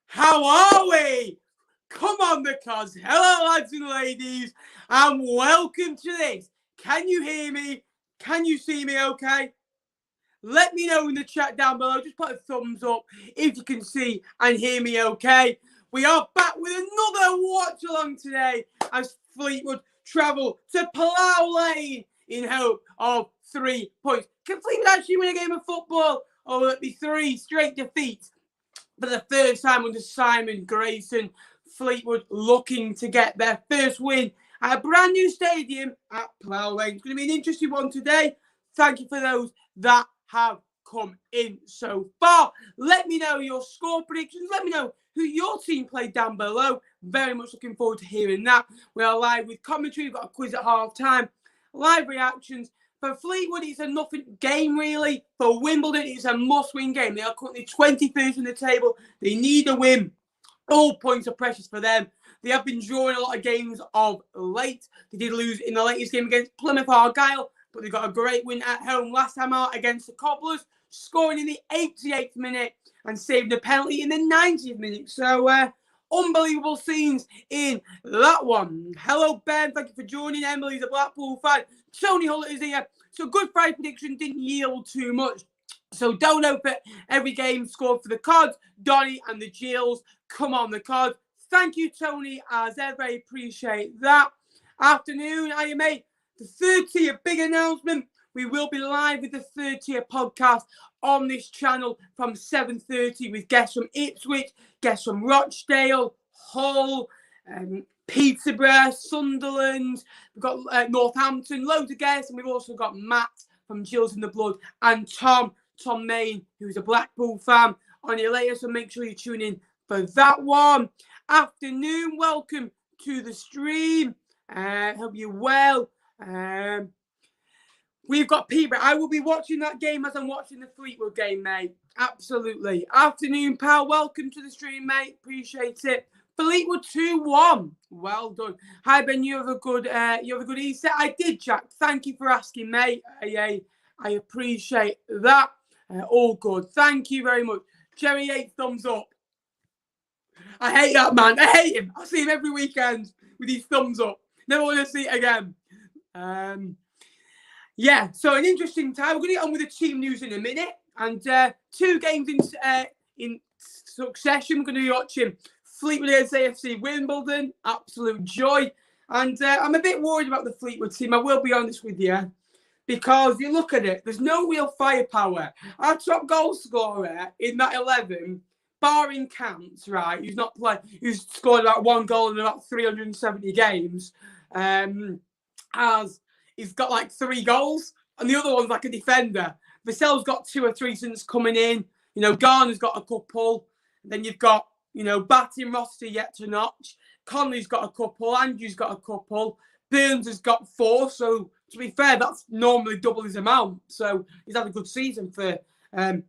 How are we? Come on, because hello, lads and ladies, and welcome to this. Can you hear me? Can you see me okay? Let me know in the chat down below. Just put a thumbs up if you can see and hear me okay. We are back with another watch along today as Fleetwood travel to Plough Lane in hope of 3 points. Can Fleetwood actually win a game of football? Or will it be 3 straight defeats? For the first time under Simon Grayson, Fleetwood looking to get their first win at a brand new stadium at Plough Lane. It's going to be an interesting one today. Thank you for those that have come in so far. Let me know your score predictions. Let me know who your team played down below. Very much looking forward to hearing that. We are live with commentary. We've got a quiz at half time. Live reactions. For Fleetwood, it's a nothing game, really. For Wimbledon, it's a must-win game. They are currently 21st in the table. They need a win. All points are precious for them. They have been drawing a lot of games of late. They did lose in the latest game against Plymouth Argyle, but they got a great win at home last time out against the Cobblers, scoring in the 88th minute and saving a penalty in the 90th minute. So, unbelievable scenes in that one. Hello, Ben. Thank you for joining. Emily's a Blackpool fan. Tony Hullett is here. So, Good Friday prediction didn't yield too much. So, Dono for every game scored for the Cards. Donny and the Gills. Come on, the Cards. Thank you, Tony, as ever. I appreciate that. Afternoon, how you, mate? The third tier, big announcement. We will be live with the third tier podcast on this channel from 7:30 with guests from Ipswich, guests from Rochdale, Hull, Peterborough, Sunderland. We've got Northampton, loads of guests, and we've also got Matt from Gills in the Blood and Tom Main, who's a Blackpool fan, on here later. So make sure you tune in for that one. Afternoon, welcome to the stream. Hope you're well. We've got Peterborough. I will be watching that game as I'm watching the Fleetwood game, mate. Absolutely. Afternoon, pal. Welcome to the stream, mate. Appreciate it. Fleetwood 2-1. Well done. Hi, Ben. You have a good Easter. I did, Jack. Thank you for asking, mate. I appreciate that. All good. Thank you very much. Jerry 8 thumbs up. I hate that man. I hate him. I see him every weekend with his thumbs up. Never want to see it again. Yeah, so an interesting time. We're going to get on with the team news in a minute. And 2 games in succession. We're going to be watching Fleetwood against AFC Wimbledon. Absolute joy. And I'm a bit worried about the Fleetwood team. I will be honest with you. Because you look at it, there's no real firepower. Our top goal scorer in that 11, barring Cants, right, who's scored about 1 goal in about 370 games, he's got like 3 goals, and the other one's like a defender. Vassell's got 2 or 3 since coming in. You know, Garner's got a couple. Then you've got, you know, Batty and Roster yet to notch. Conley's got a couple. Andrew's got a couple. Burns has got 4. So, to be fair, that's normally double his amount. So, he's had a good season for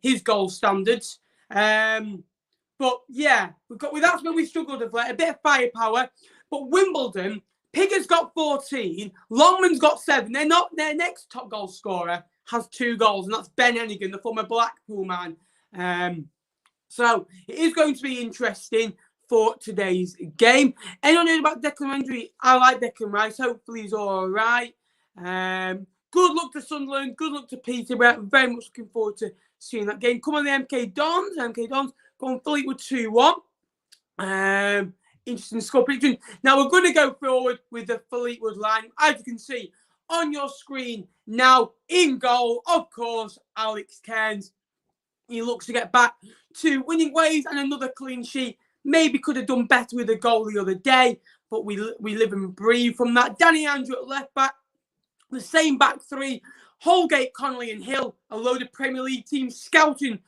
his goal standards. But, yeah, that's where we struggled with a bit of firepower. But Wimbledon, Pigger's got 14. Longman's got 7. Their next top goal scorer has 2 goals, and that's Ben Hennigan, the former Blackpool man. So it is going to be interesting for today's game. Anyone heard about Declan Rice? I like Declan Rice. Hopefully he's all right. Good luck to Sunderland. Good luck to Peterborough. Very much looking forward to seeing that game. Come on, the MK Dons. MK Dons going Fleetwood 2-1. Interesting score prediction. Now we're going to go forward with the Fleetwood line. As you can see on your screen now, in goal, of course, Alex Cairns. He looks to get back to winning ways and another clean sheet. Maybe could have done better with a goal the other day, but we live and breathe from that. Danny Andrew at left back. The same back 3. Holgate, Connolly and Hill. A load of Premier League teams scouting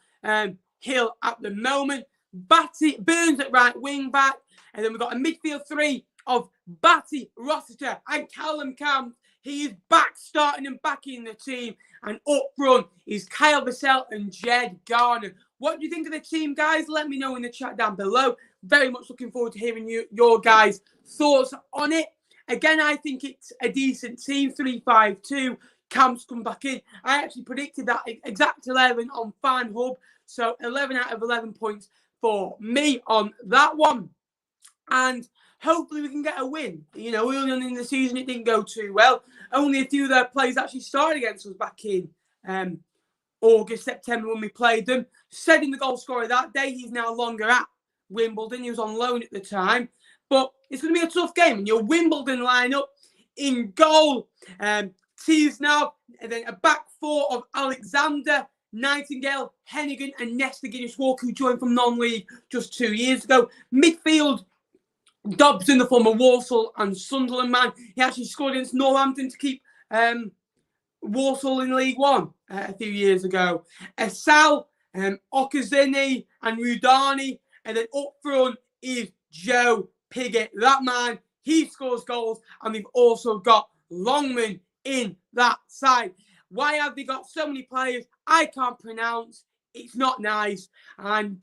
Hill at the moment. Burns at right wing back. And then we've got a midfield 3 of Batty, Rossiter and Callum Camp. He is back, starting and backing the team. And up front is Kyle Vassell and Jed Garner. What do you think of the team, guys? Let me know in the chat down below. Very much looking forward to hearing your guys' thoughts on it. Again, I think it's a decent team. 3-5-2. Camp's come back in. I actually predicted that exact 11 on Fan Hub. So 11 out of 11 points for me on that one. And hopefully we can get a win. You know, early on in the season, it didn't go too well. Only a few of their players actually started against us back in August, September when we played them. Setting the goal scorer that day, he's now longer at Wimbledon. He was on loan at the time. But it's going to be a tough game. And your Wimbledon lineup in goal, Tees now, and then a back four of Alexander, Nightingale, Hennigan, and Nesta Guinness-Walker, who joined from non-league just 2 years ago. Midfield, Dobson, the former Walsall and Sunderland man. He actually scored against Northampton to keep Walsall in League One a few years ago. Sal, Okazini, and Rudani. And then up front is Joe Piggott. That man, he scores goals. And we've also got Longman in that side. Why have they got so many players I can't pronounce? It's not nice. And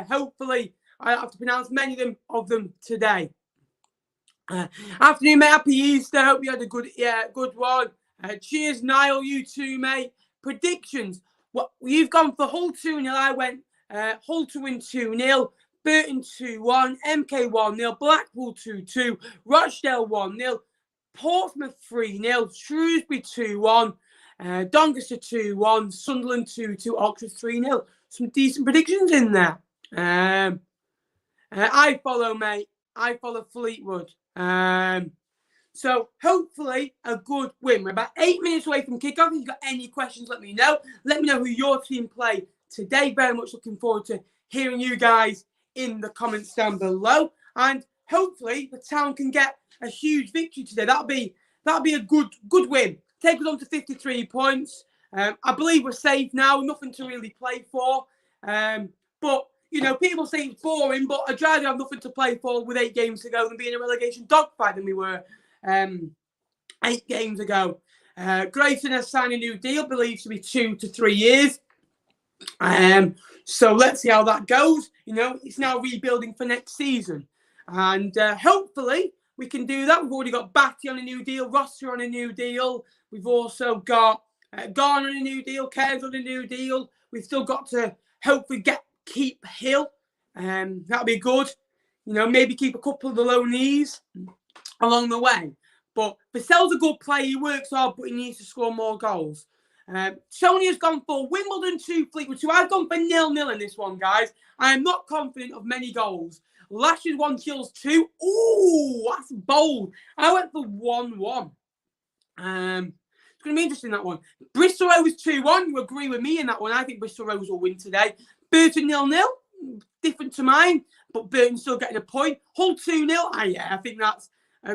hopefully I have to pronounce many of them today. Afternoon, mate. Happy Easter. Hope you had a good one. Cheers, Niall. You too, mate. Predictions. Well, you've gone for Hull 2-0. I went Hull to win 2-0. Burton 2-1. MK 1-0. Blackpool 2-2. Rochdale 1-0. Portsmouth 3-0. Shrewsbury 2-1. Doncaster 2-1. Sunderland 2-2. Oxford 3-0. Some decent predictions in there. I follow, mate. I follow Fleetwood. So hopefully a good win. We're about 8 minutes away from kickoff. If you've got any questions, let me know. Let me know who your team play today. Very much looking forward to hearing you guys in the comments down below. And hopefully the town can get a huge victory today. That'll be a good win. Take us on to 53 points. I believe we're safe now. Nothing to really play for. But you know, people say it's boring, but I'd rather have nothing to play for with 8 games to go than be in a relegation dogfight than we were 8 games ago. Grayson has signed a new deal, believed to be 2 to 3 years. So let's see how that goes. You know, it's now rebuilding for next season. And hopefully we can do that. We've already got Batty on a new deal, Rosser on a new deal. We've also got Garner on a new deal, Cairns on a new deal. We've still got to hopefully keep Hill. That'll be good. You know, maybe keep a couple of the low knees along the way. But Vassell's a good player. He works hard, but he needs to score more goals. Tony has gone for Wimbledon 2, Fleetwood 2. I've gone for 0-0 in this one, guys. I am not confident of many goals. Lashes 1, Chills 2. Ooh, that's bold. I went for 1-1. It's going to be interesting, that one. Bristol Rovers 2-1. You agree with me in that one. I think Bristol Rovers will win today. Burton 0-0. Different to mine, but Burton's still getting a point. Hull 2-0. I think that's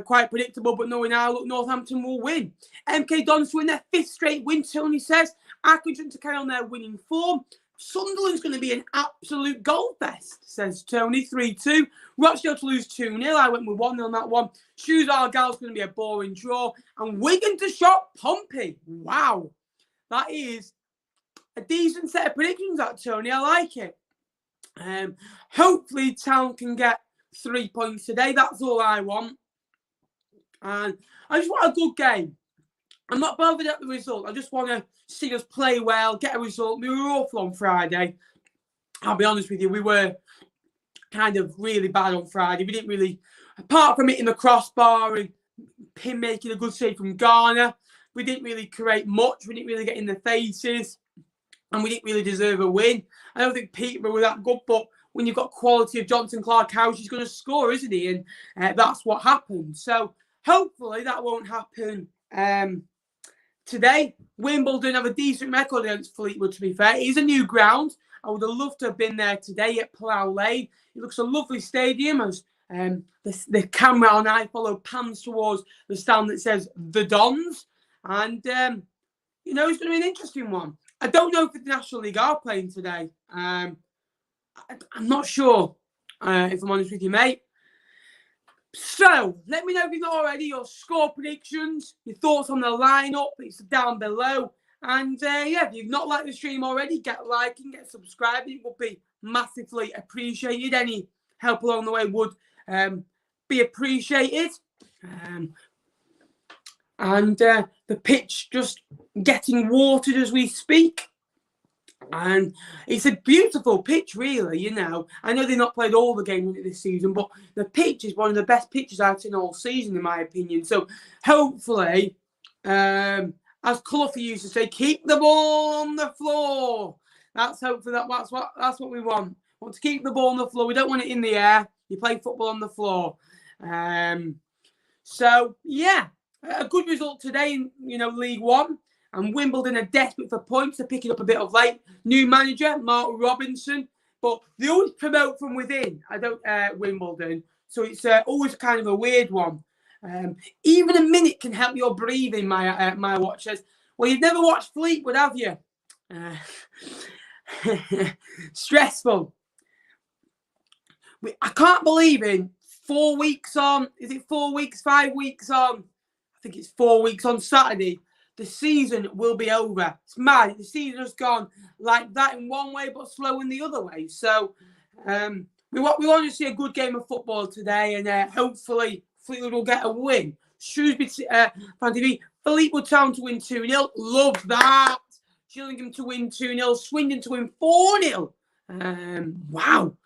quite predictable, but knowing now, look, Northampton will win. MK Dons win their 5th straight win, Tony says. Accrington to carry on their winning form. Sunderland's going to be an absolute goal fest, says Tony. 3-2. Rochdale to lose 2-0. I went with 1-0 on that one. Shoes Argyle's going to be a boring draw. And Wigan to shot Pompey. Wow. That is a decent set of predictions, that, Tony. I like it. Hopefully Town can get 3 points today. That's all I want. And I just want a good game. I'm not bothered at the result. I just want to see us play well, get a result. We were awful on Friday. I'll be honest with you. We were kind of really bad on Friday. We didn't really, apart from hitting the crossbar and him making a good save from Garner, we didn't really create much. We didn't really get in the faces. And we didn't really deserve a win. I don't think Peterborough were that good, but when you've got quality of Johnson Clark House, he's going to score, isn't he? And that's what happened. So hopefully that won't happen today. Wimbledon have a decent record against Fleetwood, to be fair. It is a new ground. I would have loved to have been there today at Plough Lane. It looks a lovely stadium as the camera on I follow pans towards the stand that says The Dons. And, you know, it's going to be an interesting one. I don't know if the National League are playing today. I'm not sure, if I'm honest with you, mate. So, let me know if you've not already your score predictions, your thoughts on the lineup. It's down below. And, yeah, if you've not liked the stream already, get liking, get subscribing. It would be massively appreciated. Any help along the way would be appreciated. And the pitch just getting watered as we speak. And it's a beautiful pitch, really, you know. I know they've not played all the games this season, but the pitch is one of the best pitches I've seen all season, in my opinion. So hopefully, as Cloughy used to say, keep the ball on the floor. That's hopefully that's what we want. We want to keep the ball on the floor. We don't want it in the air. You play football on the floor. So yeah, a good result today in League One. And Wimbledon are desperate for points. They're picking up a bit of late. New manager, Mark Robinson. But they always promote from within. Wimbledon. So it's always kind of a weird one. Even a minute can help your breathing, my watchers. Well, you've never watched Fleetwood, have you? Stressful. I can't believe in 4 weeks on. Is it 4 weeks, 5 weeks on? I think it's 4 weeks on Saturday. The season will be over. It's mad. The season has gone like that in one way, but slow in the other way. So we want to see a good game of football today, and hopefully Fleetwood will get a win. Shrewsbury, Fleetwood Town to win 2-0. Love that. Gillingham to win 2-0. Swindon to win 4-0. Wow.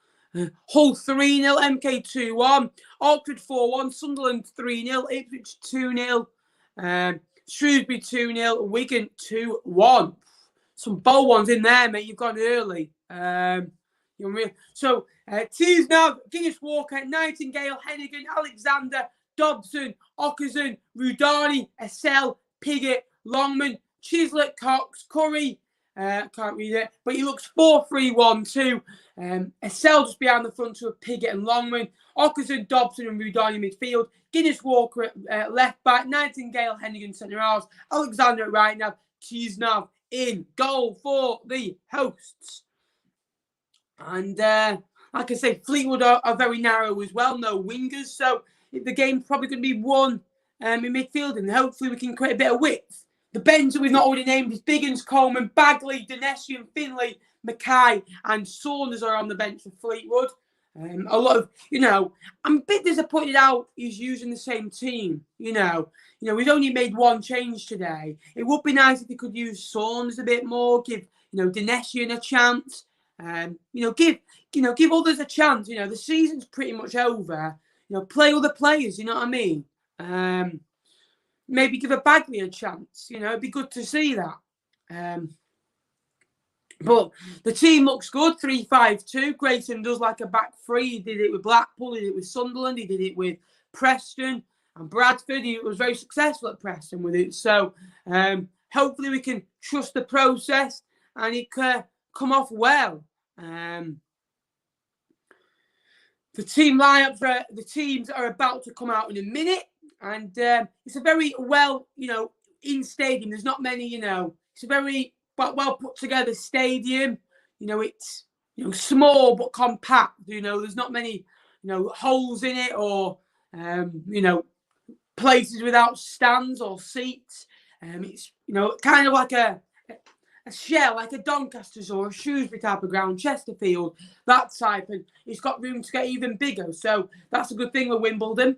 Hull 3-0. MK 2-1. Oxford 4-1. Sunderland 3-0. Ipswich 2-0. Shrewsbury 2-0, Wigan 2-1. Some bold ones in there, mate. You've gone early. So, teams now: Guinness Walker, Nightingale, Hennigan, Alexander, Dobson, Ockerson, Rudani, Essel, Piggott, Longman, Chislett, Cox, Curry. Can't read it, but he looks 4-3-1-2. Essel just behind the front two of Piggott and Longman. Ockerson, Dobson, and Rudani midfield. Guinness Walker at left back. Nightingale, Hennigan centre halves. Alexander at right now. Cheesnav in goal for the hosts. And like I say, Fleetwood are very narrow as well. No wingers, so the game's probably going to be won in midfield, and hopefully we can create a bit of width. The bench that we've not already named is Biggins, Coleman, Bagley, Donesian, Finlay, Mackay, and Saunders are on the bench for Fleetwood. A lot of, I'm a bit disappointed how he's using the same team. We've only made one change today. It would be nice if he could use Saunders a bit more, give, Donesian a chance. Give others a chance. The season's pretty much over. Play other players, you know what I mean? Maybe give a Bagley a chance. It'd be good to see that. But the team looks good, 3-5-2. Grayson does like a back three. He did it with Blackpool, he did it with Sunderland, he did it with Preston and Bradford. He was very successful at Preston with it. So hopefully we can trust the process and it can come off well. The team lineup for the teams are about to come out in a minute. And it's a very well, in stadium. There's not many, it's a very well put together stadium. It's small but compact. There's not many holes in it or places without stands or seats. It's kind of like a shell, like a Doncaster's or a Shrewsbury type of ground, Chesterfield, that type, and it's got room to get even bigger. So that's a good thing with Wimbledon.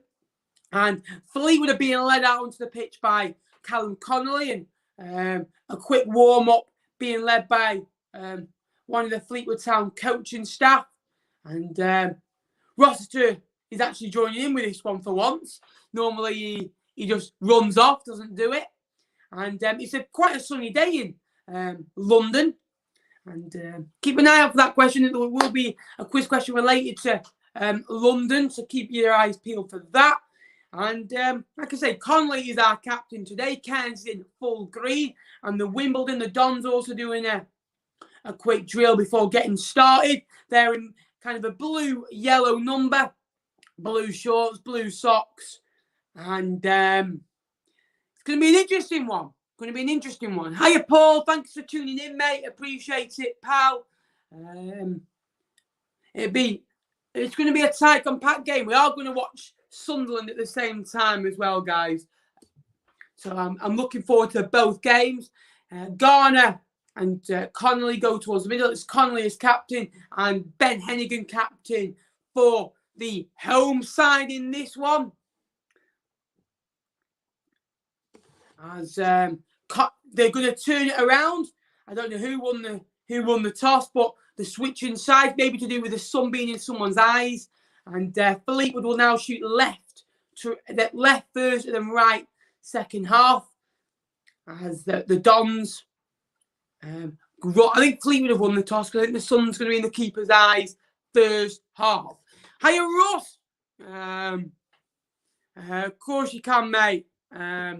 And Fleetwood are being led out onto the pitch by Callum Connolly, and a quick warm-up being led by one of the Fleetwood Town coaching staff. And Rossiter is actually joining in with this one for once. Normally he just runs off, doesn't do it. And it's quite a sunny day in London. And keep an eye out for that question. There will be a quiz question related to London, so keep your eyes peeled for that. And like I say, Conley is our captain today. Cairns in full green. And the Wimbledon, the Dons also doing a quick drill before getting started. They're in kind of a blue-yellow number. Blue shorts, blue socks. And it's going to be an interesting one. Hiya, Paul. Thanks for tuning in, mate. Appreciate it, pal. It's going to be a tight, compact game. We are going to watch Sunderland at the same time as well, guys. So I'm looking forward to both games. Garner and Connolly go towards the middle. It's Connolly as captain and Ben Hennigan captain for the home side in this one. As they're going to turn it around. I don't know who won who won the toss, but the switch in sides maybe to do with the sun being in someone's eyes. And Fleetwood will now shoot left first and then right second half. As the Dons, I think Fleetwood have won the toss because I think the sun's going to be in the keeper's eyes first half. Hiya, Ross. Of course you can, mate. There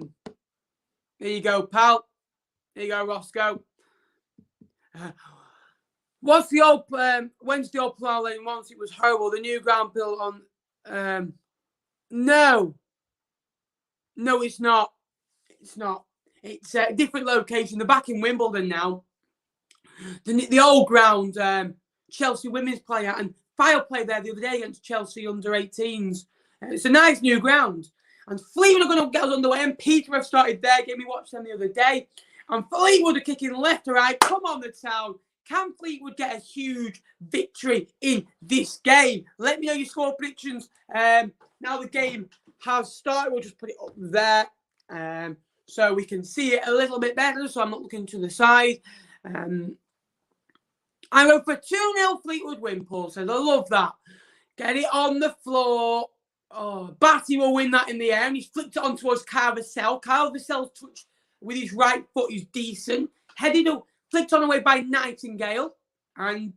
you go, pal. There you go, Roscoe. What's the old Wednesday old plough lane? Once it was horrible. The new ground built on. No, it's not. It's not. It's a different location. They're back in Wimbledon now. The old ground, Chelsea women's play at, and File played there the other day against Chelsea under 18s. It's a nice new ground. And Fleetwood are going to get us underway. And Peterborough started there. Gave me watch them the other day. And Fleetwood are kicking left to right. Come on, the Town. Can Fleetwood get a huge victory in this game? Let me know your score predictions. Now the game has started. We'll just put it up there so we can see it a little bit better. So I'm not looking to the side. I go for 2-0 Fleetwood win, Paul says. I love that. Get it on the floor. Oh, Batty will win that in the air. And he's flipped it on towards Carvacell. Carvacell's touch with his right foot is decent. Headed up, flicked on away by Nightingale. And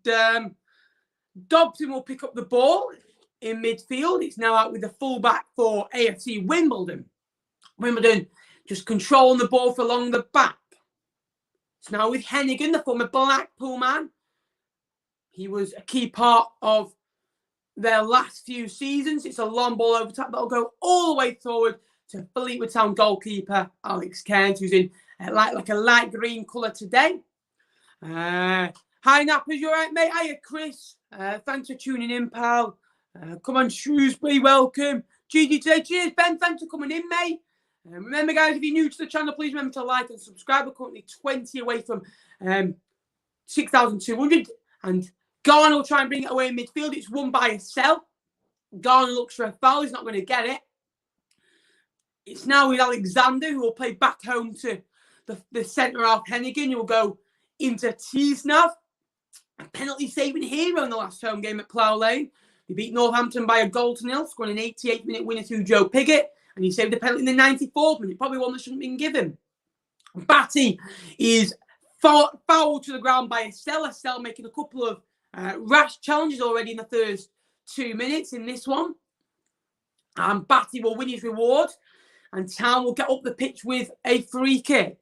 Dobson will pick up the ball in midfield. It's now out with the fullback for AFC Wimbledon. Wimbledon just controlling the ball for along the back. It's now with Hennigan, the former Blackpool man. He was a key part of their last few seasons. It's a long ball over top that'll go all the way forward to Fleetwood Town goalkeeper Alex Cairns, who's in like a light green colour today. Hi, Nappers, you all right, mate? Hiya, Chris. Thanks for tuning in, pal. Come on, Shrewsbury, welcome. GG today. Cheers, Ben. Thanks for coming in, mate. Remember, guys, if you're new to the channel, please remember to like and subscribe. We're currently 20 away from 6,200. And Garner will try and bring it away in midfield. It's won by a cell. Garner looks for a foul. He's not going to get it. It's now with Alexander, who will play back home to the centre-half Hennigan, who will go into Teesnav. A penalty-saving hero in the last home game at Plough Lane. He beat Northampton by a 1-0, scoring an 88-minute winner through Joe Piggott. And he saved a penalty in the 94th minute, probably one that shouldn't have been given. Batty is fouled to the ground by Estelle. Estelle making a couple of rash challenges already in the first 2 minutes in this one. And Batty will win his reward. And Town will get up the pitch with a free kick.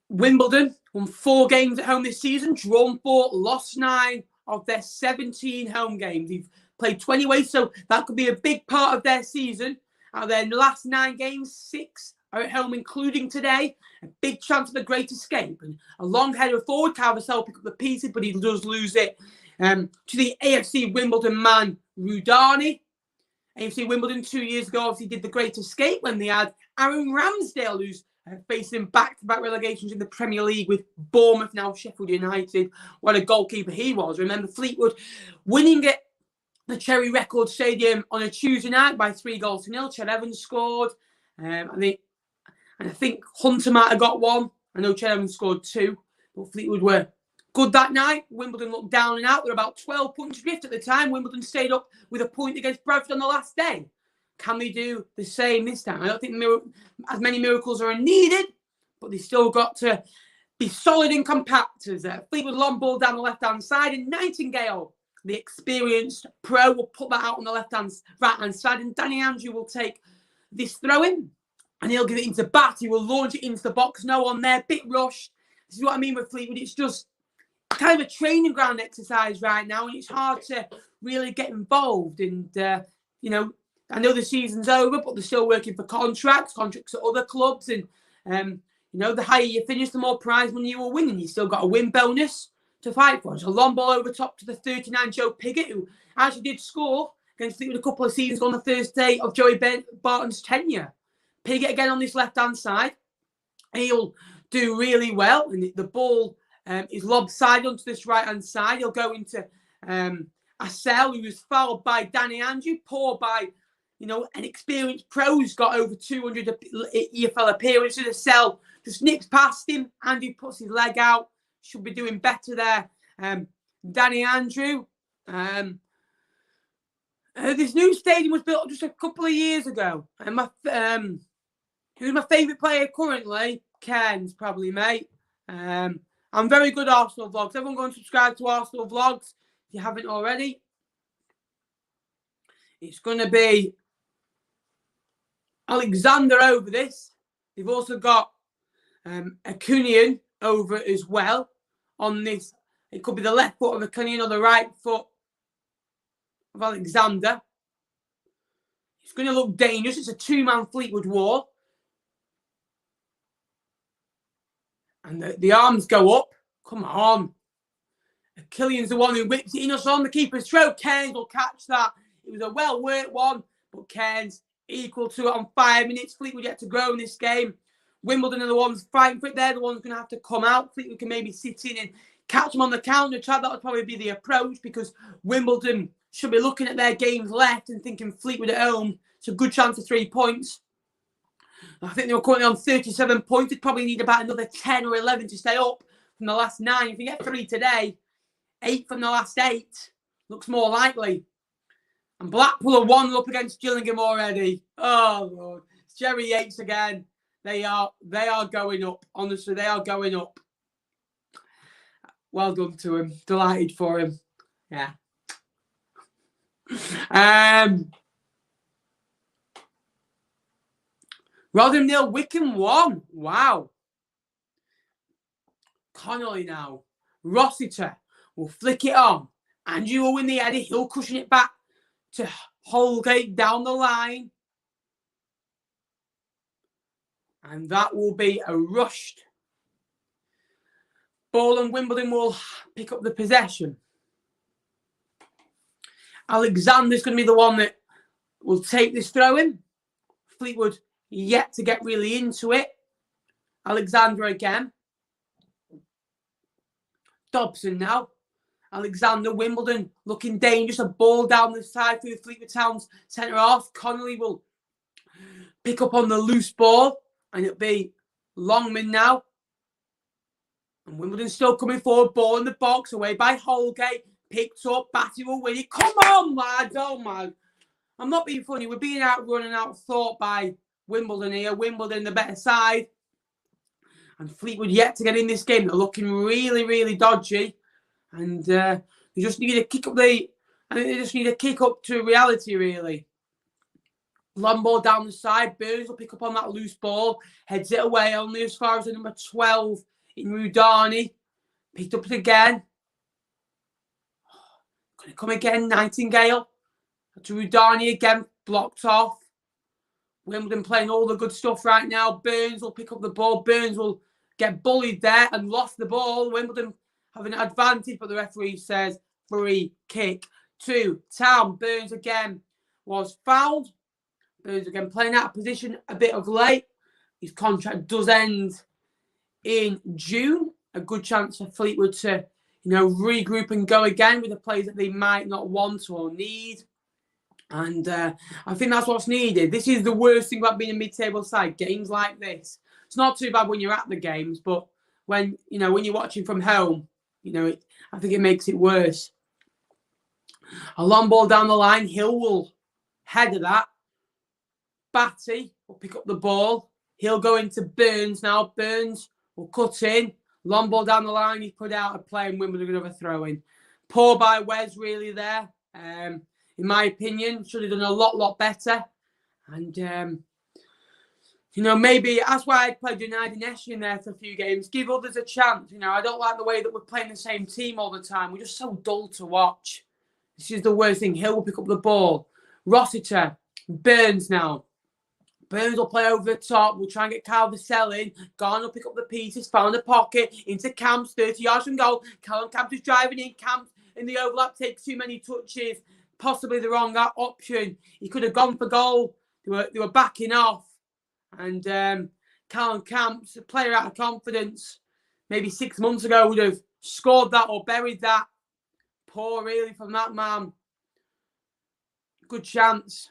Wimbledon won 4 games at home this season, drawn 4, lost 9 of their 17 home games. They've played 20 away, so that could be a big part of their season. Out of their last 9 games, 6 are at home, including today. A big chance of the great escape. And a long header forward, Carvacell pick up the pieces, but he does lose it to the AFC Wimbledon man, Rudani. AFC Wimbledon 2 years ago obviously did the great escape when they had Aaron Ramsdale, who's facing back-to-back relegations in the Premier League with Bournemouth, now Sheffield United. What a goalkeeper he was. Remember Fleetwood winning at the Cherry Record Stadium on a Tuesday night by 3-0. Ched Evans scored. I think Hunter might have got 1. I know Ched Evans scored 2. But Fleetwood were good that night. Wimbledon looked down and out. They're about 12 points adrift at the time. Wimbledon stayed up with a point against Bradford on the last day. Can they do the same this time? I don't think as many miracles are needed, but they still got to be solid and compact. As Fleetwood long ball down the left-hand side, and Nightingale, the experienced pro, will put that out on the right-hand side, and Danny Andrew will take this throw-in, and he'll give it into Batty. He will launch it into the box. No one there, bit rushed. This is what I mean with Fleetwood. It's just kind of a training ground exercise right now, and it's hard to really get involved. And, I know the season's over, but they're still working for contracts at other clubs. And, the higher you finish, the more prize money you will win. And you still got a win bonus to fight for. It's a long ball over top to the 39 Joe Piggott, who actually did score against Fleetwood a couple of seasons on the first day of Joey Barton's tenure. Piggott again on this left-hand side. He'll do really well. And the ball is lopsided onto this right-hand side. He'll go into Assel, who was fouled by Danny Andrew, poor by an experienced pro's got over 200 EFL appearances to sell. Just nips past him. Andrew puts his leg out. Should be doing better there. Danny Andrew. This new stadium was built just a couple of years ago. And who's my favourite player currently? Ken's probably, mate. I'm very good at Arsenal vlogs. Everyone go and subscribe to Arsenal vlogs if you haven't already. It's going to be Alexander over this. They've also got Acunian over it as well on this. It could be the left foot of Acunian or the right foot of Alexander. It's going to look dangerous. It's a two-man Fleetwood war. And the arms go up. Come on. Killian's the one who whips it in us on the keeper's throat. Cairns will catch that. It was a well-worked one, but Cairns equal to it on 5 minutes. Fleetwood yet to grow in this game. Wimbledon are the ones fighting for it. They're the ones going to have to come out. Fleetwood can maybe sit in and catch them on the counter attack. That would probably be the approach because Wimbledon should be looking at their games left and thinking Fleetwood at home. It's a good chance of 3 points. I think they were currently on 37 points. They'd probably need about another 10 or 11 to stay up from the last 9. If you get 3 today, 8 from the last 8 looks more likely. And Blackpool are 1 up against Gillingham already. Oh, Lord. It's Jerry Yates again. They are going up. Honestly, they are going up. Well done to him. Delighted for him. Yeah. Rotherham 0, Wycombe 1. Wow. Connolly now. Rossiter will flick it on. Andrew will win the header. He'll cushion it back to Holgate down the line. And that will be a rushed ball, and Wimbledon will pick up the possession. Alexander's going to be the one that will take this throw-in. Fleetwood yet to get really into it. Alexander again. Dobson now. Alexander, Wimbledon looking dangerous. A ball down the side through Fleetwood Town's centre half. Connolly will pick up on the loose ball. And it'll be Longman now. And Wimbledon still coming forward. Ball in the box. Away by Holgate. Picked up. Batty will win it. Come on, lads. Oh, my. I'm not being funny. We're being outrun and outthought by Wimbledon here. Wimbledon, the better side. And Fleetwood yet to get in this game. They're looking really, really dodgy. And they just need to kick up they just need to kick up to reality, really. Long ball down the side. Burns will pick up on that loose ball. Heads it away only as far as the number 12 in Rudani. Picked up it again. Going to come again. Nightingale. To Rudani again. Blocked off. Wimbledon playing all the good stuff right now. Burns will pick up the ball. Burns will get bullied there and lost the ball. Wimbledon have an advantage, but the referee says free kick to Town. Burns again was fouled. Burns again playing out of position a bit of late. His contract does end in June. A good chance for Fleetwood to, regroup and go again with the players that they might not want or need. And I think that's what's needed. This is the worst thing about being a mid-table side. Games like this. It's not too bad when you're at the games, but when you're watching from home, I think it makes it worse. A long ball down the line. Hill will header that. Batty will pick up the ball. He'll go into Burns now. Burns will cut in. Long ball down the line. He's put out a play and Wimbledon going to have a throw in. Poor by Wes really there. In my opinion, should have done a lot better. And, maybe that's why I played United Neshi in there for a few games. Give others a chance. I don't like the way that we're playing the same team all the time. We're just so dull to watch. This is the worst thing. Hill will pick up the ball. Rossiter. Burns now. Burns will play over the top. We'll try and get Calvert-Cell in. Garner will pick up the pieces. Found a pocket. Into Camps. 30 yards from goal. Callum Camps is driving in. Camps in the overlap takes too many touches. Possibly the wrong option. He could have gone for goal. They were backing off. And Callum Camps, a player out of confidence, maybe 6 months ago would have scored that or buried that. Poor really from that man. Good chance.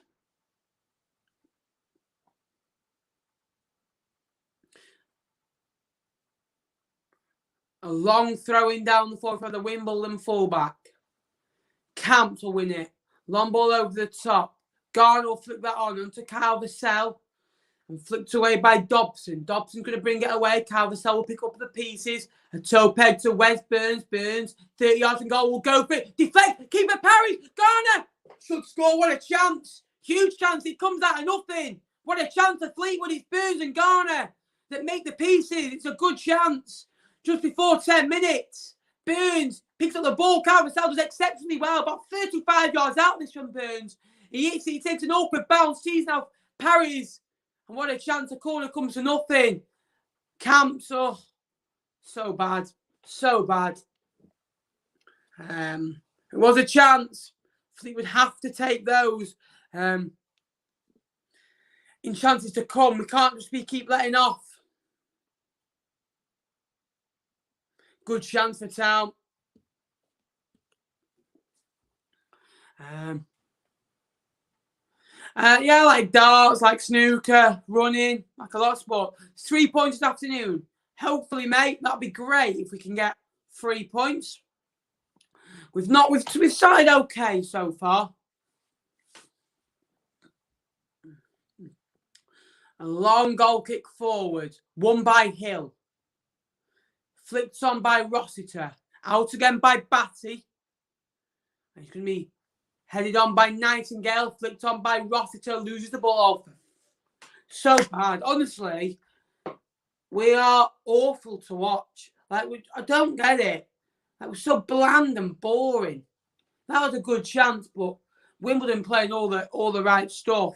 A long throwing down the floor for the Wimbledon fullback. Camp to win it. Long ball over the top. Garner will flick that on onto Calvacell. And flicked away by Dobson. Dobson going to bring it away. Calvacell will pick up the pieces. A toe peg to Wes Burns. Burns, 30 yards and goal. Will go for it. Deflect. Keeper parries. Garner should score. What a chance. Huge chance. It comes out of nothing. What a chance for Fleetwood. It's Burns and Garner that make the pieces. It's a good chance. Just before 10 minutes. Burns picks up the ball. Calvacell does exceptionally well. About 35 yards out this from Burns. He takes an awkward bounce. Sees now parries. And what a chance. A corner comes to nothing. Camps. Oh, so bad. So bad. It was a chance. Fleetwood have to take those. In chances to come. We can't just keep letting off. Good chance for Town. Yeah, like darts, like snooker, running, like a lot of sport. 3 points this afternoon. Hopefully, mate, that'd be great if we can get 3 points. We've started okay so far. A long goal kick forward, won by Hill. Flicked on by Rossiter. Out again by Batty. And it's going to be headed on by Nightingale. Flicked on by Rossiter. Loses the ball off. So bad. Honestly, we are awful to watch. Like, I don't get it. That was so bland and boring. That was a good chance, but Wimbledon playing all the right stuff.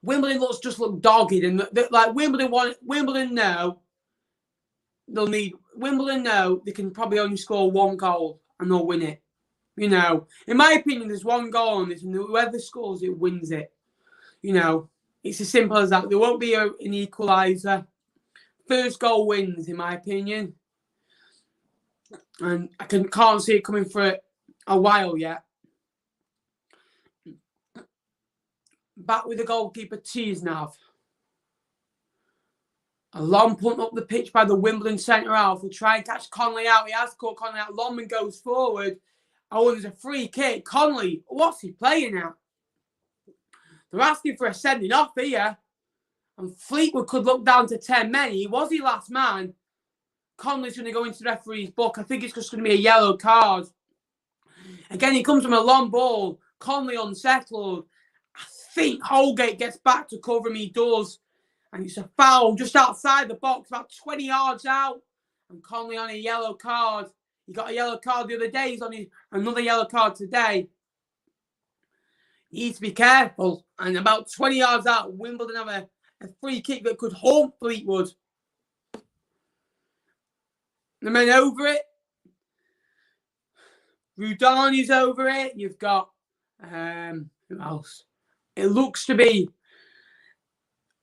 Wimbledon look dogged, and like Wimbledon know they can probably only score one goal and they'll win it. You know, in my opinion, there's one goal on this, and whoever scores it wins it. You know, it's as simple as that. There won't be an equaliser. First goal wins, in my opinion, and I can't see it coming for a while yet. Back with the goalkeeper, Teesnav. A long punt up the pitch by the Wimbledon centre half. Will try and catch Connolly out. He has caught Connolly out. Longman goes forward. Oh, there's a free kick. Connolly, what's he playing at? They're asking for a sending off here. And Fleetwood could look down to 10 men. He was the last man. Connolly's going to go into the referee's book. I think it's just going to be a yellow card. Again, he comes from a long ball. Connolly unsettled. I think Holgate gets back to cover him. He does. And it's a foul just outside the box, about 20 yards out. And Connolly on a yellow card. He got a yellow card the other day. He's on another yellow card today. He needs to be careful. And about 20 yards out, Wimbledon have a free kick that could haunt Fleetwood. The men over it. Rudani's over it. You've got who else? It looks to be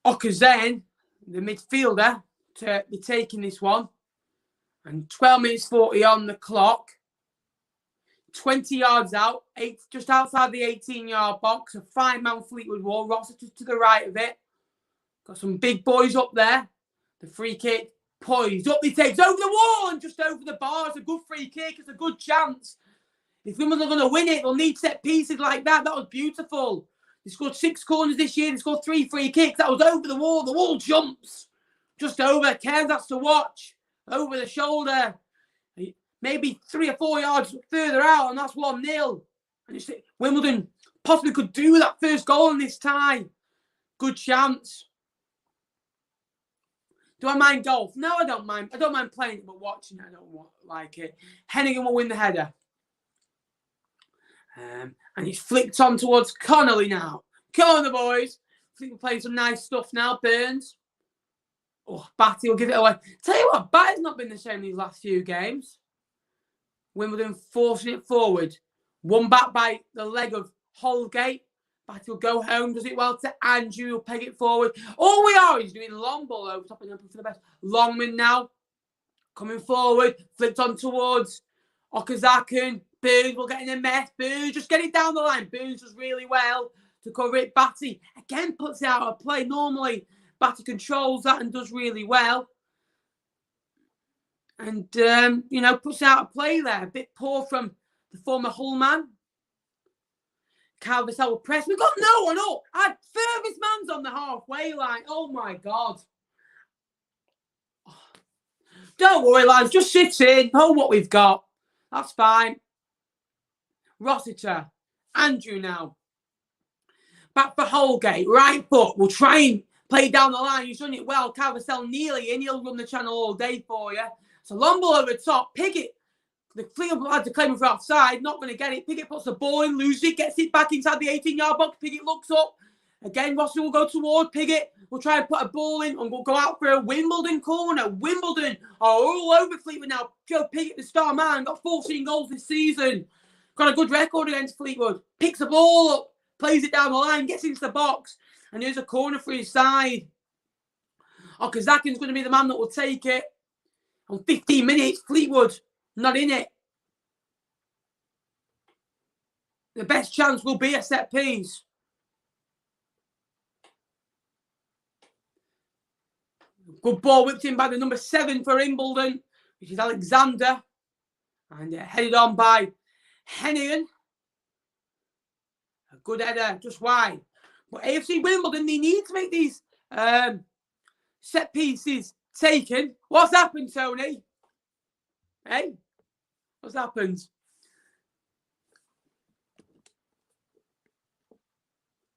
Okazen, the midfielder, to be taking this one. And 12 minutes 40 on the clock. 20 yards out, just outside the 18-yard box. A 5-man Fleetwood wall. Rossiter to the right of it. Got some big boys up there. The free kick poised up. He takes over the wall and just over the bar. It's a good free kick. It's a good chance. If Wimbledon are going to win it, they'll need set pieces like that. That was beautiful. They scored 6 corners this year. They scored 3 free kicks. That was over the wall. The wall jumps. Just over. Cairns has to watch. Over the shoulder. Maybe 3 or 4 yards further out, and that's 1-0. And you see, Wimbledon possibly could do that first goal in this tie. Good chance. Do I mind golf? No, I don't mind. I don't mind playing it, but watching it, I don't like it. Hennigan will win the header. And he's flicked on towards Connolly now. Corner, boys. I think we're playing some nice stuff now. Burns. Oh, Batty will give it away. Tell you what, Batty's not been the same these last few games. Wimbledon forcing it forward. Won back by the leg of Holgate. Batty will go home. Does it well to Andrew. He'll peg it forward. All we are is doing a long ball over top and hoping for the best. Longman now. Coming forward. Flicked on towards Okazaki. Burns will get in a mess. Burns just get it down the line. Burns does really well to cover it. Batty again puts it out of play. Normally, Batty controls that and does really well. And, puts out a play there. A bit poor from the former Hull man. Calvert will press. We've got no one up. Our furthest man's on the halfway line. Oh, my God. Don't worry, lads. Just sit in. Hold what we've got. That's fine. Rossiter. Andrew now. Back for Holgate. Right foot. We'll try and play down the line. He's done it well. Calvert nearly in. He'll run the channel all day for you. So long ball over the top. Piggott. The Fleetwood lads are claiming for offside. Not going to get it. Piggott puts the ball in. Loses it. Gets it back inside the 18-yard box. Piggott looks up. Again, Rossi will go toward Piggott. We'll try and put a ball in and we'll go out for a Wimbledon corner. Wimbledon are all over Fleetwood now. Joe Piggott, the star man, got 14 goals this season. Got a good record against Fleetwood. Picks the ball up. Plays it down the line. Gets into the box. And there's a corner for his side. Okazakin's going to be the man that will take it. On 15 minutes, Fleetwood not in it. The best chance will be a set piece. Good ball whipped in by the number 7 for Wimbledon, which is Alexander. And headed on by Hennigan. A good header, just wide. But AFC Wimbledon, they need to make these set pieces taken. What's happened, Tony? Hey? What's happened?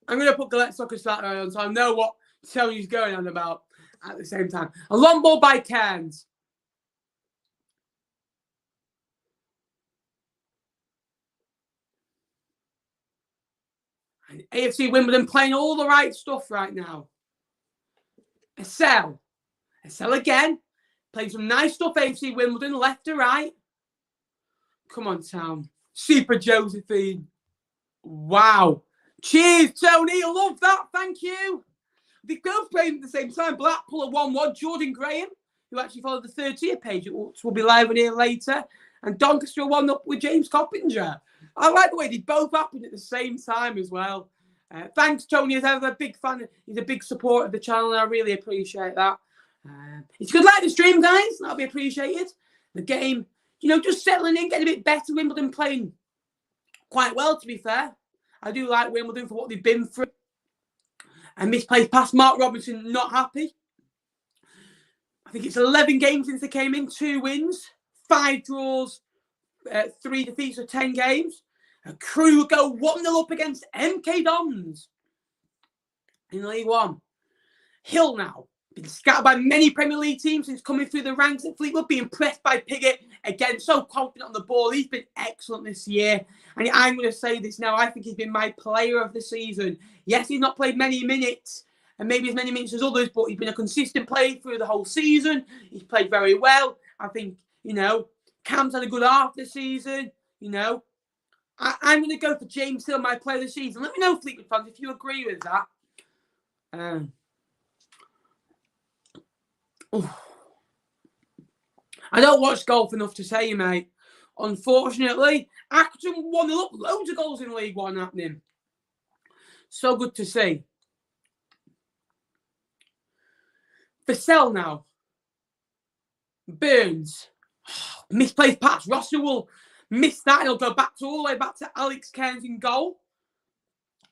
I'm going to put Gillette Soccer Starter on so I know what Tony's going on about at the same time. A long ball by Cairns. And AFC Wimbledon playing all the right stuff right now. Essel again. Playing some nice stuff, AFC Wimbledon, left to right. Come on, Town. Super Josephine. Wow. Cheers, Tony. I love that. Thank you. They both playing at the same time. Blackpool at 1-1. Jordan Graham, who actually followed the third tier page, which will be live on here later. And Doncaster 1-up with James Coppinger. I like the way they both happened at the same time as well. Thanks, Tony. As ever, a big fan. He's a big supporter of the channel, and I really appreciate that. If you could like the stream, guys, that'll be appreciated. The game, just settling in, getting a bit better. Wimbledon playing quite well, to be fair. I do like Wimbledon for what they've been through. And misplaced pass. Mark Robinson not happy. I think it's 11 games since they came in. 2 wins, 5 draws, 3 defeats of 10 games. A Crew go 1-0 up against MK Dons in League One. Hill now. Been scattered by many Premier League teams since coming through the ranks at Fleetwood. Being pressed by Piggott. Again, so confident on the ball. He's been excellent this year. And I'm going to say this now. I think he's been my player of the season. Yes, he's not played many minutes. And maybe as many minutes as others. But he's been a consistent player through the whole season. He's played very well. I think, Cam's had a good half this season. I'm going to go for James Hill, my player of the season. Let me know, Fleetwood fans, if you agree with that. I don't watch golf enough to say, mate. Unfortunately, Acton 1-0 up. Loads of goals in League One happening. So good to see. Vassell now. Burns. Misplaced pass. Rosser will miss that. He'll go all the way back to Alex Cairns in goal.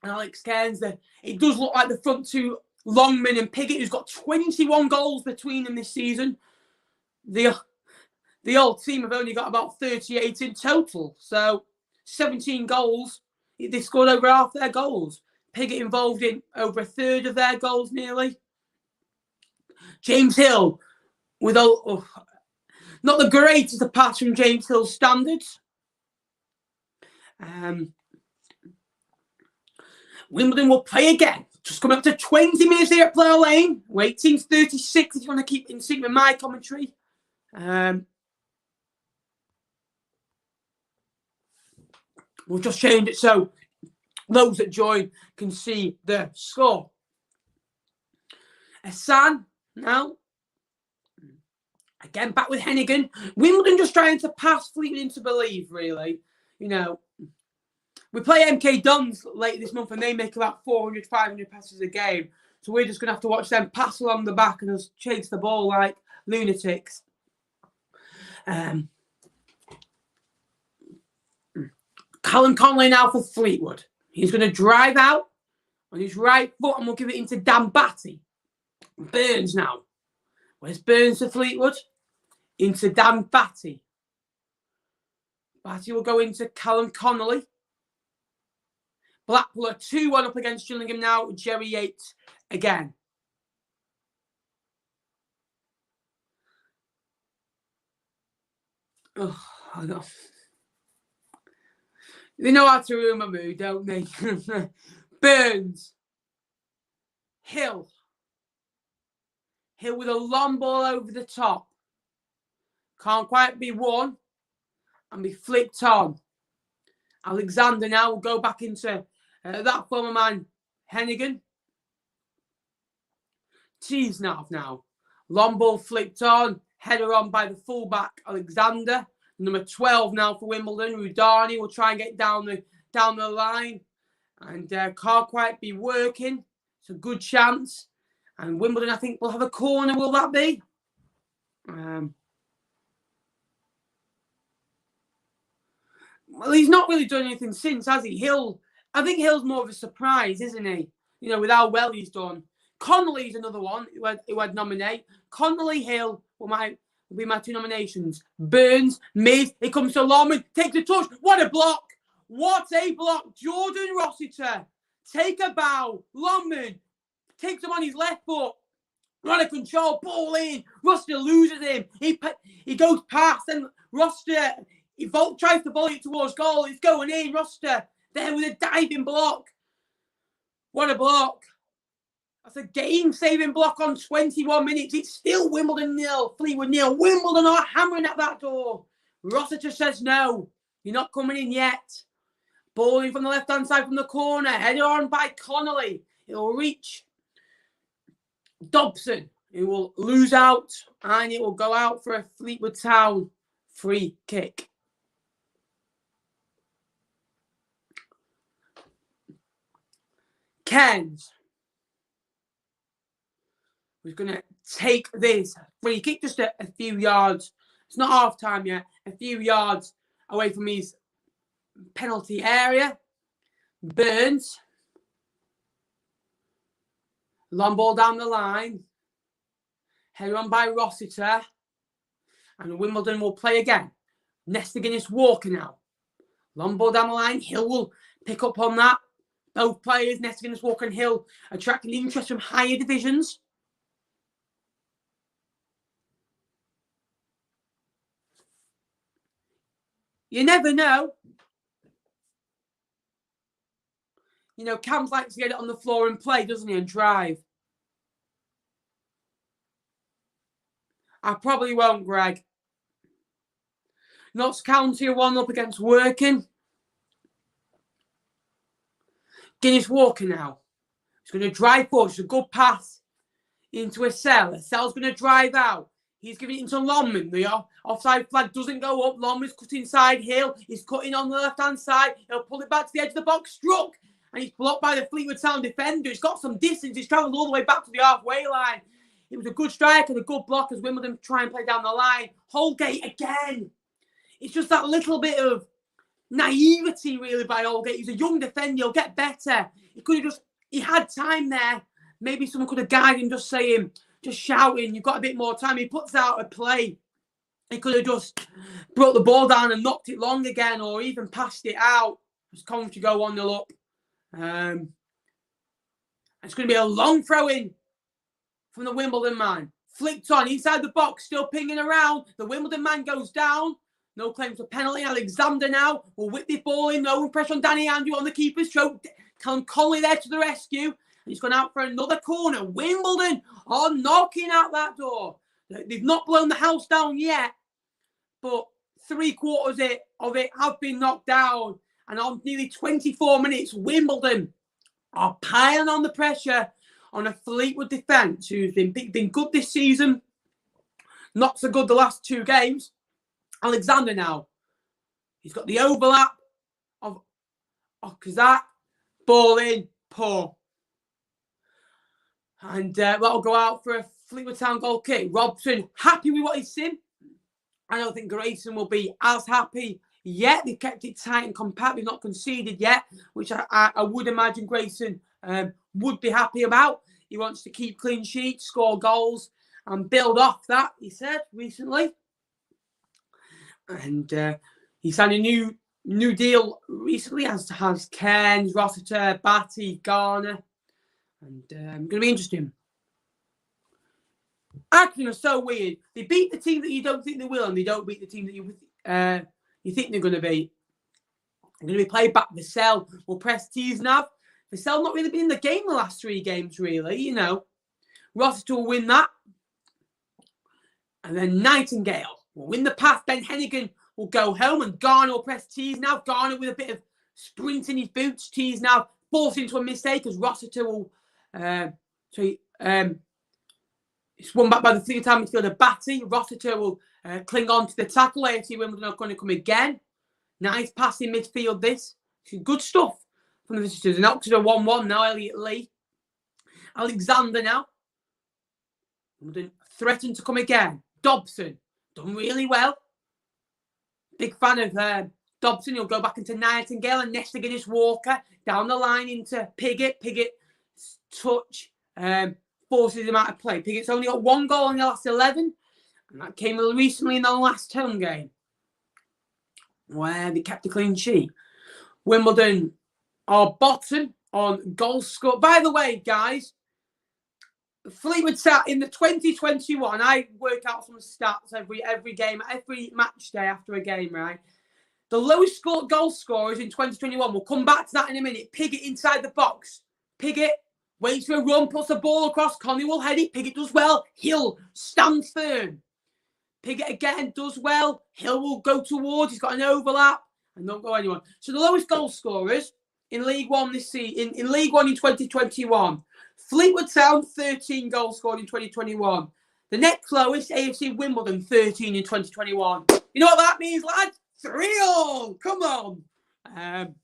And Alex Cairns, it does look like the front two, Longman and Piggott, who's got 21 goals between them this season. The old team have only got about 38 in total. So 17 goals. They scored over half their goals. Piggott involved in over a third of their goals nearly. James Hill, with not the greatest of pass from James Hill's standards. Wimbledon will play again. Just coming up to 20 minutes here at Plough Lane. Waiting 36 if you want to keep in sync with my commentary. We'll just change it so those that join can see the score. Hassan now. Again, back with Hennigan. Wimbledon just trying to pass Fleetwood into believe, really. We play MK Dons later this month and they make about 400, 500 passes a game. So we're just going to have to watch them pass along the back and just chase the ball like lunatics. Callum Connolly now for Fleetwood. He's going to drive out on his right foot and we'll give it into Dan Batty. Burns now. Where's Burns for Fleetwood? Into Dan Batty. Batty will go into Callum Connolly. Blackpool are 2-1 up against Gillingham now. Jerry Yates again. Oh, I know. They know how to ruin my mood, don't they? Burns. Hill. Hill with a long ball over the top. Can't quite be won. And be flicked on. Alexander now will go back into that former man, Hennigan. Teasnarf now. Long ball flicked on. Header on by the fullback, Alexander. Number 12 now for Wimbledon. Rudani will try and get down the line. And can't quite be working. It's a good chance. And Wimbledon, I think, will have a corner. Will that be? Well, he's not really done anything since, has he? I think Hill's more of a surprise, isn't he? You know, with how well he's done. Connolly's another one who I'd nominate. Connolly, Hill will be my two nominations. Burns, Miz, it comes to Longman, takes a touch. What a block! What a block! Jordan Rossiter, take a bow. Longman takes him on his left foot. Run of control, ball in. Rossiter loses him. He goes past, and Rossiter tries to volley it towards goal. It's going in. Rossiter there with a diving block. What a block! That's a game-saving block on 21 minutes. It's still Wimbledon 0, Fleetwood 0. Wimbledon are hammering at that door. Rossiter says no. You're not coming in yet. Ball in from the left-hand side from the corner. Headed on by Connolly. It will reach Dobson. It will lose out. And it will go out for a Fleetwood Town free kick. Cairns. We're going to take this free kick just a few yards. It's not half time yet. A few yards away from his penalty area. Burns. Long ball down the line. Headed on by Rossiter. And Wimbledon will play again. Nestigan is Walker now. Long ball down the line. Hill will pick up on that. Both players, Nestigan, Walker and Hill, attracting interest from higher divisions. You never know. You know, Cam's likes to get it on the floor and play, doesn't he, and drive. I probably won't, Greg. Notts County are 1-up against Working. Guinness Walker now. He's going to drive forward. It's a good pass into Essell. Essell's going to drive out. He's giving it into Longman. The offside flag doesn't go up. Longman's cut inside Hill. He's cutting on the left-hand side. He'll pull it back to the edge of the box. Struck. And he's blocked by the Fleetwood Town defender. He's got some distance. He's travelled all the way back to the halfway line. It was a good strike and a good block as Wimbledon try and play down the line. Holgate again. It's just that little bit of naivety, really, by Holgate. He's a young defender. He'll get better. He had time there. Maybe someone could have guided him, just shouting, you've got a bit more time. He puts out a play. He could have just brought the ball down and knocked it long again, or even passed it out. As Coventry go 1-0 up. It's going to be a long throw-in from the Wimbledon man. Flicked on inside the box, still pinging around. The Wimbledon man goes down. No claim for penalty. Alexander now will whip the ball in. No pressure on Danny Andrew on the keeper's choke. Callum Connolly there to the rescue. He's gone out for another corner. Wimbledon are knocking out that door. They've not blown the house down yet, but 3/4 of it have been knocked down. And on nearly 24 minutes, Wimbledon are piling on the pressure on a Fleetwood defence who's been good this season. Not so good the last 2 games. Alexander now. He's got the overlap of Kazak. Ball in, poor. And that'll go out for a Fleetwood Town goal kick. Robson, happy with what he's seen. I don't think Grayson will be as happy yet. They've kept it tight and compact. They've not conceded yet, which I would imagine Grayson would be happy about. He wants to keep clean sheets, score goals, and build off that, he said recently. And he signed a new deal recently, as has Cairns, Rossiter, Batty, Garner. And going to be interesting. Acting are so weird. They beat the team that you don't think they will, and they don't beat the team that you think they're going to be. They're going to be played back. Vassell will press Teesnav. Vassell not really been in the game the last 3 games, really, you know. Rossiter will win that. And then Nightingale will win the pass. Ben Hennigan will go home, and Garner will press Teesnav. Garner with a bit of sprint in his boots. Teesnav falls into a mistake as Rossiter will... It's won back by the Fleetwood Town midfielder Batty. Rossiter will cling on to the tackle. AFC Wimbledon are going to come again. Nice pass in midfield, this. Good stuff from the visitors. And Oxford 1-1 now, Elliot Lee. Alexander now. Wimbledon threatened to come again. Dobson, done really well. Big fan of Dobson. He'll go back into Nightingale and Nestiganis Walker. Down the line into Piggott. Piggott's touch. Forces him out of play. Piggott's only got 1 goal in the last 11, and that came recently in the last home game where they kept a clean sheet. Wimbledon are bottom on goal score. By the way, guys, Fleetwood Town in the 2021, I work out some stats every game, every match day after a game, right? The lowest goal scorers in 2021, we'll come back to that in a minute. Piggott inside the box. Piggott waits for a run, puts the ball across. Connie will head it. Piggott does well. Hill stands firm. Piggott again does well. Hill will go towards. He's got an overlap and don't go anyone. So the lowest goal scorers in League One this season, in League One in 2021, Fleetwood Town 13 goals scored in 2021. The next lowest, AFC Wimbledon 13 in 2021. You know what that means, lads? 3-all. Come on.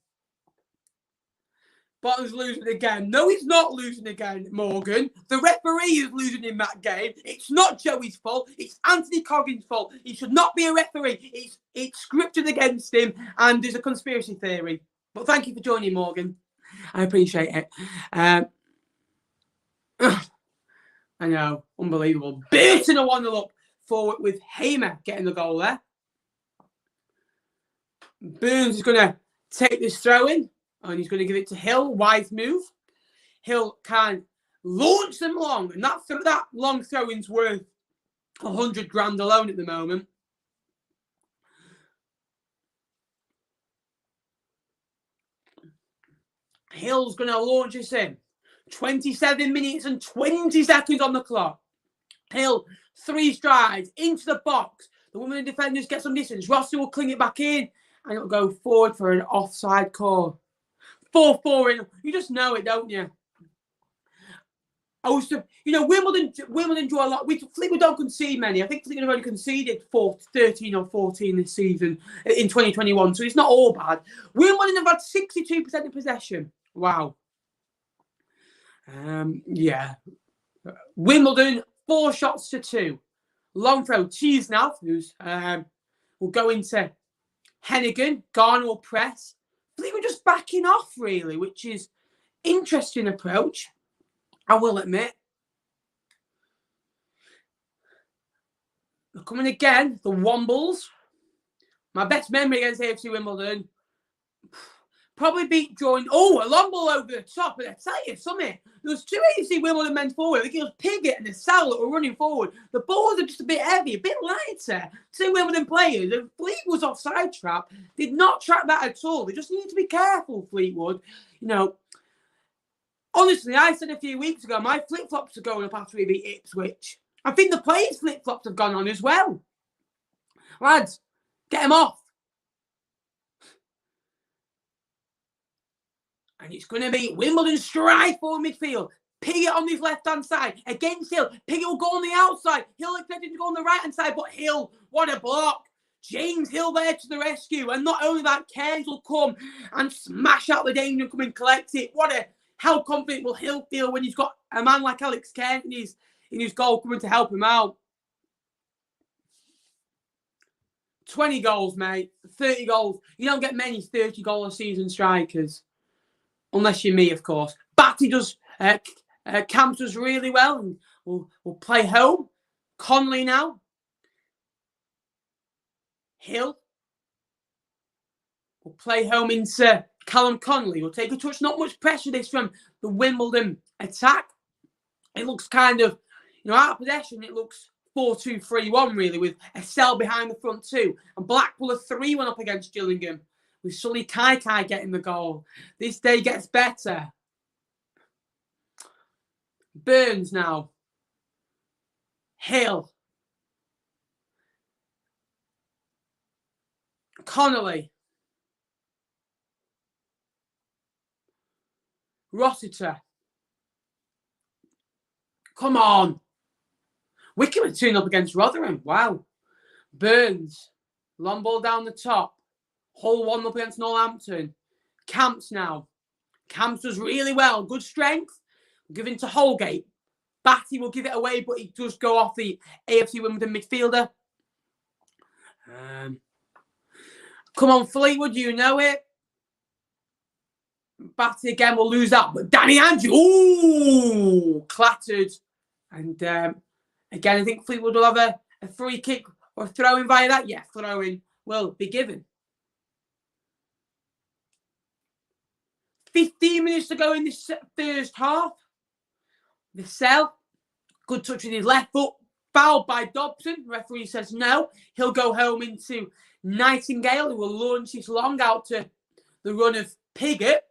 Bottom's losing again. No, he's not losing again, Morgan. The referee is losing in that game. It's not Joey's fault. It's Anthony Coggins' fault. He should not be a referee. It's scripted against him, and there's a conspiracy theory. But thank you for joining, Morgan. I appreciate it. I know, unbelievable. Burton a 1-0 up forward with Hamer getting the goal there. Burns is going to take this throw in. And he's going to give it to Hill. Wise move. Hill can launch them long. And that long throw-in's worth 100 grand alone at the moment. Hill's going to launch us in. 27 minutes and 20 seconds on the clock. Hill, 3 strides into the box. The women defenders get some distance. Rossi will cling it back in. And it'll go forward for an offside call. 4-4 in. You just know it, don't you? Wimbledon draw a lot. Fleetwood don't concede many. I think Fleetwood have only conceded 13 or 14 this season in 2021, so it's not all bad. Wimbledon have had 62% of possession. Wow. Yeah. Wimbledon 4 shots to 2. Long throw. Teesnav, who's will go into Hennigan. Garner will press. Fleetwood just backing off, really, which is interesting approach, I will admit. They're coming again, the Wombles. My best memory against AFC Wimbledon. Probably beat drawing. Oh, a long ball over the top. And I tell you something. There was 2 AFC Wimbledon men forward. I think it was Piggott and the Sal that were running forward. The balls are just a bit heavy, a bit lighter. 2 Wimbledon players. The Fleetwood was offside trap. Did not track that at all. They just need to be careful, Fleetwood. You know, honestly, I said a few weeks ago, my flip-flops are going up after we beat Ipswich. I think the players' flip-flops have gone on as well. Lads, get them off. And it's going to be Wimbledon stride for midfield. Piggott on his left-hand side against Hill. Piggott will go on the outside. Hill expected to go on the right-hand side, but Hill, what a block. James Hill there to the rescue. And not only that, Cairns will come and smash out the danger and come and collect it. How confident will Hill feel when he's got a man like Alex Cairns in his goal coming to help him out? 20 goals, mate. 30 goals. You don't get many 30-goal a season strikers. Unless you're me, of course. Batty does, Camps does really well. And we'll play home. Connolly now. Hill. We'll play home into Callum Connolly. We'll take a touch. Not much pressure this from the Wimbledon attack. It looks kind of, out of possession, it looks 4-2-3-1 really, with a cell behind the front two. And Blackpool are 3-1 up against Gillingham, with Sully Kai getting the goal. This day gets better. Burns now. Hill. Connolly. Rossiter. Come on. Wickham are 2-0 up against Rotherham. Wow. Burns. Long ball down the top. Hull 1 up against Northampton. Camps now. Camps does really well. Good strength. Given to Holgate. Batty will give it away, but he does go off the AFC Wimbledon midfielder. Come on, Fleetwood, you know it. Batty again will lose that, but Danny Andrew, ooh, clattered. And again, I think Fleetwood will have a free kick or throw-in via that. Yeah, throw-in will be given. 15 minutes to go in this first half. The cell, good touch with his left foot, fouled by Dobson. The referee says no. He'll go home into Nightingale, who will launch this long out to the run of Piggott.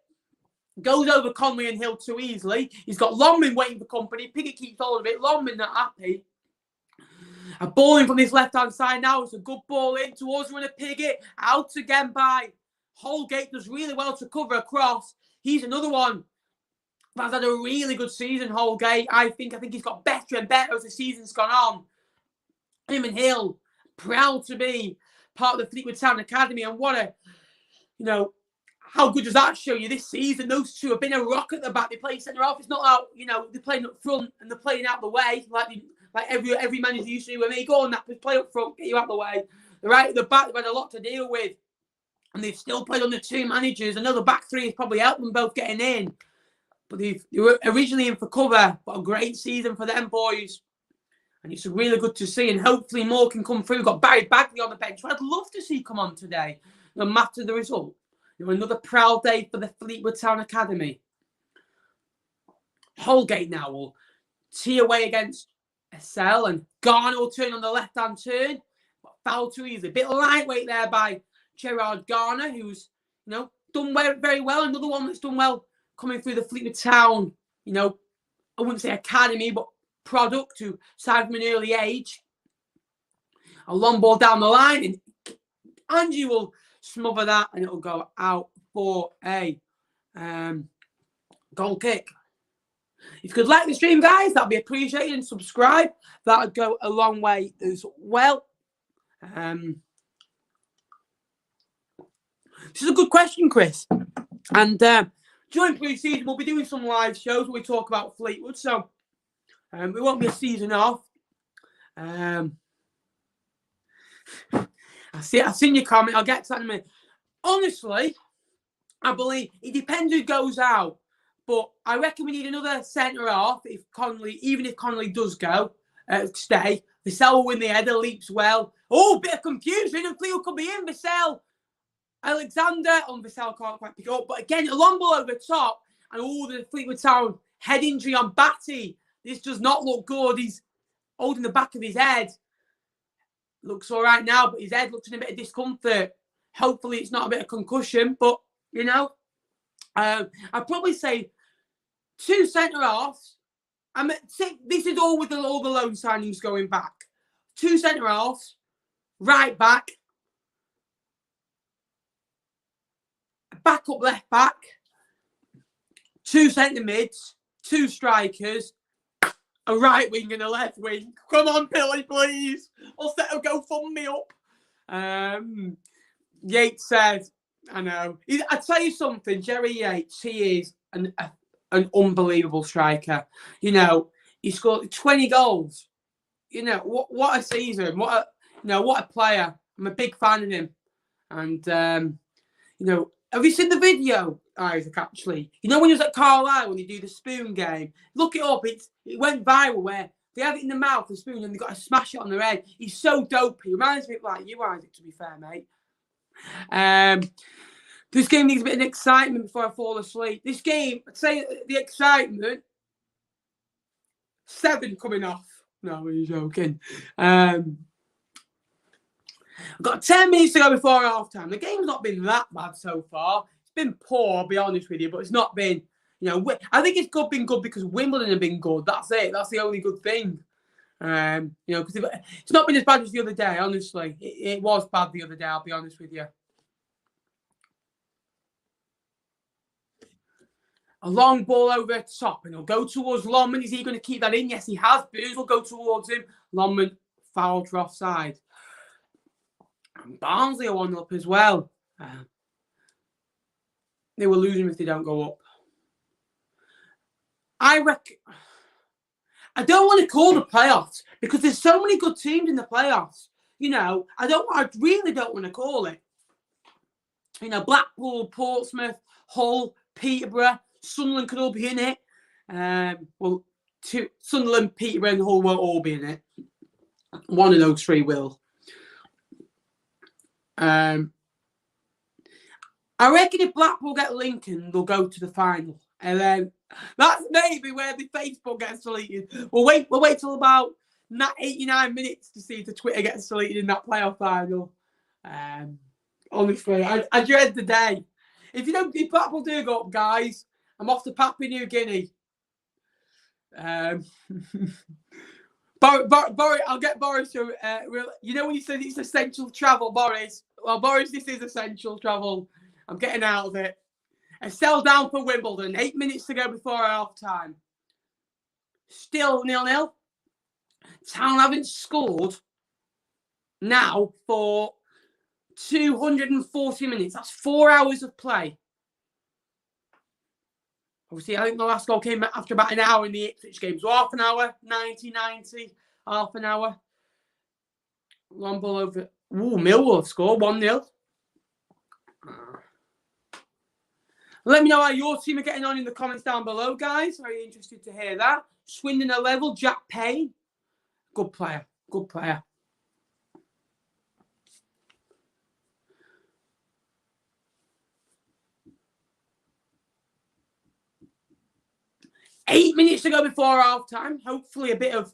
Goes over Conley and Hill too easily. He's got Longman waiting for company. Piggott keeps hold of it. Longman not happy. A ball in from this left-hand side now. It's a good ball in towards the run of Piggott. Out again by Holgate. Does really well to cover across. He's another one that's had a really good season, Holgate. I think he's got better and better as the season's gone on. Him and Hill, proud to be part of the Fleetwood Town Academy. And what a, how good does that show you this season? Those two have been a rock at the back. They play centre half. It's not out, they're playing up front and they're playing out the way, like every manager used to do. When they go on that, play up front, get you out the way. They're right at the back. They've had a lot to deal with. And they've still played under two managers. I know the back three has probably helped them both getting in. But they were originally in for cover. But a great season for them boys. And it's really good to see. And hopefully more can come through. We've got Barry Bagley on the bench, who I'd love to see come on today, no matter the result. Another proud day for the Fleetwood Town Academy. Holgate now will tee away against Essel. And Garner will turn on the left-hand turn. But foul too easy. A bit lightweight there by Gerard Garner, who's, done very well. Another one that's done well coming through the Fleetwood Town, I wouldn't say academy, but product who signed from an early age. A long ball down the line, and Angie will smother that, and it'll go out for a goal kick. If you could like the stream, guys, that'd be appreciated, and subscribe. That would go a long way as well. This is a good question, Chris. And during pre-season, we'll be doing some live shows where we talk about Fleetwood. So we won't be a season off. I've seen your comment. I'll get to that in a minute. Honestly, I believe it depends who goes out. But I reckon we need another centre-half even if Connolly does go, stay. Vassell will win the header, leaps well. Oh, bit of confusion, and Fleetwood could be in. Vassell. Alexander on Vassell can't quite pick up. But again, a long ball over the top. And the Fleetwood Town head injury on Batty. This does not look good. He's holding the back of his head. Looks all right now, but his head looks in a bit of discomfort. Hopefully it's not a bit of concussion. But, I'd probably say 2 centre-halves. This is all with all the loan signings going back. 2 centre-halves. Right back. Back up left back, 2 centre mids, 2 strikers, a right wing and a left wing. Come on, Billy, please. I'll set a GoFundMe up. Yates said, I know. I tell you something, Jerry Yates, he is an unbelievable striker. He scored 20 goals. What a season. What a player. I'm a big fan of him. And, have you seen the video, Isaac, actually? You know when he was at Carlisle, when they do the spoon game? Look it up. It went viral where they have it in the mouth, the spoon, and they've got to smash it on their head. He's so dopey. Reminds me of like you, Isaac, to be fair, mate. This game needs a bit of excitement before I fall asleep. This game, I'd say the excitement, 7 coming off. No, we're joking. I've got 10 minutes to go before half-time. The game's not been that bad so far. It's been poor, I'll be honest with you, but it's not been, I think it's been good because Wimbledon have been good. That's it. That's the only good thing. Because it's not been as bad as the other day, honestly. It was bad the other day, I'll be honest with you. A long ball over the top, and he'll go towards Longman. Is he going to keep that in? Yes, he has. Burns will go towards him. Longman fouled for offside. And Barnsley are 1 up as well. They will lose him if they don't go up. I don't want to call the playoffs because there's so many good teams in the playoffs. I really don't want to call it. Blackpool, Portsmouth, Hull, Peterborough, Sunderland could all be in it. Sunderland, Peterborough, and Hull won't all be in it. One of those 3 will. I reckon if Blackpool get Lincoln, they'll go to the final. And then that's maybe where the Facebook gets deleted. We'll wait till about 89 minutes to see if the Twitter gets deleted in that playoff final. Honestly, I dread the day. If Blackpool do go up, guys, I'm off to Papua New Guinea. Boris, I'll get Boris to, when you said it's essential travel, Boris. Well, Boris, this is essential travel. I'm getting out of it. Estelle down for Wimbledon. 8 minutes to go before half-time. Still 0-0. Town haven't scored now for 240 minutes. That's 4 hours of play. Obviously, I think the last goal came after about an hour in the Ipswich game. So half an hour, 90, half an hour. Long ball over. Millwall have scored 1-0. Let me know how your team are getting on in the comments down below, guys. Very interested to hear that. Swindon a level, Jack Payne. Good player. Good player. Eight minutes to go before half-time. Hopefully a bit of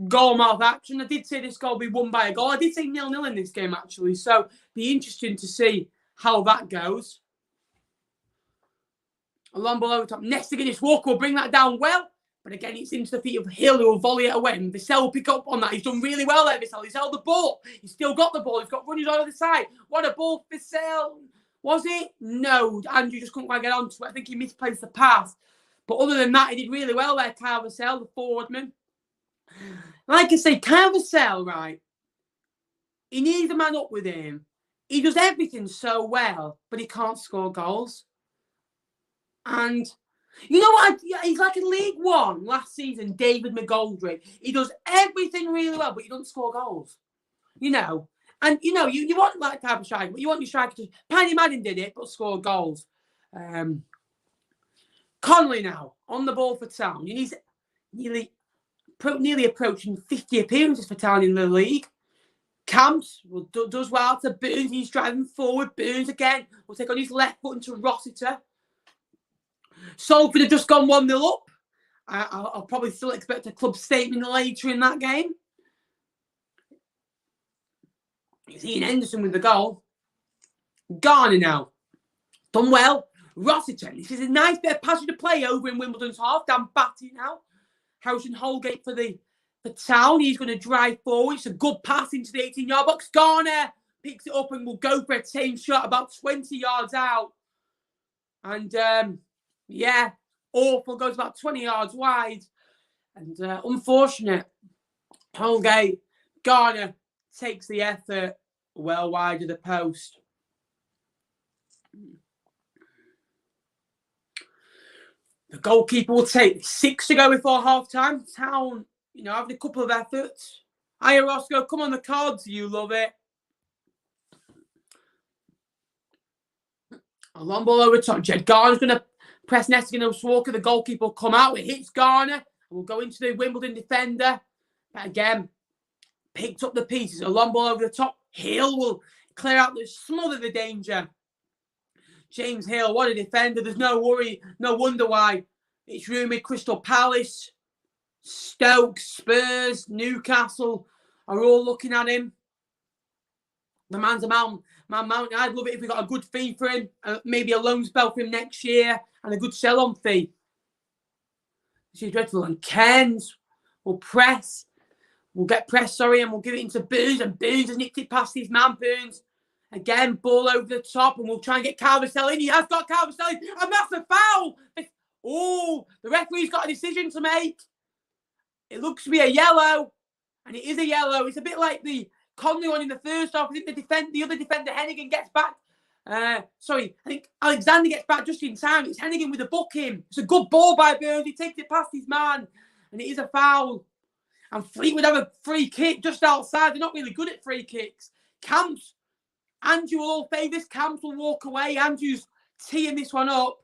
goal-mouth action. I did say this goal will be won by a goal. I did say 0-0 in this game, actually. So, be interesting to see how that goes. A long ball over top. Next again, Walker will bring that down well. But again, it's into the feet of Hill, who will volley it away. And Vassell will pick up on that. He's done really well there, Vassell. He's held the ball. He's still got the ball. He's got runners on the other side. What a ball, Vassell. Was it? No. Andrew just couldn't quite get onto it. I think he misplaced the pass. But other than that, he did really well there, Kyle Vassell, the forwardman. Like I say, Kyle Vassell, right, he needs a man up with him. He does everything so well, but he can't score goals. And you know what? He's like in League One last season, David McGoldrick. He does everything really well, but he doesn't score goals. And you want that type of striker, but you want your striker to. Paddy Madden did it, but scored goals. Connolly now on the ball for Town. He's nearly approaching 50 appearances for Town in the league. Camps does well to Burns. He's driving forward. Burns again will take on his left foot into Rossiter. Salford have just gone 1-0 up. I'll probably still expect a club statement later in that game. It's Ian Henderson with the goal. Garner now. Done well. Rossiter. This is a nice bit of passage to play over in Wimbledon's half. Dan Batty now. Harrison Holgate for Town. He's going to drive forward. It's a good pass into the 18-yard box. Garner picks it up and will go for a tame shot about 20 yards out. And, awful. Goes about 20 yards wide. And unfortunate. Holgate. Garner takes the effort well wide of the post. The goalkeeper will take 6 to go before half-time. Town, having a couple of efforts. Hiya, Roscoe. Come on the cards. You love it. A long ball over the top. Jed Garner's going to press Nestigan Walker. The goalkeeper will come out. It hits Garner. And we'll go into the Wimbledon defender. But again, picked up the pieces. A long ball over the top. Hill will clear out the smother the danger. James Hill, what a defender. There's no worry, no wonder why. It's rumoured Crystal Palace, Stoke, Spurs, Newcastle are all looking at him. The man's a man. I'd love it if we got a good fee for him, maybe a loan spell for him next year, and a good sell-on fee. This is dreadful. And Cairns will press. We'll get pressed, and we'll give it into Burns. And Burns has nicked it past his man, Burns. Again, ball over the top, and we'll try and get Calvert-Cell in. He has got Calvert-Cell in, and that's a foul. Oh, the referee's got a decision to make. It looks to be a yellow, and it is a yellow. It's a bit like the Conley one in the first half. I think the other defender, Hennigan, gets back. I think Alexander gets back just in time. It's Hennigan with the booking. It's a good ball by Burns. He takes it past his man, and it is a foul. And Fleetwood have a free kick just outside. They're not really good at free kicks. Camps, Andrew will all favour this. Camps will walk away. Andrew's teeing this one up.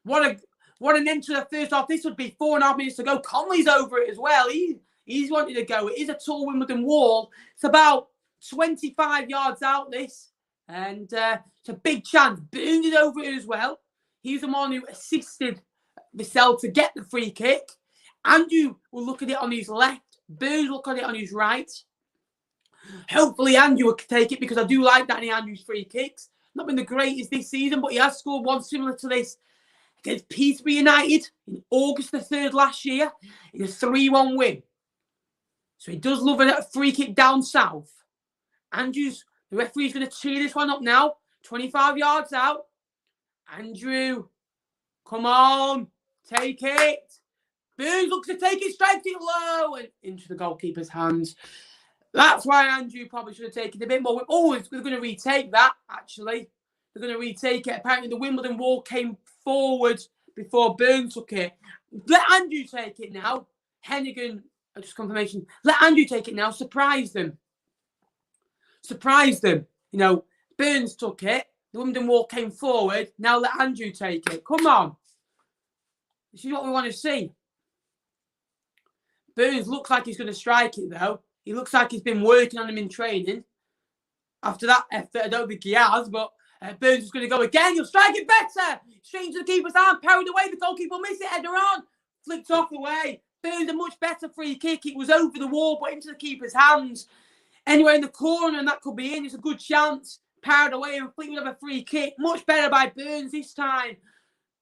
What an end to the first half. This would be 4.5 minutes to go. Conley's over it as well. He's wanting to go. It is a tall Wimbledon wall. It's about 25 yards out, this. And it's a big chance. Burns is over it as well. He's the one who assisted Vassell to get the free kick. Andrew will look at it on his left. Burns will look at it on his right. Hopefully Andrew will take it, because I do like Danny Andrews' free kicks. Not been the greatest this season, but he has scored one similar to this against Peterborough United in August the 3rd last year in a 3-1 win. So he does love a free kick down south. Andrews, the referee's going to tee this one up now. 25 yards out. Andrew, come on, take it. Burns looks to take it, strikes it low and into the goalkeeper's hands. That's why Andrew probably should have taken a bit more. Oh, they're going to retake that, actually. They're going to retake it. Apparently, the Wimbledon wall came forward before Burns took it. Let Andrew take it now. Hennigan, just confirmation. Let Andrew take it now. Surprise them. Surprise them. You know, Burns took it. The Wimbledon wall came forward. Now let Andrew take it. Come on. This is what we want to see. Burns looks like he's going to strike it, though. He looks like he's been working on him in training. After that effort, I don't think he has, but Burns is going to go again. He'll strike it better. Straight into the keeper's arm, parried away. The goalkeeper will miss it. Header on. Flicked off away. Burns a much better free kick. It was over the wall, but into the keeper's hands. Anywhere in the corner, and that could be in. It's a good chance. Parried away, and Fleetwood have a free kick. Much better by Burns this time.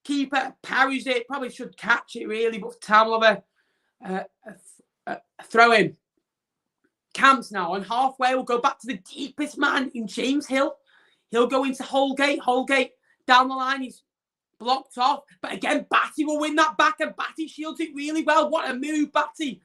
Keeper parries it. Probably should catch it, really, but Tam will have a throw in. Camps now on halfway. We'll go back to the deepest man in James Hill. He'll go into Holgate. Holgate down the line. He's blocked off. But again, Batty will win that back, and Batty shields it really well. What a move, Batty.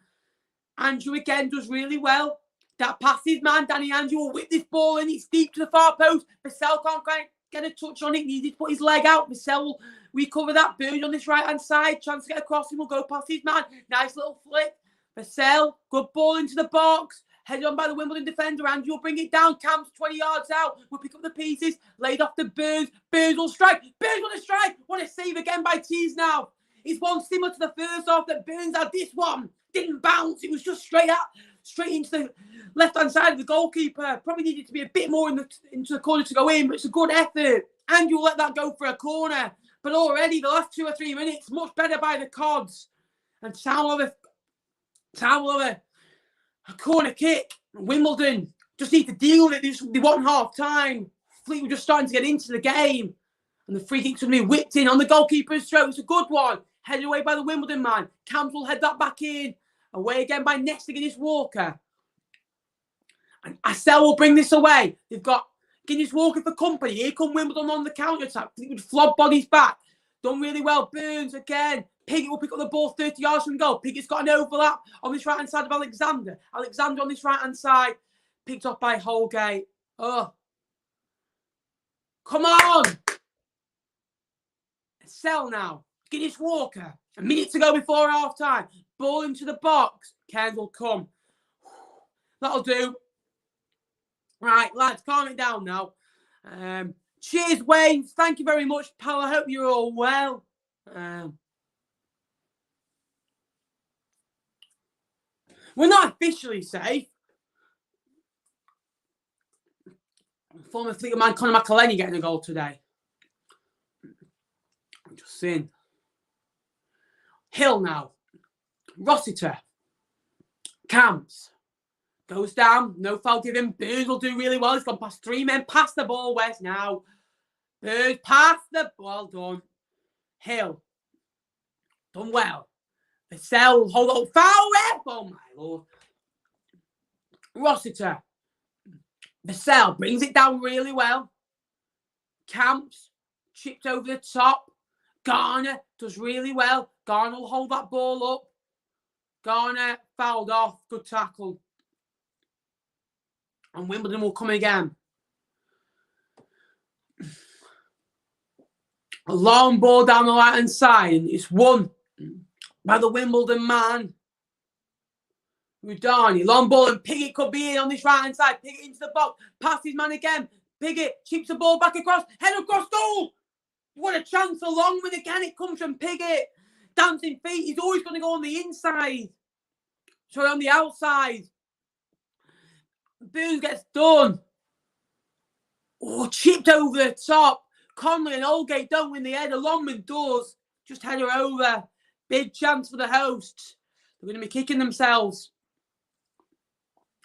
Andrew again does really well. That passes man. Danny Andrew will whip this ball in. It's deep to the far post. Vassell can't get a touch on it. Needed to put his leg out. Vassell will recover that. Burns on this right-hand side. Chance to get across him. Will go past his man. Nice little flick. Vassell, good ball into the box. Headed on by the Wimbledon defender. Andrew will bring it down. Camps 20 yards out. We'll pick up the pieces. Laid off to Burns. Burns will strike. Burns will strike. What a save again by Tees now. It's one similar to the first half that Burns had. This one didn't bounce. It was just straight into the left-hand side of the goalkeeper. Probably needed to be a bit more into the corner to go in, but it's a good effort. Andrew will let that go for a corner. But already the last 2 or 3 minutes, much better by the Cods. And Town will have a corner kick. Wimbledon just need to deal with it. They want half time. Fleetwood just starting to get into the game. And the free kick's going to be whipped in on the goalkeeper's throat. It's a good one. Headed away by the Wimbledon man. Camps will head that back in. Away again by Guinness Walker. And Vassell will bring this away. They've got Guinness Walker for company. Here come Wimbledon on the counter-attack. Fleetwood flog bodies back. Done really well. Burns again. Piggott will pick up the ball 30 yards from goal. Piggott's got an overlap on this right-hand side of Alexander. Alexander on this right-hand side. Picked up by Holgate. Oh. Come on. Vassell now. Guinness Walker. A minute to go before half-time. Ball into the box. Cairns will come. That'll do. Right, lads, calm it down now. Cheers, Wayne. Thank you very much, pal. I hope you're all well. We're not officially safe. Former Fleetwood man Conor McElhenney getting a goal today. I'm just saying. Hill now. Rossiter. Camps. Goes down. No foul given. Bird will do really well. He's gone past 3 men. Past the ball. West now. Bird past the ball. Done. Hill. Done well. The cell. Hold on. Foul ref. Oh my lord. Rossiter. The cell brings it down really well. Camps. Chipped over the top. Garner does really well. Garner will hold that ball up. Garner fouled off. Good tackle. And Wimbledon will come again. A long ball down the right-hand side. And it's won by the Wimbledon man. Rudani. Long ball and Piggott could be in on this right-hand side. Piggott into the box. Past his man again. Piggott chips the ball back across. Head across goal. What a chance for Longman again. It comes from Piggott. Dancing feet. He's always going to go on the inside. Sorry, on the outside. Booze gets done. Oh, chipped over the top. Conley and Oldgate don't win the header. Longman does. Just head her over. Big chance for the hosts. They're going to be kicking themselves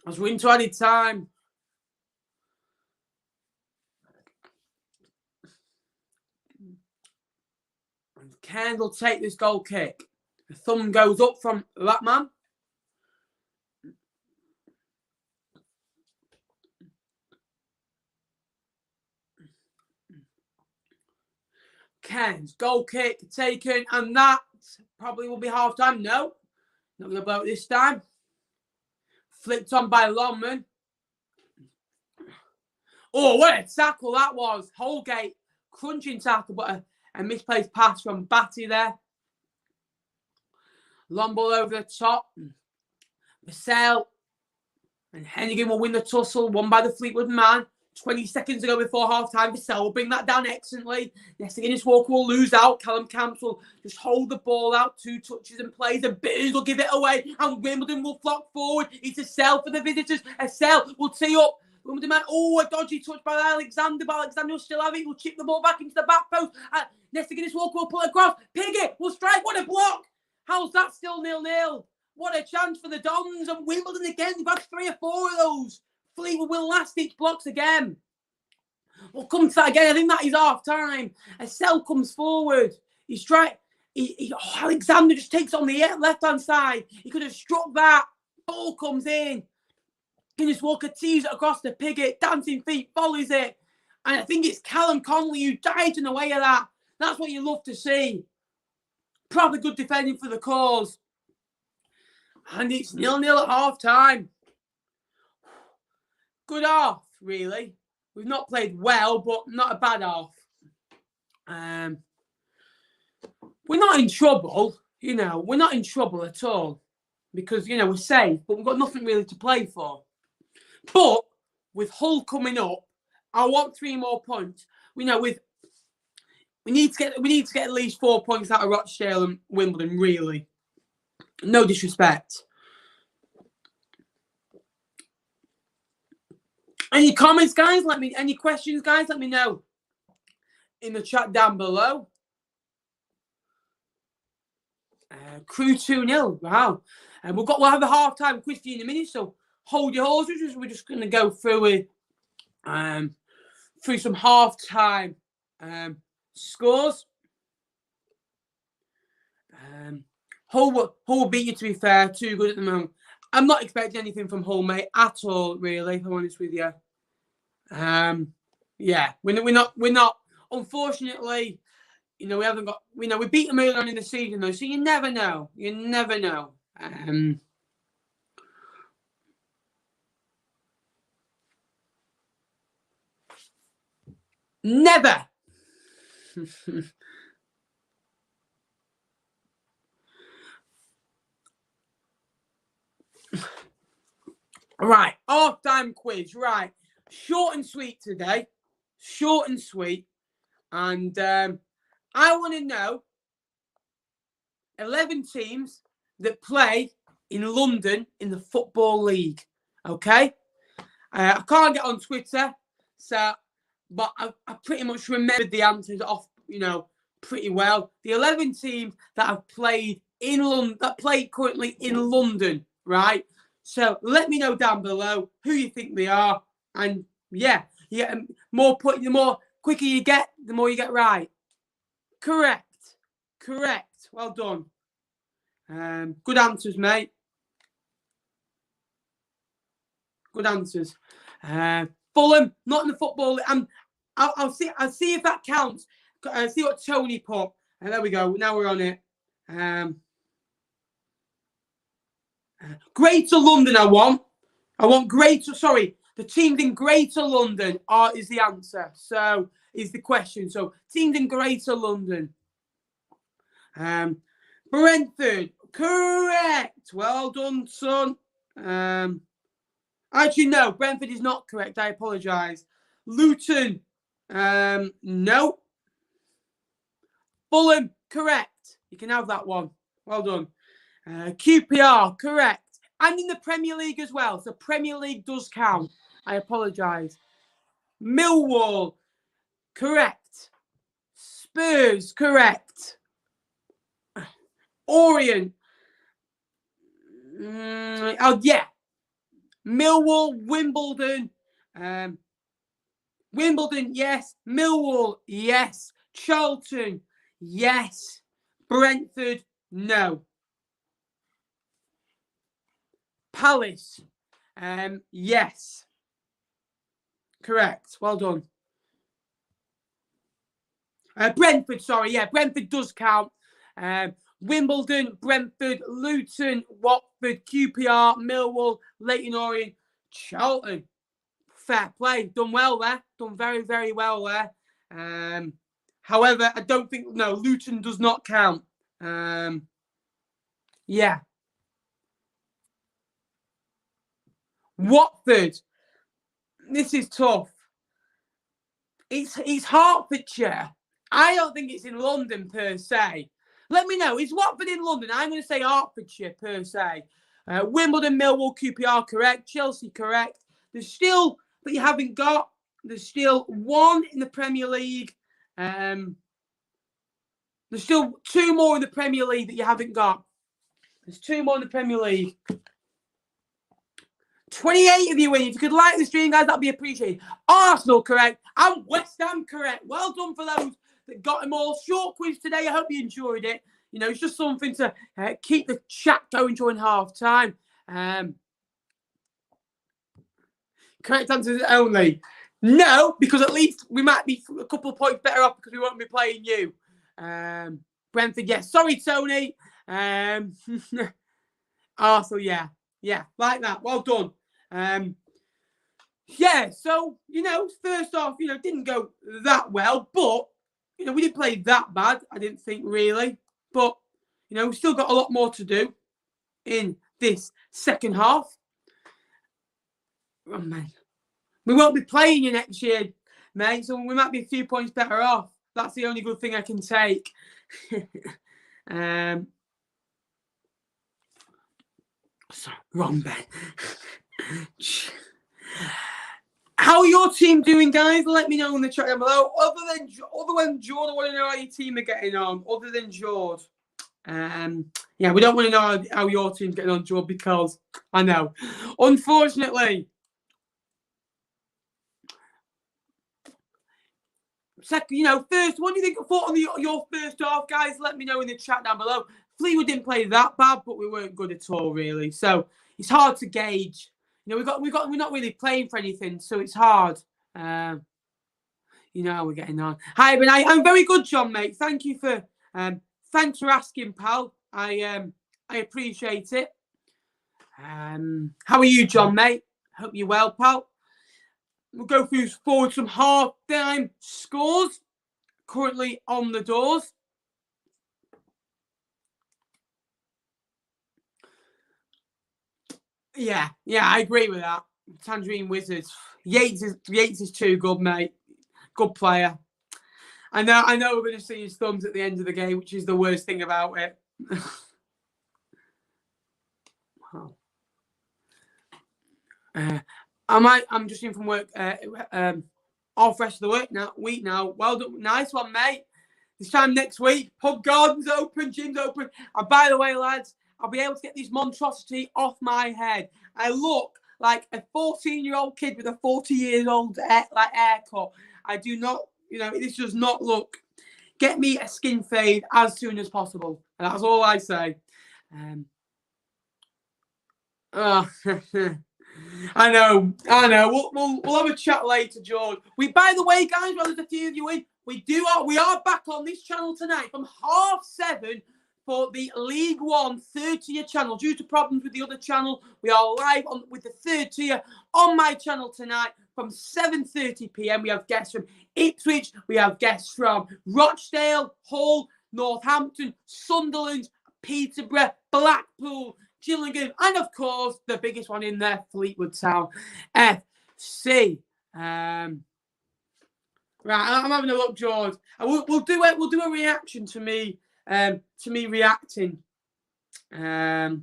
as we're into added time. And Cairns will take this goal kick. The thumb goes up from that man. Cairns goal kick taken, and that probably will be half time. No, not going to blow it this time. Flipped on by Longman. Oh, what a tackle that was. Holgate, crunching tackle, but a misplaced pass from Batty there. Long ball over the top. Vassell and Hennigan will win the tussle, won by the Fleetwood man. 20 seconds ago before half-time, Vassell will bring that down excellently. Guinness Walker will lose out. Callum Camps will just hold the ball out, 2 touches and plays, and Burns will give it away, and Wimbledon will flock forward. It's a sell for the visitors. A sell will tee up. Wimbledon man, a dodgy touch by Alexander, but Alexander will still have it. Will chip the ball back into the back post. Guinness Walker will pull it across. Piggott will strike. What a block! How's that still 0-0? What a chance for the Dons, and Wimbledon again. They've had 3 or 4 of those. Fleetwood will last each blocks again. We'll come to that again. I think that is half time. A cell comes forward. He's trying. Alexander just takes on the left hand side. He could have struck that. Ball comes in. Guinness Walker tees it across the Piggott. Dancing feet follows it. And I think it's Callum Conley who died in the way of that. That's what you love to see. Probably good defending for the cause. And it's 0-0 at half time. Good half, really. We've not played well, but not a bad half. We're not in trouble, We're not in trouble at all because, we're safe, but we've got nothing really to play for. But with Hull coming up, I want 3 more points. We need to get at least 4 points out of Rochdale and Wimbledon. Really, no disrespect. Any comments, guys? Any questions, guys? Let me know in the chat down below. Crew 2-0. Wow. And we'll have a half-time quiz for you in a minute, so hold your horses. We're just going to go through some half-time scores. Hull will beat you, to be fair. Too good at the moment. I'm not expecting anything from Hull, mate, at all, really, if I'm honest with you. Yeah, we're not. Unfortunately, we haven't got. We beat them early on in the season, though, so you never know. You never know. Never. Right, half-time quiz. Right, short and sweet today. short and sweet. And I want to know 11 teams that play in London in the Football League. Okay? I can't get on Twitter, but I pretty much remembered the answers off, pretty well. The 11 teams that have played in London, that play currently in London, right? So let me know down below who you think they are, and the more quicker you get, the more you get right. Correct. Well done. Good answers, mate. Good answers. Fulham, not in the Football League. I'll see if that counts. See what Tony put. There we go. Now we're on it. Greater London, I want Greater. Sorry, the teams in Greater London is the answer. So is the question. So teams in Greater London. Brentford, correct. Well done, son. Actually, no, Brentford is not correct. I apologise. Luton, no. Fulham, correct. You can have that one. Well done. QPR, correct. And in the Premier League as well. So Premier League does count. I apologise. Millwall, correct. Spurs, correct. Orient. Millwall, Wimbledon. Wimbledon, yes. Millwall, yes. Charlton, yes. Brentford, no. Palace, yes. Correct. Well done. Brentford, sorry. Yeah, Brentford does count. Wimbledon, Brentford, Luton, Watford, QPR, Millwall, Leyton Orient, Charlton. Fair play. Done well there. Done very, very well there. However, I don't think... No, Luton does not count. Yeah. Watford. This is tough. It's Hertfordshire. I don't think it's in London per se. Let me know. Is Watford in London? I'm going to say Hertfordshire per se. Wimbledon, Millwall, QPR, correct. Chelsea, correct. There's still that you haven't got. There's still one in the Premier League. There's still two more in the Premier League that you haven't got. There's two more in the Premier League. 28 of you win. If you could like the stream, guys, that'd be appreciated. Arsenal, correct. And West Ham, correct. Well done for those that got them all. Short quiz today. I hope you enjoyed it. It's just something to keep the chat going during half time. Correct answers only. No, because at least we might be a couple of points better off because we won't be playing you. Brentford, yes. Sorry, Tony. Arsenal, yeah. Yeah, like that. Well done. So, first off, didn't go that well, but, we didn't play that bad, I didn't think, really. But, we've still got a lot more to do in this second half. Oh, man. We won't be playing you next year, mate, so we might be a few points better off. That's the only good thing I can take. Sorry, wrong bed. How are your team doing, guys? Let me know in the chat down below. Other than Jord, I want to know how your team are getting on. Other than Jord. We don't want to know how your team's getting on, Jord, because I know. Unfortunately. Second, first, what do you think of thought on your first half, guys? Let me know in the chat down below. Fleetwood didn't play that bad, but we weren't good at all, really. So it's hard to gauge. We're not really playing for anything, so it's hard. How we're getting on. Hi, Ben. I'm very good, John, mate. Thank you for thanks for asking, pal. I appreciate it. How are you, John, mate? Hope you're well, pal. We'll go forward some half-time scores currently on the doors. Yeah, I agree with that. Tangerine Wizards. Yates is too good, mate. Good player. I know we're going to see his thumbs at the end of the game, which is the worst thing about it. Wow. I'm just in from work. Off rest of the week now. Well done. Nice one, mate. This time next week, pub garden's open, gym's open. And by the way, lads, I'll be able to get this monstrosity off my head. I look like a 14-year-old kid with a 40-year-old haircut. I do not, this does not look. Get me a skin fade as soon as possible. And that's all I say. I know. We'll have a chat later, George. By the way, guys, while there's a few of you in, we are back on this channel tonight from 7:30 for the League One third-tier channel. Due to problems with the other channel, we are live with the third tier on my channel tonight from 7:30 p.m. We have guests from Ipswich, we have guests from Rochdale, Hull, Northampton, Sunderland, Peterborough, Blackpool, Gillingham, and of course the biggest one in there, Fleetwood Town FC. Right, I'm having a look, George. We'll do a reaction to me reacting. Here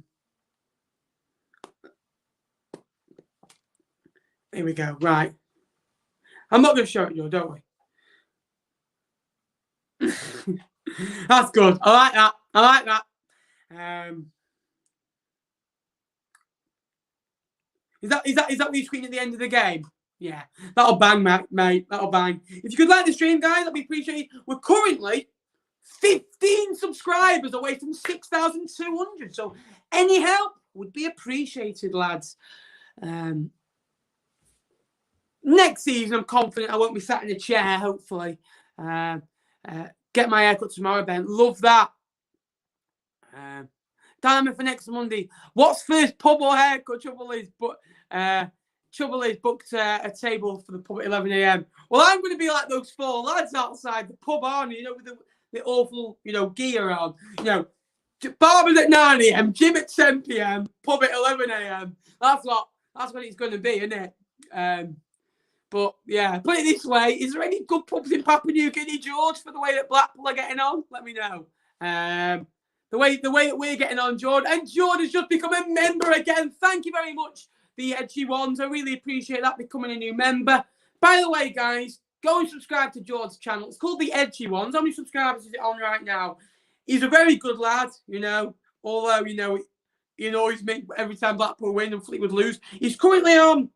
we go. Right, I'm not going to show it you, don't we? That's good. I like that. Is that what you're tweeting at the end of the game? Yeah, that'll bang, mate. That'll bang. If you could like the stream, guys, that'd be appreciated. We're currently 15 subscribers away from 6,200. So any help would be appreciated, lads. Next season, I'm confident I won't be sat in a chair, hopefully. Get my haircut tomorrow, Ben. Love that. Diamond for next Monday. What's first, pub or haircut? Trouble is booked a table for the pub at 11 a.m. Well, I'm going to be like those four lads outside the pub, aren't you? With the awful, gear on. Barbers at 9 a.m., gym at 10 p.m., pub at 11 a.m. That's what it's going to be, isn't it? But yeah, put it this way: is there any good pubs in Papua New Guinea, George, for the way that Blackpool are getting on? Let me know. The way that we're getting on, George. And George has just become a member again. Thank you very much, the Edgy Ones. I really appreciate that, becoming a new member. By the way, guys, go and subscribe to George's channel. It's called the Edgy Ones. How many subscribers is it on right now? He's a very good lad, although, he annoys me every time Blackpool win and Fleetwood lose. He's currently on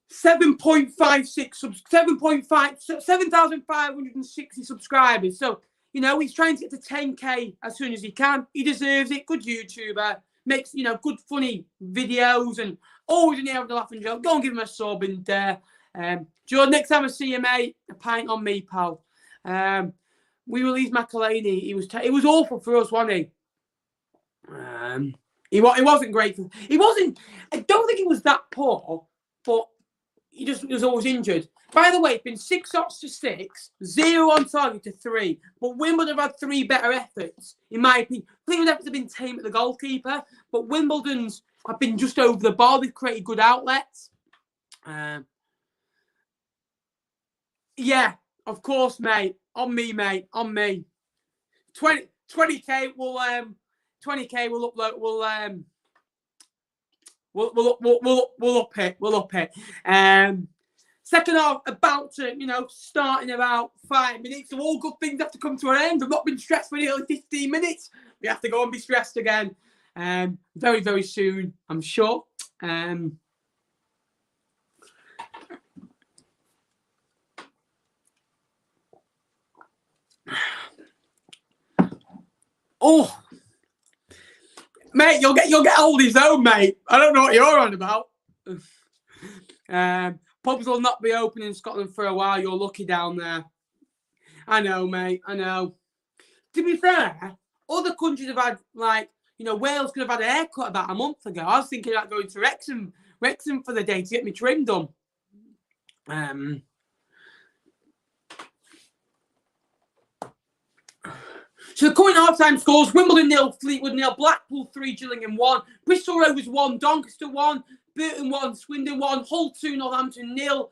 7,560 subscribers. So, he's trying to get to 10k as soon as he can. He deserves it. Good YouTuber. Makes, good funny videos and always in here with a laughing joke. Go and give him a sub. And, George, next time I see you, mate, a pint on me, pal. We released McElhaney. It was awful for us, wasn't he? He wasn't great. I don't think he was that poor, but he was always injured. By the way, it's been 6 shots to 6, 0 on target to 3. But Wimbledon have had 3 better efforts, in my opinion. Fleetwood efforts have been tame at the goalkeeper, but Wimbledon's have been just over the bar. They've created good outlets. Yeah, of course, mate. On me, mate. On me. 20k will 20k will upload. We'll up it. Second half about to, start in about 5 minutes. So all good things have to come to an end. I've not been stressed for nearly 15 minutes. We have to go and be stressed again. Very, very soon, I'm sure. Oh, mate, you'll get oldies though, mate. I don't know what you're on about. Pubs will not be open in Scotland for a while. You're lucky down there. I know, mate. I know. To be fair, other countries have had, Wales could have had a haircut about a month ago. I was thinking about going to Wrexham for the day to get my trim done. So the current half-time scores: Wimbledon 0, Fleetwood 0, Blackpool 3, Gillingham 1, Bristol Rovers 1, Doncaster 1, Burton 1, Swindon 1, Hull 2, Northampton 0.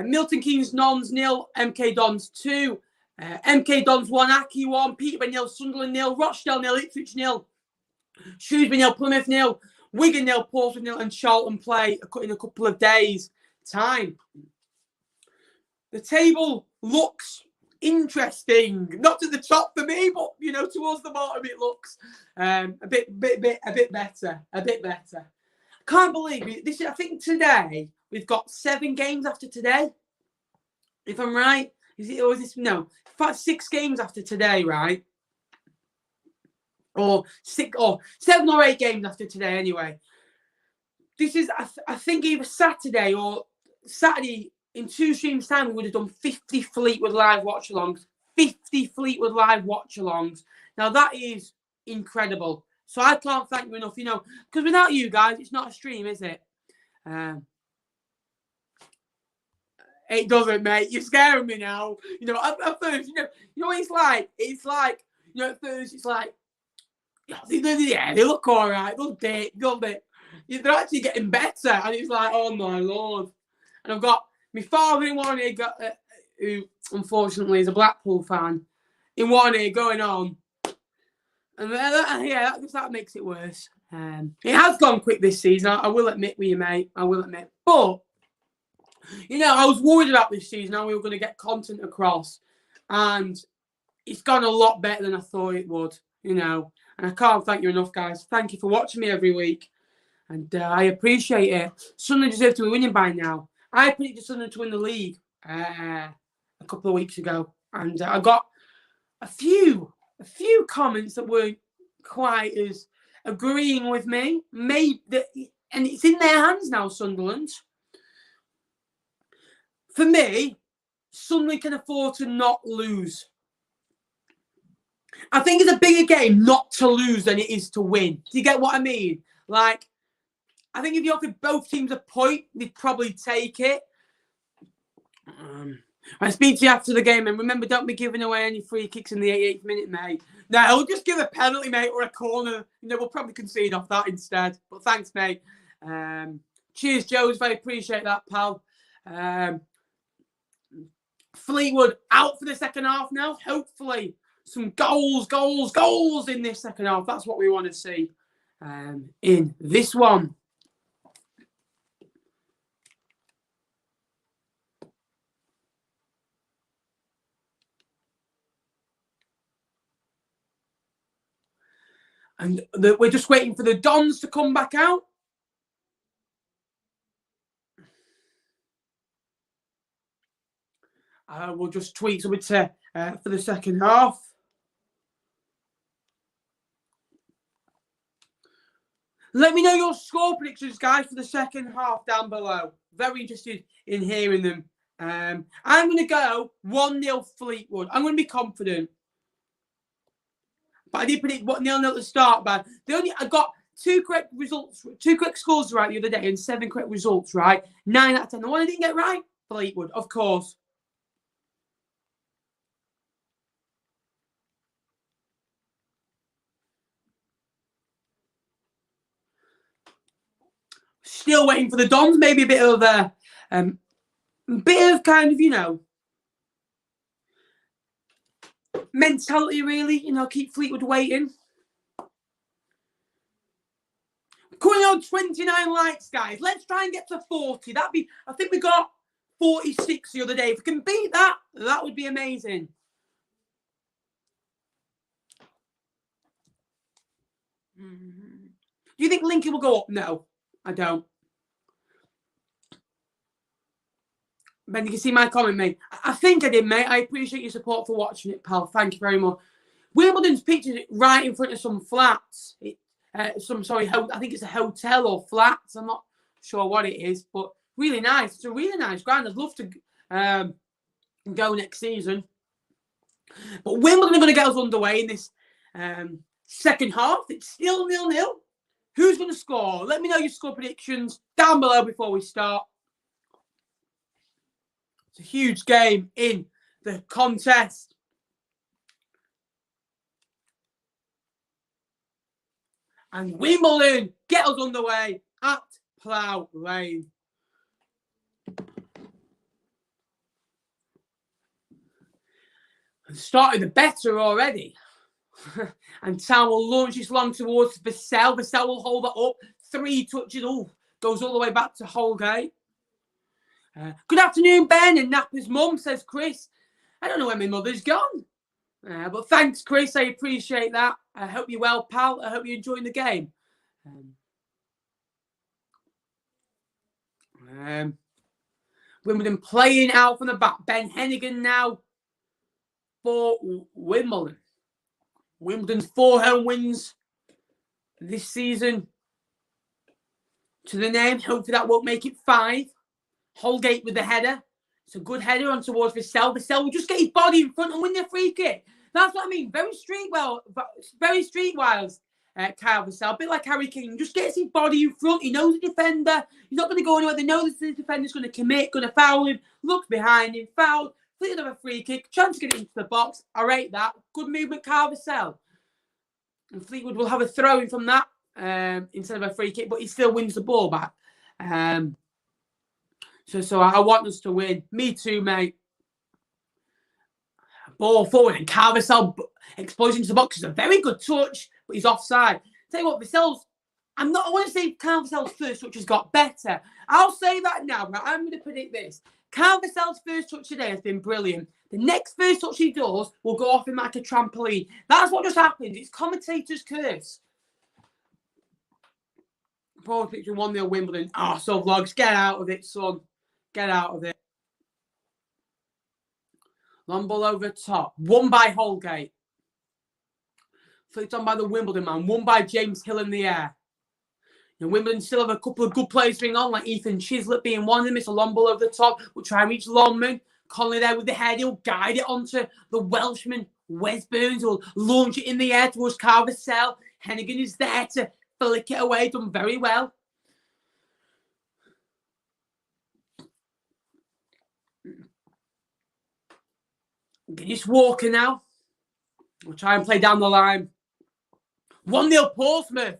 Milton Keynes Nons 0, MK Dons 2. MK Dons 1, Aki 1, Peterborough 0, Sunderland 0, Rochdale 0, Ipswich 0, Shrewsbury 0, Plymouth 0, Wigan 0, Portsmouth 0, and Charlton play in a couple of days' time. The table looks interesting. Not at the top for me, but towards the bottom it looks a bit better. A bit better. I can't believe this. I think today we've got 7 games after today. If I'm right, or is this no? 6 games after today, right? Or 7 or 8 games after today. Anyway, this is I think either Saturday or Saturday. In 2 streams' time, we would have done 50 Fleetwood Live watch-alongs. 50 Fleetwood Live watch-alongs. Now, that is incredible. So I can't thank you enough, because without you guys, it's not a stream, is it? It doesn't, mate. You're scaring me now. At first, it's like, at first, it's like, yeah, they look all right. They'll be. They're actually getting better. And it's like, oh, my Lord. And I've got my father in one ear, who unfortunately is a Blackpool fan, in one ear going on. And that makes it worse. It has gone quick this season, I will admit with you, mate. I will admit. But, I was worried about this season, how we were going to get content across. And it's gone a lot better than I thought it would, And I can't thank you enough, guys. Thank you for watching me every week. And I appreciate it. Sunderland deserve to be winning by now. I predicted Sunderland to win the league a couple of weeks ago, and I got a few comments that weren't quite as agreeing with me. And it's in their hands now, Sunderland. For me, Sunderland can afford to not lose. I think it's a bigger game not to lose than it is to win. Do you get what I mean? Like, I think if you offered both teams a point, they'd probably take it. I speak to you after the game, and remember, don't be giving away any free kicks in the 88th minute, mate. No, I'll just give a penalty, mate, or a corner. We'll probably concede off that instead. But thanks, mate. Cheers, Joes. Very appreciate that, pal. Fleetwood out for the second half now. Hopefully, some goals in this second half. That's what we want to see in this one. And we're just waiting for the Dons to come back out. We'll just tweet something for the second half. Let me know your score predictions, guys, for the second half down below. Very interested in hearing them. I'm going to go 1-0 Fleetwood. I'm going to be confident. But I did predict 0-0 at the start, man. I got 2 correct results, 2 correct scores right the other day, and 7 correct results, right? 9 out of 10. The one I didn't get right, Fleetwood, of course. Still waiting for the Dons. Maybe a bit of kind of, mentality, really. Keep Fleetwood waiting. Currently on 29 likes, guys. Let's try and get to 40. I think we got 46 the other day. If we can beat that, that would be amazing. Do you think Lincoln will go up? No, I don't. Ben, you can see my comment, mate. I think I did, mate. I appreciate your support for watching it, pal. Thank you very much. Wimbledon's pictured right in front of some flats. I think it's a hotel or flats. I'm not sure what it is, but really nice. It's a really nice ground. I'd love to go next season. But Wimbledon are going to get us underway in this second half. It's still 0-0. Who's going to score? Let me know your score predictions down below before we start. It's a huge game in the contest. And Wimbledon get us underway at Plough Lane. Started the better already. And Town will launch this long towards Vassell. Vassell will hold it up. 3 touches. Oh, goes all the way back to Holgate. Good afternoon, Ben and Napper's mum, says Chris. I don't know where my mother's gone. But thanks, Chris. I appreciate that. I hope you're well, pal. I hope you're enjoying the game. Wimbledon playing out from the back. Ben Hennigan now for Wimbledon. Wimbledon's 4 home wins this season to the name. Hopefully that won't make it 5. Holgate with the header. It's a good header on towards Vassell. Vassell will just get his body in front and win the free kick. That's what I mean. Very streetwise, Kyle Vassell. A bit like Harry Kane. Just gets his body in front. He knows the defender. He's not going to go anywhere. They know the defender's going to commit, going to foul him. Looks behind him. Foul. Fleetwood have a free kick. Chance to get it into the box. I rate that. Good movement, Kyle Vassell. And Fleetwood will have a throw in from that instead of a free kick, but he still wins the ball back. So I want us to win. Me too, mate. Ball forward and Kyle Vassell explodes into the box. It's a very good touch, but he's offside. Tell you what, Vassell's... I want to say Kyle Vassell's first touch has got better. I'll say that now, but I'm going to predict this. Kyle Vassell's first touch today has been brilliant. The next first touch he does will go off him like a trampoline. That's what just happened. It's commentator's curse. Poor picture 1-0 Wimbledon. So vlogs, get out of it, son. Get out of it. Long ball over top. Won by Holgate. Flicked on by the Wimbledon man. Won by James Hill in the air. And Wimbledon still have a couple of good players being on, like Ethan Chislett being one of them. It's a long ball over the top. We'll try and reach Longman. Conley there with the head. He'll guide it onto the Welshman. Wes Burns will launch it in the air towards Kyle Vassell. Hennigan is there to flick it away. Done very well. Guinness Walker now. We'll try and play down the line. 1-0 Portsmouth.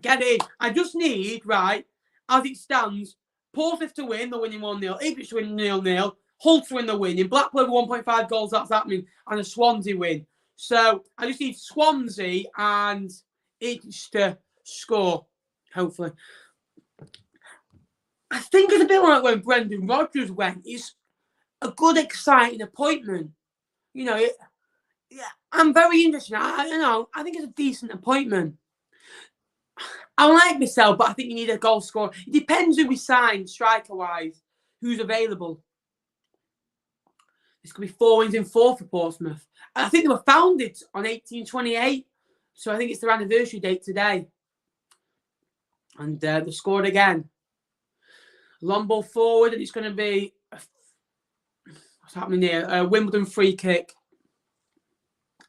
Get in. I just need, right, as it stands, Portsmouth to win, they're winning 1-0. Ipswich to win 0-0. Hull to win, they're winning. Blackpool over 1.5 goals, that's happening. And a Swansea win. So I just need Swansea and Ipswich to score, hopefully. I think it's a bit like when Brendan Rodgers went. It's a good, exciting appointment. You know, I'm very interested. I think it's a decent appointment. I like myself, but I think you need a goal scorer. It depends who we sign, striker-wise, who's available. This could be 4 wins in 4 for Portsmouth. I think they were founded on 1828, so I think it's their anniversary date today. And they scored again. Long ball forward, and it's going to be... What's happening here? A Wimbledon free kick.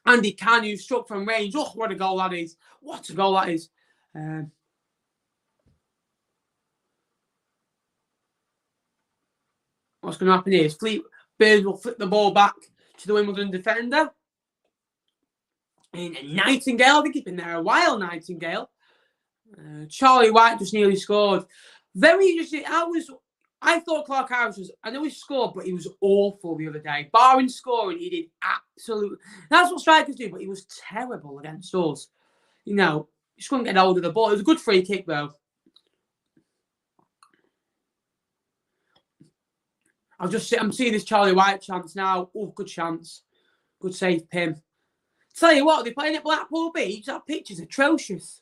Andy Canu struck from range. Oh, what a goal that is. What a goal that is. What's going to happen here is Burns will flip the ball back to the Wimbledon defender. And Nightingale, I think he's been there a while, Nightingale. Charlie White just nearly scored. Very interesting. I thought Clark Harris was, I know he scored, but he was awful the other day. Barring scoring, he did absolutely. That's what strikers do, but he was terrible against us. You know, he just couldn't get hold of the ball. It was a good free kick, though. I'm seeing this Charlie White chance now. Oh, good chance. Good save, Pim. Tell you what, they're playing at Blackpool Beach. That pitch is atrocious.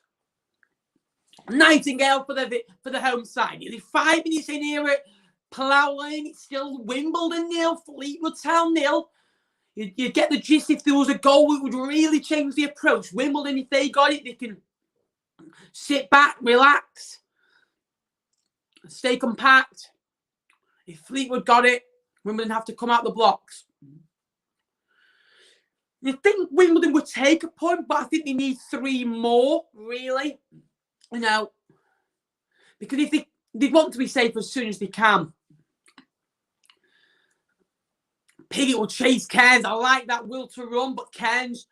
Nightingale for the home side. Nearly 5 minutes in here at Plough Lane. It's still Wimbledon 0, Fleetwood Town 0. You'd get the gist. If there was a goal, it would really change the approach. Wimbledon, if they got it, they can sit back, relax, stay compact. If Fleetwood got it, Wimbledon have to come out the blocks. You think Wimbledon would take a point, but I think they need 3 more, really. You know, because if they want to be safe as soon as they can. Piggott will chase Cairns. I like that will to run, but Cairns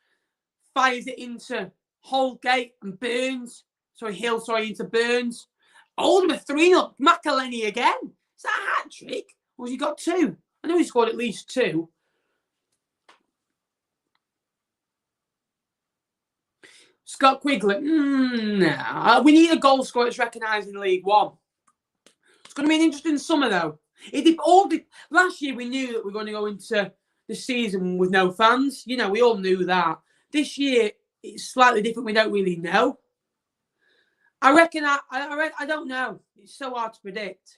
fires it into Holgate and Burns. Hill into Burns. Oldham 3-0. McElhenney again. Is that a hat trick? Or has he got 2? I know he scored at least 2. Scott Quigley. Nah. We need a goal scorer that's recognised in League One. It's going to be an interesting summer, though. Last year, we knew that we were going to go into the season with no fans. You know, we all knew that. This year, it's slightly different. We don't really know. I reckon, I don't know. It's so hard to predict.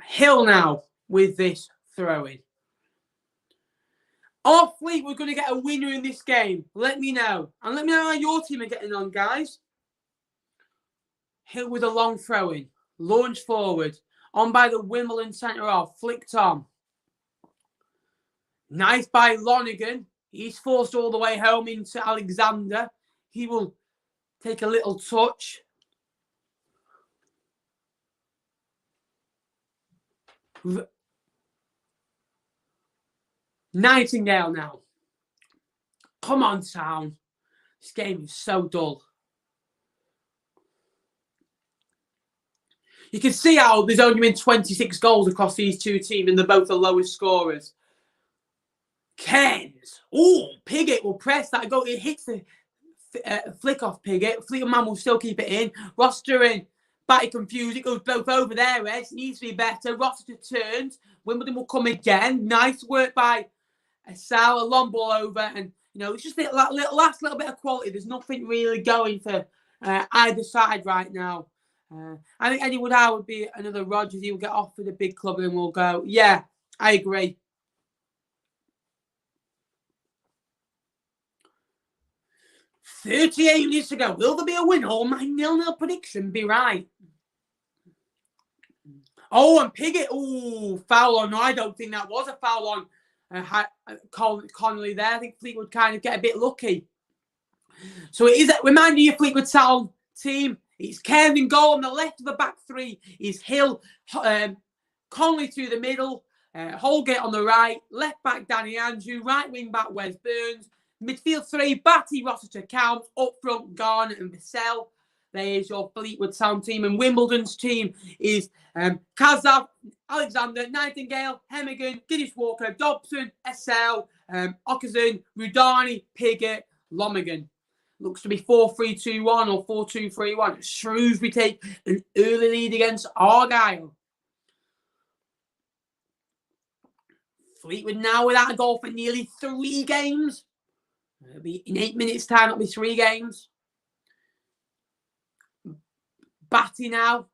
Hill now with this throw-in. Are Fleetwood going to get a winner in this game? Let me know. And let me know how your team are getting on, guys. Hill with a long throw-in. Launch forward. On by the Wimbledon centre-half. Flicked on. Nice by Lonergan. He's forced all the way home into Alexander. He will take a little touch. Nightingale now. Come on, Town. This game is so dull. You can see how there's only been 26 goals across these two teams and they're both the lowest scorers. Cairns. Oh, Piggott will press that goal. It hits the flick off Piggott. Fleetwood Man will still keep it in. Rossiter in. Batty confused. It goes both over their heads. Needs to be better. Rossiter turns. Wimbledon will come again. Nice work by Sal. A long ball over. And, you know, it's just that last little bit of quality. There's nothing really going for either side right now. I think Eddie Woodhouse would be another Rodgers. He will get off with a big club and we'll go. Yeah, I agree. 38 minutes to go. Will there be a win? Or my 0-0 prediction be right? Oh, and Piggott. Oh, foul on. No, I don't think that was a foul on Connolly there. I think Fleetwood kind of get a bit lucky. So it is, remind you, Fleetwood Town team. It's Cairns in goal on the left of the back three. Is Hill, Connolly through the middle, Holgate on the right, left back Danny Andrew, right wing back Wes Burns, midfield three, Batty, Rossiter, Counts, up front Garner and Vassell. There's your Fleetwood Town team. And Wimbledon's team is Kazav, Alexander, Nightingale, Hemigan, Guinness Walker, Dobson, Essel, Ockazin, Rudani, Piggott, Lonergan. Looks to be 4-3-2-1 or 4-2-3-1. Shrewsbury take an early lead against Argyle. Fleetwood now without a goal for nearly 3 games. It'll be in 8 minutes' time. It'll be 3 games. Batty now.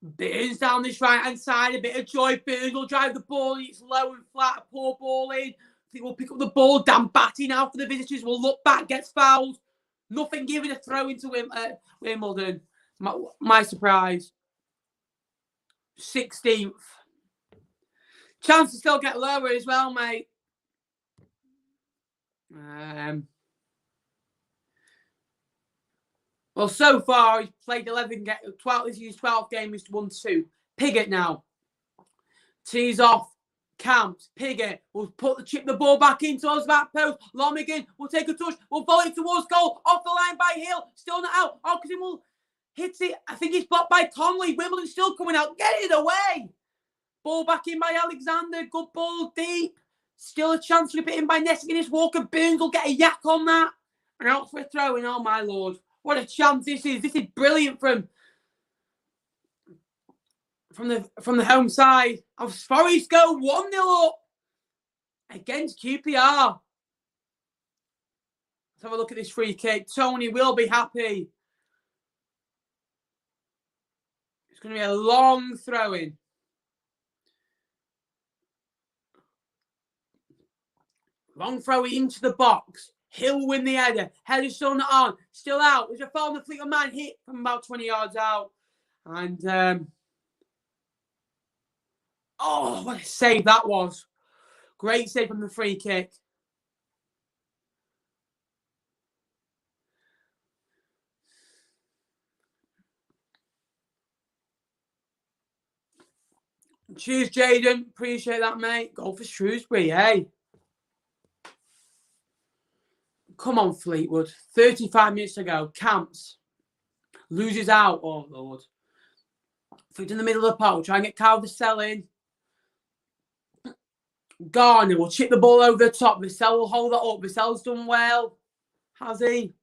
Burns down this right-hand side. A bit of joy. Burns will drive the ball. It's low and flat. A poor ball in. We'll pick up the ball. Dan Batty now for the visitors. We'll look back. Gets fouled. Nothing given a throw into Wimbledon. My surprise. 16th. Chance to still get lower as well, mate. Well, so far, he's played 12. He's used 12 games. He's won 2. Piggott now. Tees off. Camps, Piggott will chip the ball back into us back post. Lonergan will take a touch, will volley it towards goal, off the line by Hill, still not out. Ockazin will hit it. I think he's blocked by Conley. Wimbledon still coming out. Get it away. Ball back in by Alexander. Good ball deep. Still a chance to rip it in by Guinness Walker. Burns will get a yak on that. And out for a throw in. Oh my lord. What a chance this is. This is brilliant from the home side. Forest go 1-0 up against QPR. Let's have a look at this free kick. Tony will be happy. It's going to be a long throw-in. Long throw into the box. Hill win the header. Header's still not on. Still out. There's a foul on the Fleetwood Man hit from about 20 yards out. And oh, what a save that was. Great save from the free kick. Cheers, Jaden. Appreciate that, mate. Goal for Shrewsbury, hey? Come on, Fleetwood. 35 minutes to go. Camps. Loses out. Oh, Lord. Fleetwood in the middle of the park. We'll try and get Carl Vassell in. Garner will chip the ball over the top. Vassell will hold that up. Vassell's done well. Has he?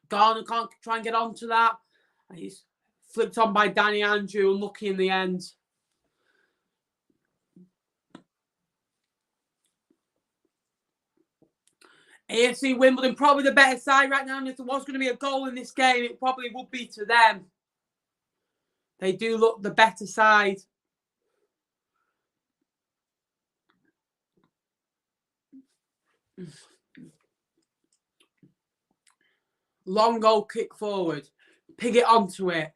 Garner can't try and get onto that. And he's flicked on by Danny Andrew. Unlucky in the end. AFC Wimbledon, probably the better side right now. And if there was going to be a goal in this game, it probably would be to them. They do look the better side. Long goal kick forward. Piggott onto it.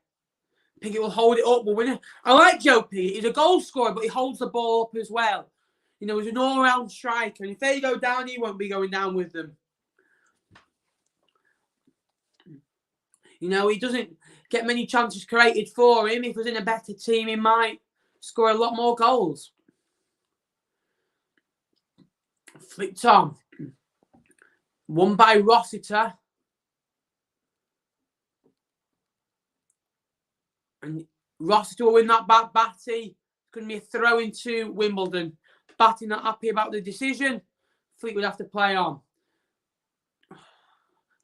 Piggott will hold it up. We'll win it. I like Joe Piggott. He's a goal scorer, but he holds the ball up as well. You know, he's an all-round striker. And if they go down, he won't be going down with them. You know, he doesn't get many chances created for him. If he was in a better team, he might score a lot more goals. Flicked on. Won by Rossiter. And Rossiter will win that back. Batty. It's going to be a throw into Wimbledon. Batty not happy about the decision. Fleetwood have to play on.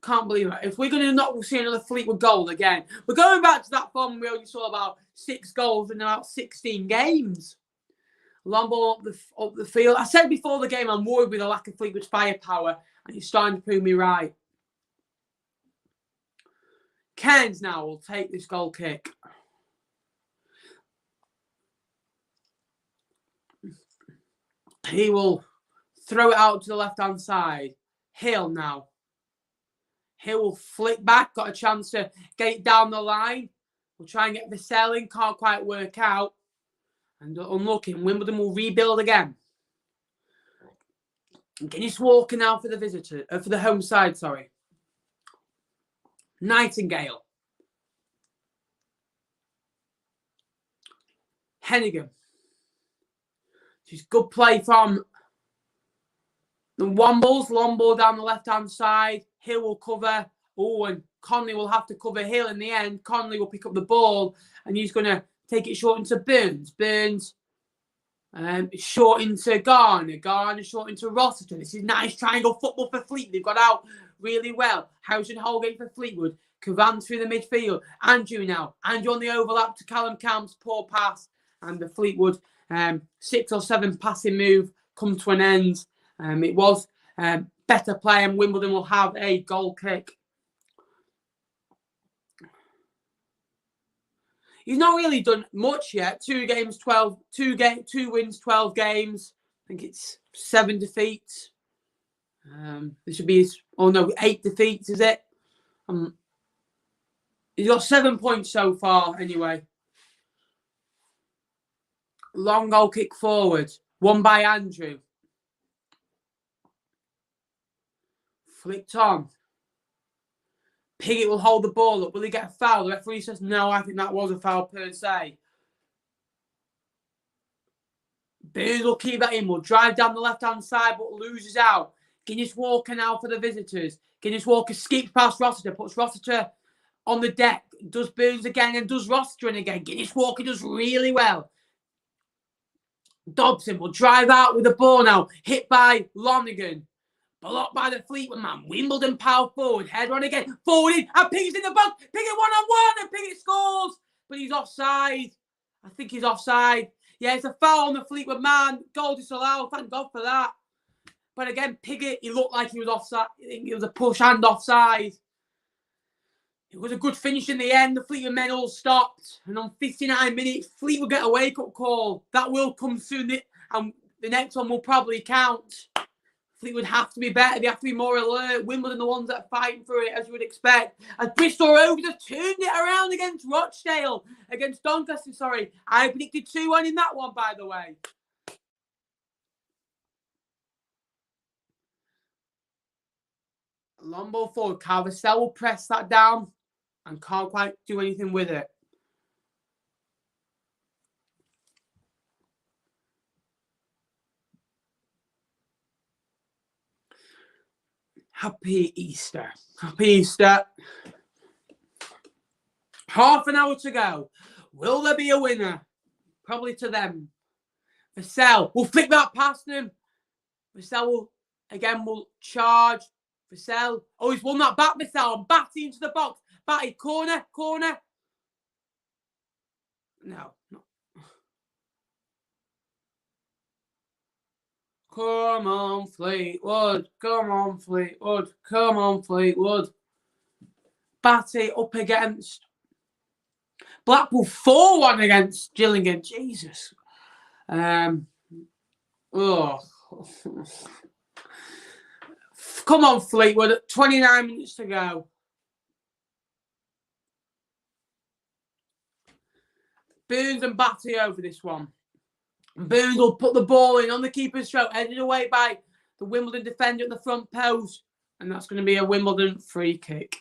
Can't believe it. If we're going to not see another Fleetwood goal again, we're going back to that form we only saw about 6 goals in about 16 games. Long ball up the field. I said before the game I'm worried with the lack of Fleetwood's firepower, and it's starting to prove me right. Cairns now will take this goal kick. He will throw it out to the left-hand side. Hill now. Hill will flick back. Got a chance to get it down the line. We'll try and get Vassell in. Can't quite work out. And unlucky. Wimbledon will rebuild again. Guinness Walker now for the visitor. For the home side, sorry. Nightingale. Hennigan. Just good play from the Wombles. Long ball down the left-hand side. Hill will cover. Oh, and Conley will have to cover Hill in the end. Conley will pick up the ball, and he's going to take it short into Burns. Burns short into Garner. Garner short into Rossiter. This is nice triangle football for Fleetwood. They've got out really well. House and Holgate for Fleetwood. Cavan through the midfield. Andrew now. Andrew on the overlap to Callum Camp's poor pass. And the Fleetwood 6 or 7 passing move come to an end. It was better play, and Wimbledon will have a goal kick. He's not really done much yet. 2 wins, 12 games. I think it's 7 defeats. This should be his, 8 defeats, is it? He's got 7 points so far, anyway. Long goal kick forward. Won by Andrew. Flicked on. Piggott will hold the ball up. Will he get a foul? The referee says no. I think that was a foul per se. Burns will keep that in. Will drive down the left-hand side, but loses out. Guinness Walker now for the visitors. Guinness Walker skips past Rossiter, puts Rossiter on the deck. Does Burns again and does Rossiter in again. Guinness Walker does really well. Dobson will drive out with the ball now. Hit by Lonergan. Blocked by the Fleetwood man. Wimbledon power forward. Head on again. Forward in. And Piggott's in the box. Piggott 1-on-1. And Piggott scores. But he's offside. I think he's offside. Yeah, it's a foul on the Fleetwood man. Goal disallowed. Thank God for that. But again, Piggott, he looked like he was offside. I think it was a push and offside. It was a good finish in the end. The Fleetwood men all stopped. And on 59 minutes, Fleetwood get a wake-up call. That will come soon. And the next one will probably count. Fleetwood have to be better. They have to be more alert. Wimbledon, the ones that are fighting for it, as you would expect. As Bristol Rovers have turned it around against Rochdale. Against Doncaster, sorry. I predicted 2-1 in that one, by the way. Long ball forward. Carvacell will press that down and can't quite do anything with it. Happy Easter. Happy Easter. Half an hour to go. Will there be a winner? Probably to them. Vassell will flick that past them. Vassell will charge. Vassell. Oh, he's won that back, Vassell. Batty into the box. Batty, corner. No. Come on, Fleetwood. Batty up against Blackpool. 4-1 against Gillingham. Jesus. Come on, Fleetwood. 29 minutes to go. Burns and Batty over this one. Burns will put the ball in on the keeper's throat, headed away by the Wimbledon defender at the front post, and that's going to be a Wimbledon free kick.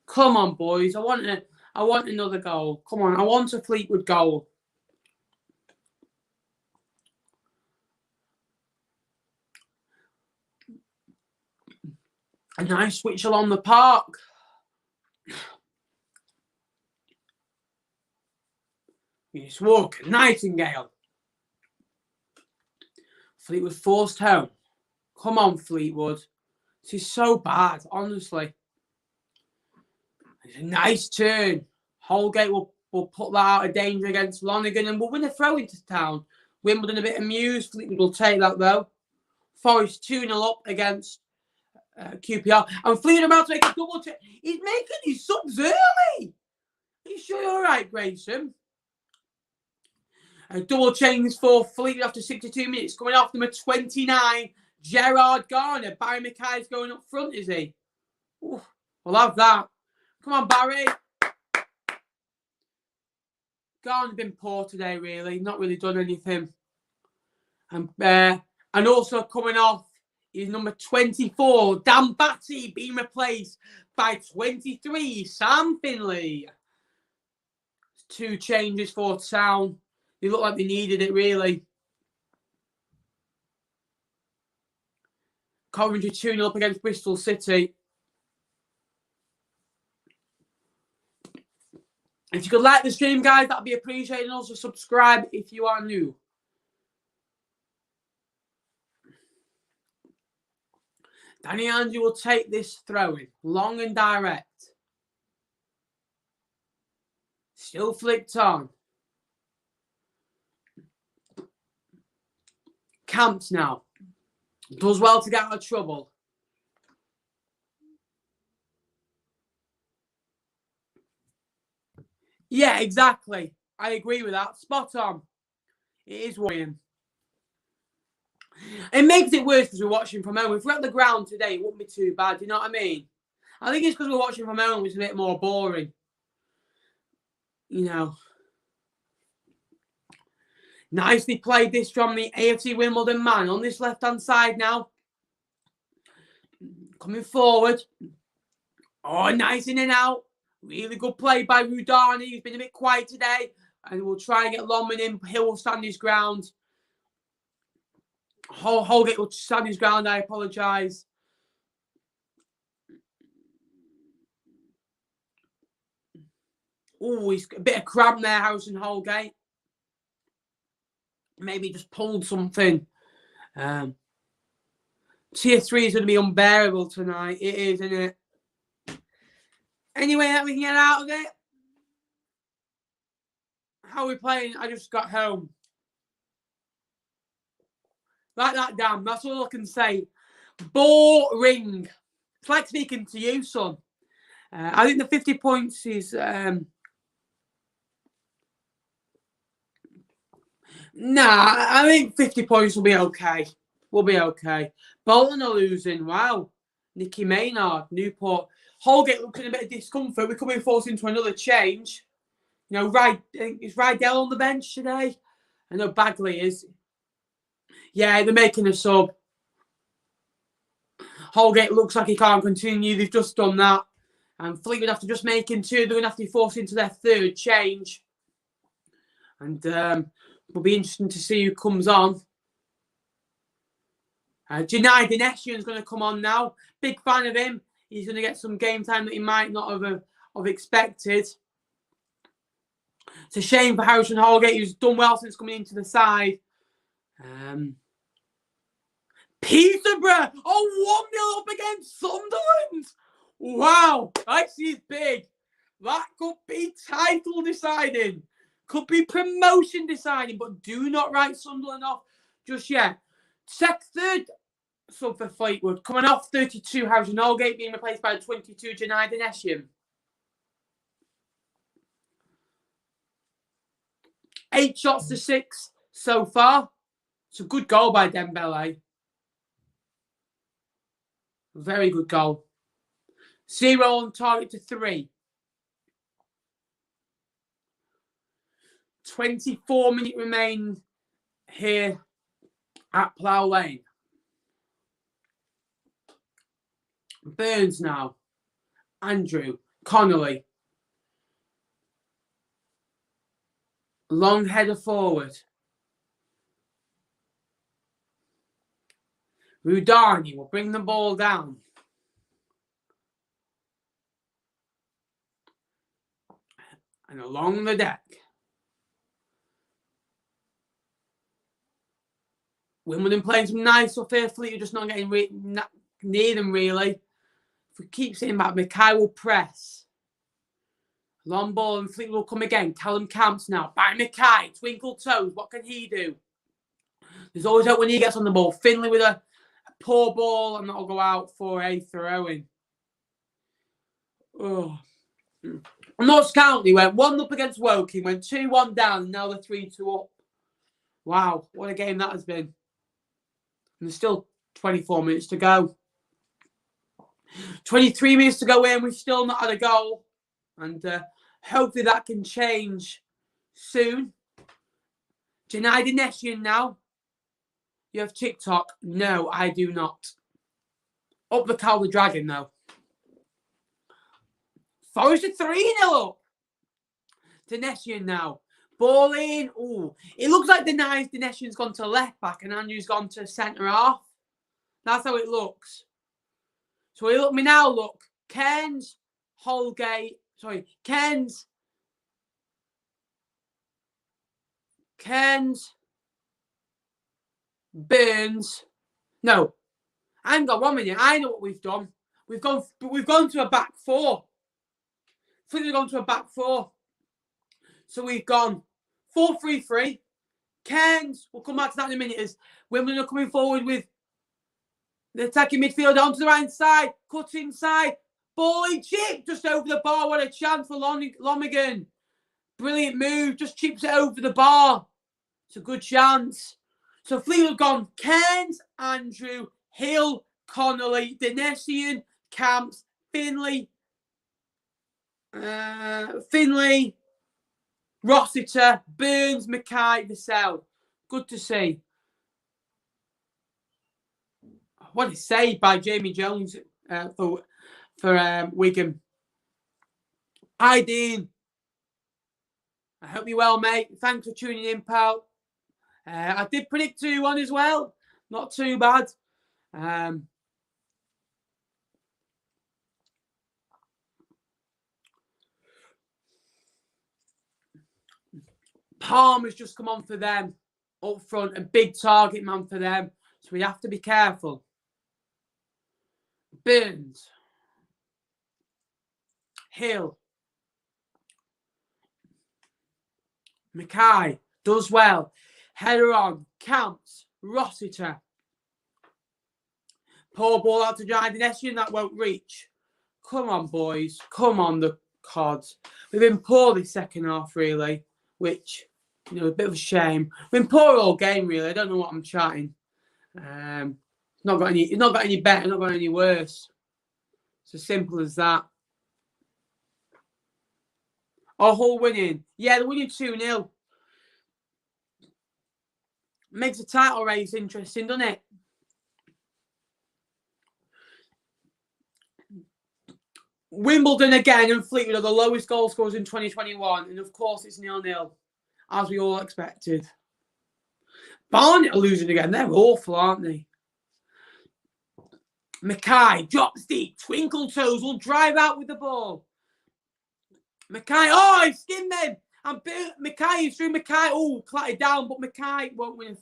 Come on, boys! I want another goal. Come on, I want a Fleetwood goal. A nice switch along the park. Yes, Walker, Nightingale. Fleetwood forced home. Come on, Fleetwood. This is so bad, honestly. It's a nice turn. Holgate will put that out of danger against Lonergan and will win a throw into Town. Wimbledon a bit amused. Fleetwood will take that, though. Forest 2-0 up against QPR. And Fleetwood about to make a double check. He's making his subs early. Are you sure you're all right, Grayson? A double change for Fleetwood after 62 minutes. Coming off number 29, Gerard Garner. Barry Mackay's going up front, is he? Ooh, we'll have that. Come on, Barry. Garner's been poor today, really. Not really done anything. And also coming off is number 24, Dan Batty, being replaced by 23, Sam Finley. 2 changes for Town. They look like they needed it, really. Coventry 2-0 up against Bristol City. If you could like the stream, guys, that'd be appreciated. And also subscribe if you are new. Danny Andrew will take this throw-in. Long and direct. Still flicked on. Camps now. Does well to get out of trouble. Yeah, exactly. I agree with that. Spot on. It is worrying. It makes it worse because we're watching from home. If we're at the ground today, it wouldn't be too bad. You know what I mean? I think it's because we're watching from home, it's a bit more boring. You know. Nicely played this from the AFC Wimbledon man on this left-hand side now. Coming forward. Oh, nice in and out. Really good play by Rudani, who's been a bit quiet today. And we'll try and get Longman in. Hill will stand his ground. Holgate will stand his ground. I apologise. Oh, he's a bit of cramp there, Harrison Holgate. Maybe just pulled something. Tier 3 is going to be unbearable tonight. It is, isn't it? Anyway, that we can get out of it. How are we playing? I just got home. Like that, damn. That's all I can say. Boring. It's like speaking to you, son. I think the 50 points is... Nah, I think 50 points will be okay. We'll be okay. Bolton are losing. Wow. Nicky Maynard, Newport. Holgate looking a bit of discomfort. We're coming forced into another change. You know, is Rydell on the bench today? I know Bagley is. Yeah, they're making a sub. Holgate looks like he can't continue. They've just done that. And Fleetwood after just making 2, they're going to have to be forced into their 3rd change. And it'll be interesting to see who comes on. Janai Dinesian is going to come on now. Big fan of him. He's going to get some game time that he might not have expected. It's a shame for Harrison Holgate, who's done well since coming into the side. Peterborough are 1-0 up against Sunderland. Wow, actually it's big. That could be title deciding. Could be promotion deciding, but do not write Sunderland off just yet. Third sub for Fleetwood, coming off 32, Harrison Allgate being replaced by 22, Janai Dineshian. 8 shots to 6 so far. It's a good goal by Dembele. Very good goal. 0 on target to 3. 24-minute remain here at Plough Lane. Burns now. Andrew. Connolly. Long header forward. Rudani will bring the ball down. And along the deck. Wimbledon playing some nice stuff here. Fleetwood just not getting near them, really. If we keep saying that, Mackay will press. Long ball and Fleetwood will come again. Callum Camps now. By Mackay. Twinkle toes. What can he do? There's always hope when he gets on the ball. Finlay with a poor ball, and that'll go out for a throw-in. Oh. Notts County went 1-up against Woking, went 2-1 down, and now they're 3-2 up. Wow, what a game that has been. And there's still 24 minutes to go. 23 minutes to go in, we've still not had a goal. And hopefully that can change soon. Janai Dineshian now. You have TikTok? No, I do not. Up the Cow the Dragon, though. Forest are 3-0 up. Dineshian now. Ball in. Ooh. It looks like Dineshian's gone to left back and Andrew's gone to centre half. That's how it looks. So we now look. Cairns, Holgate. Sorry, Cairns. Burns. No. Hang on 1 minute. I know what we've done. We've gone to a back four. We've gone to a back four. So we've gone 4-3-3. Cairns, we'll come back to that in a minute, as Wimbledon are coming forward with the attacking midfield onto the right side. Cut inside. Ball in chip just over the bar. What a chance for Lonergan. Brilliant move. Just chips it over the bar. It's a good chance. So Fleetwood gone. Cairns, Andrew, Hill, Connolly, Dineshian, Camps, Finlay, Rossiter, Burns, Mackay, Vassell. Good to see. What a save by Jamie Jones for Wigan. Hi, Dean. I hope you're well, mate. Thanks for tuning in, pal. I did predict 2-1 as well. Not too bad. Palmer's just come on for them up front. A big target man for them. So we have to be careful. Burns. Hill. Mackay does well. Header on. Camps. Rossiter. Poor ball out to Janai Dineshian. That won't reach. Come on, boys. Come on, the Cods. We've been poor this second half, really. Which, you know, a bit of a shame. We've been poor all game, really. I don't know what I'm chatting. It's not got any better, not got any worse. It's as simple as that. Hull winning. Yeah, they're winning 2-0. Makes the title race interesting, doesn't it? Wimbledon again and Fleetwood are the lowest goal scorers in 2021. And of course, it's 0-0, as we all expected. Barnet are losing again. They're awful, aren't they? Mackay drops deep. Twinkle toes will drive out with the ball. Mackay, he skinned them. And Mackay is through. Mackay, clattered down, but Mackay won't win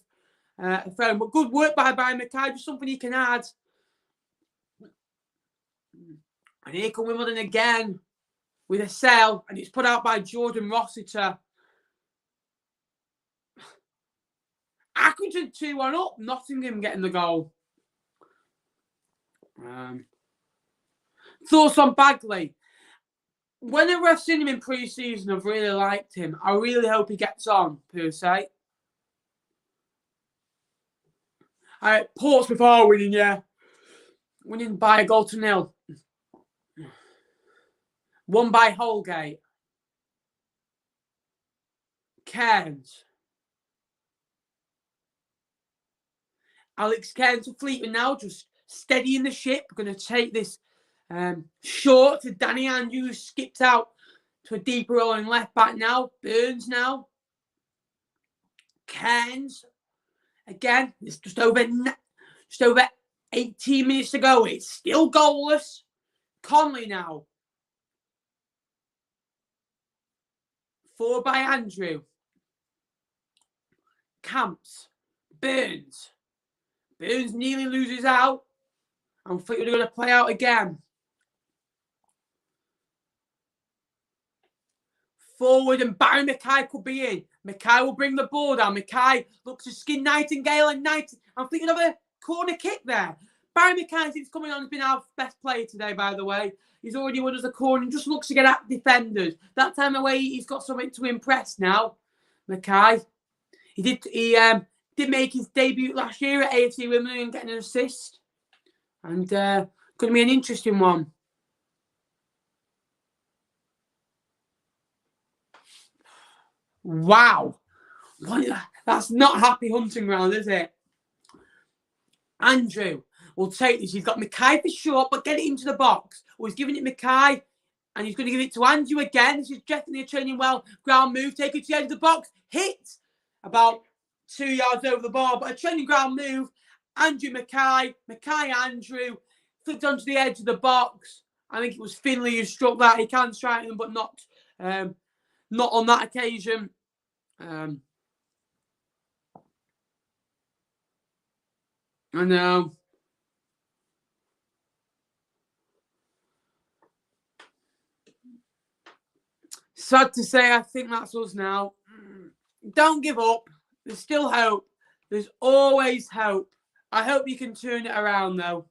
But good work by Mackay, just something he can add. And here come Wimbledon again with a sell, and it's put out by Jordan Rossiter. Accrington 2-1 up, Nottingham getting the goal. Thoughts on Bagley? Whenever I've seen him in pre-season, I've really liked him. I really hope he gets on, per se. Portsmouth are winning, yeah. Winning by 1-0. Won by Holgate. Cairns. Alex Cairns to Fleetwood now, just steadying the ship. We're going to take this short to Danny Andrews, skipped out to a deeper rolling left back now. Burns now. Cairns. Again, it's just over 18 minutes to go. It's still goalless. Conley now. Forward by Andrew. Camps. Burns. Burns nearly loses out. And Fleetwood are going to play out again. Forward, and Barry Mackay could be in. Mackay will bring the ball down. Mackay looks to skin Nightingale, and Fleetwood have a corner kick there. Barry Mackay, since coming on, has been our best player today, by the way. He's already won us a corner and just looks to get at defenders. That time away, he's got something to impress now. Mackay. He did make his debut last year at AFC Wimbledon and getting an assist. And going to be an interesting one. Wow. That's not happy hunting ground, is it? Andrew will take this. He's got Mackay for short, but get it into the box. Well, he's giving it Mackay, and he's going to give it to Andrew again. This is definitely a training well. Ground move, take it to the edge of the box. Hit about 2 yards over the bar, but a training ground move. Andrew Mackay, Andrew, flicked onto the edge of the box. I think it was Finley who struck that. He can strike them, but not on that occasion. I know. Sad to say, I think that's us now. Don't give up. There's still hope. There's always hope. I hope you can turn it around, though.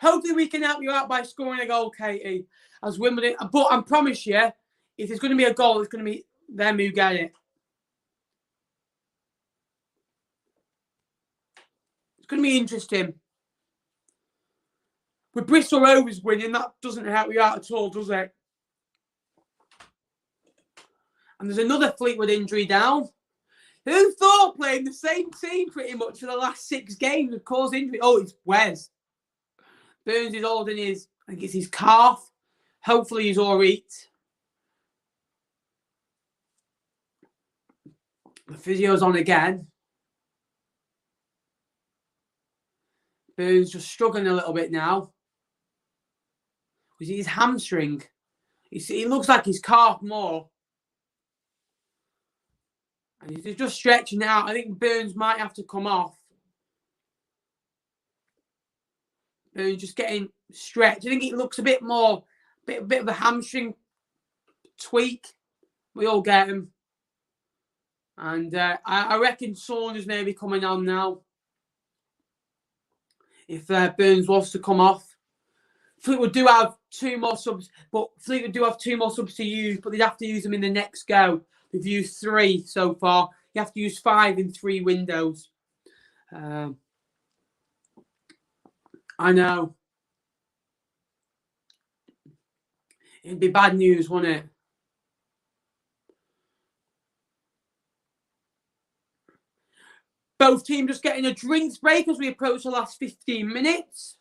Hopefully, we can help you out by scoring a goal, Katie, as Wimbledon. But I promise you, if there's going to be a goal, it's going to be them who get it. It's going to be interesting. With Bristol Rovers winning, that doesn't help you out at all, does it? And there's another Fleetwood injury down. Who thought playing the same team pretty much for the last 6 games would cause injury? Oh, it's Wes. Burns is holding his, I think it's his calf. Hopefully he's all right. The physio's on again. Burns just struggling a little bit now. Was it his hamstring? He looks like his calf more. And he's just stretching out. I think Burns might have to come off. Burns just getting stretched. I think it looks a bit more, bit of a hamstring tweak. We all get him. And I reckon Saunders may be coming on now. If Burns was to come off. Fleetwood do have 2 more subs, but Fleetwood do have 2 more subs to use, but they'd have to use them in the next go. They've used 3 so far. You have to use 5 in 3 windows. I know. It'd be bad news, wouldn't it? Both teams just getting a drinks break as we approach the last 15 minutes.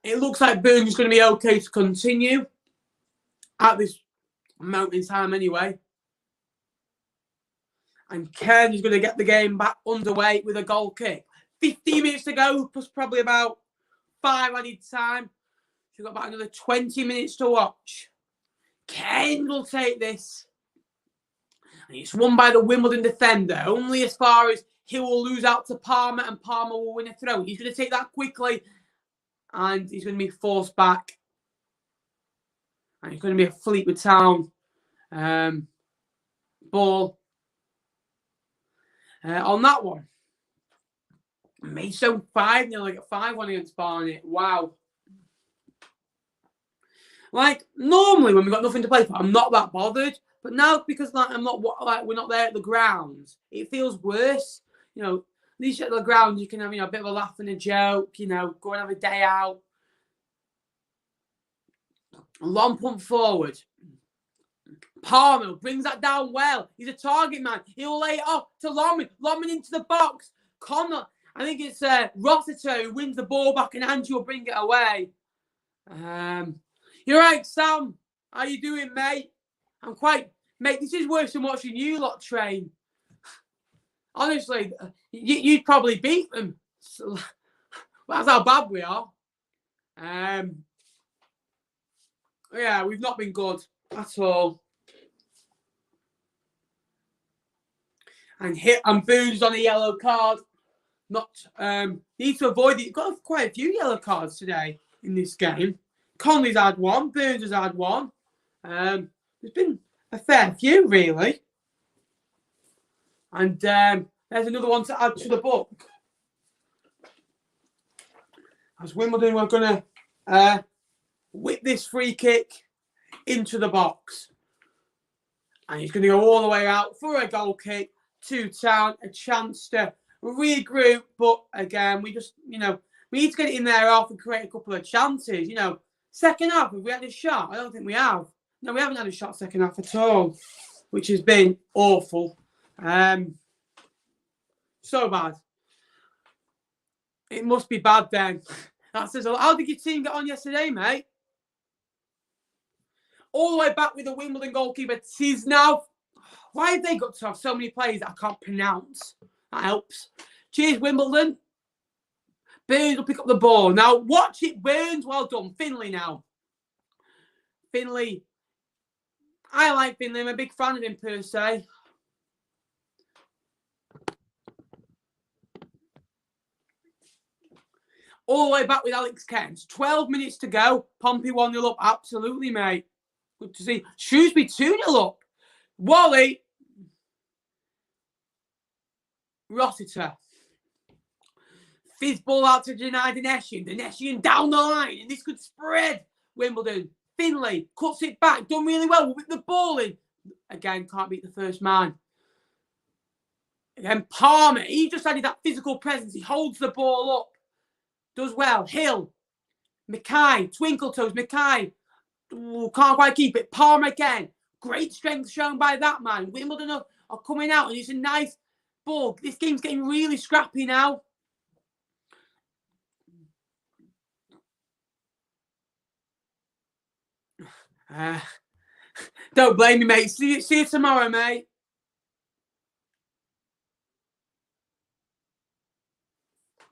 It looks like Burns is going to be okay to continue at this moment in time anyway. And Ken is going to get the game back underway with a goal kick. 15 minutes to go, plus probably about 5 added time. So we've got about another 20 minutes to watch. Kane will take this. And it's won by the Wimbledon defender, only as far as he will lose out to Palmer and Palmer will win a throw. He's going to take that quickly and he's going to be forced back. And it's going to be a Fleetwood Town ball on that one. Maidstone 5-0, like a 5-1 against Barnet. Wow. Like, normally when we've got nothing to play for, I'm not that bothered. But now, because like we're not there at the grounds, it feels worse. You know, at least at the ground you can have, a bit of a laugh and a joke, go and have a day out. Long pump forward. Palmer brings that down well. He's a target man. He'll lay it off to Lomond. Lomond into the box. Connor, I think it's Rossiter who wins the ball back and Andrew will bring it away. You're right, Sam. How you doing, mate? Mate, this is worse than watching you lot train. Honestly, you'd probably beat them. So, that's how bad we are. Yeah, we've not been good at all. And Boone's on a yellow card. Need to avoid it. You've got quite a few yellow cards today in this game. Conley's had one. Burns has had one. There's been a fair few, really. And there's another one to add to the book. As Wimbledon, we're going to whip this free kick into the box. And he's going to go all the way out for a goal kick to Town. A chance to regroup. But again, we just, we need to get it in there off and create a couple of chances. Second half, have we had a shot? I don't think we have. No, we haven't had a shot second half at all, which has been awful. So bad. It must be bad then. That says a lot. How did your team get on yesterday, mate? All the way back with the Wimbledon goalkeeper, Tisnov. Why have they got to have so many players that I can't pronounce? That helps. Cheers, Wimbledon. Burns will pick up the ball. Now, watch it, Burns. Well done. Finley now. Finley. I like Finley. I'm a big fan of him, per se. All the way back with Alex Kent. 12 minutes to go. Pompey 1-0 up. Absolutely, mate. Good to see. Shrewsbury 2-0 up. Wally. Rossiter. Fizz ball out to Janai Dineshian. Dineshian down the line. And this could spread. Wimbledon. Finley cuts it back. Done really well. We'll whip the ball in. Again, can't beat the first man. Again, Palmer. He just added that physical presence. He holds the ball up. Does well. Hill. Mackay. Twinkle toes. Mackay. Ooh, can't quite keep it. Palmer again. Great strength shown by that man. Wimbledon are coming out. And it's a nice ball. This game's getting really scrappy now. Don't blame me, mate. See you tomorrow, mate.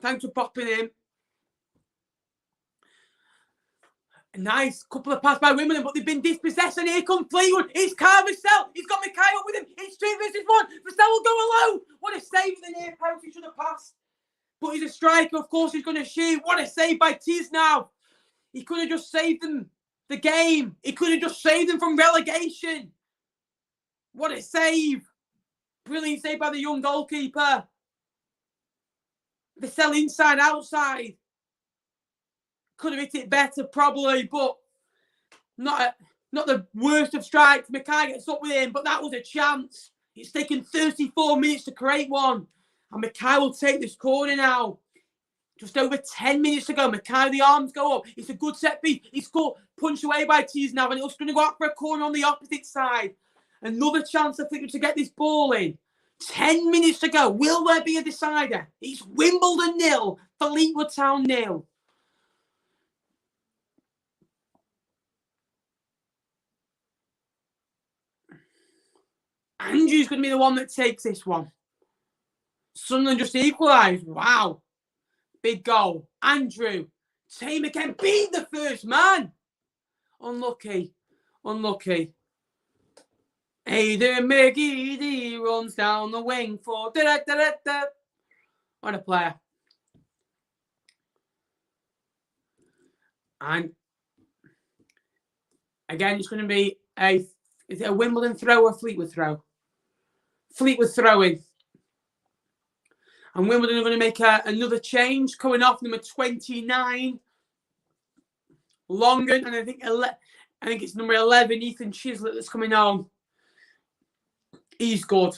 Thanks for popping in. A nice couple of passes by Wimbledon, but they've been dispossessed. And here comes Fleetwood. It's Vassell. He's got Mackay up with him. It's 2 versus 1. Vassell will go alone. What a save in the near post. He should have passed. But he's a striker. Of course, he's going to shoot. What a save by Tisnov. He could have just saved them the game. He could have just saved them from relegation. What a save. Brilliant save by the young goalkeeper. Vassell inside, outside. Could have hit it better, probably, but not the worst of strikes. Mackay gets up with him, but that was a chance. It's taken 34 minutes to create one. And Mackay will take this corner now. Just over 10 minutes to go. Mackay, the arms go up. It's a good set piece. He's caught, punched away by Tisnov, and it's going to go out for a corner on the opposite side. Another chance for Fleetwood to get this ball in. 10 minutes to go. Will there be a decider? It's Wimbledon 0, Fleetwood Town 0. Andrew's going to be the one that takes this one. Sunderland just equalised. Wow. Big goal. Andrew Same again. Beat the first man. Unlucky. Aidan McGeady runs down the wing for da-da-da-da-da. What a player. And again, it's going to be is it a Wimbledon throw or a Fleetwood throw? Fleetwood throwing. And Wimbledon are going to make another change, coming off number 29, Longan, and I think it's number 11, Ethan Chislett, that's coming on. He's good.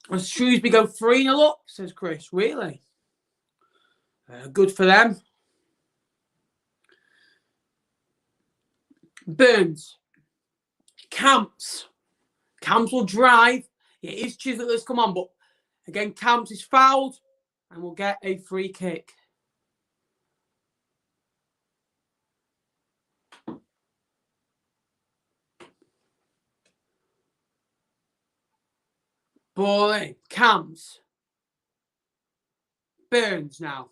And Shrewsbury go 3-0 up, says Chris. Really? Good for them. Burns. Camps. Camps will drive. It is Chislett that's come on, but again, Camps is fouled and will get a free kick. Boy, Camps. Burns now.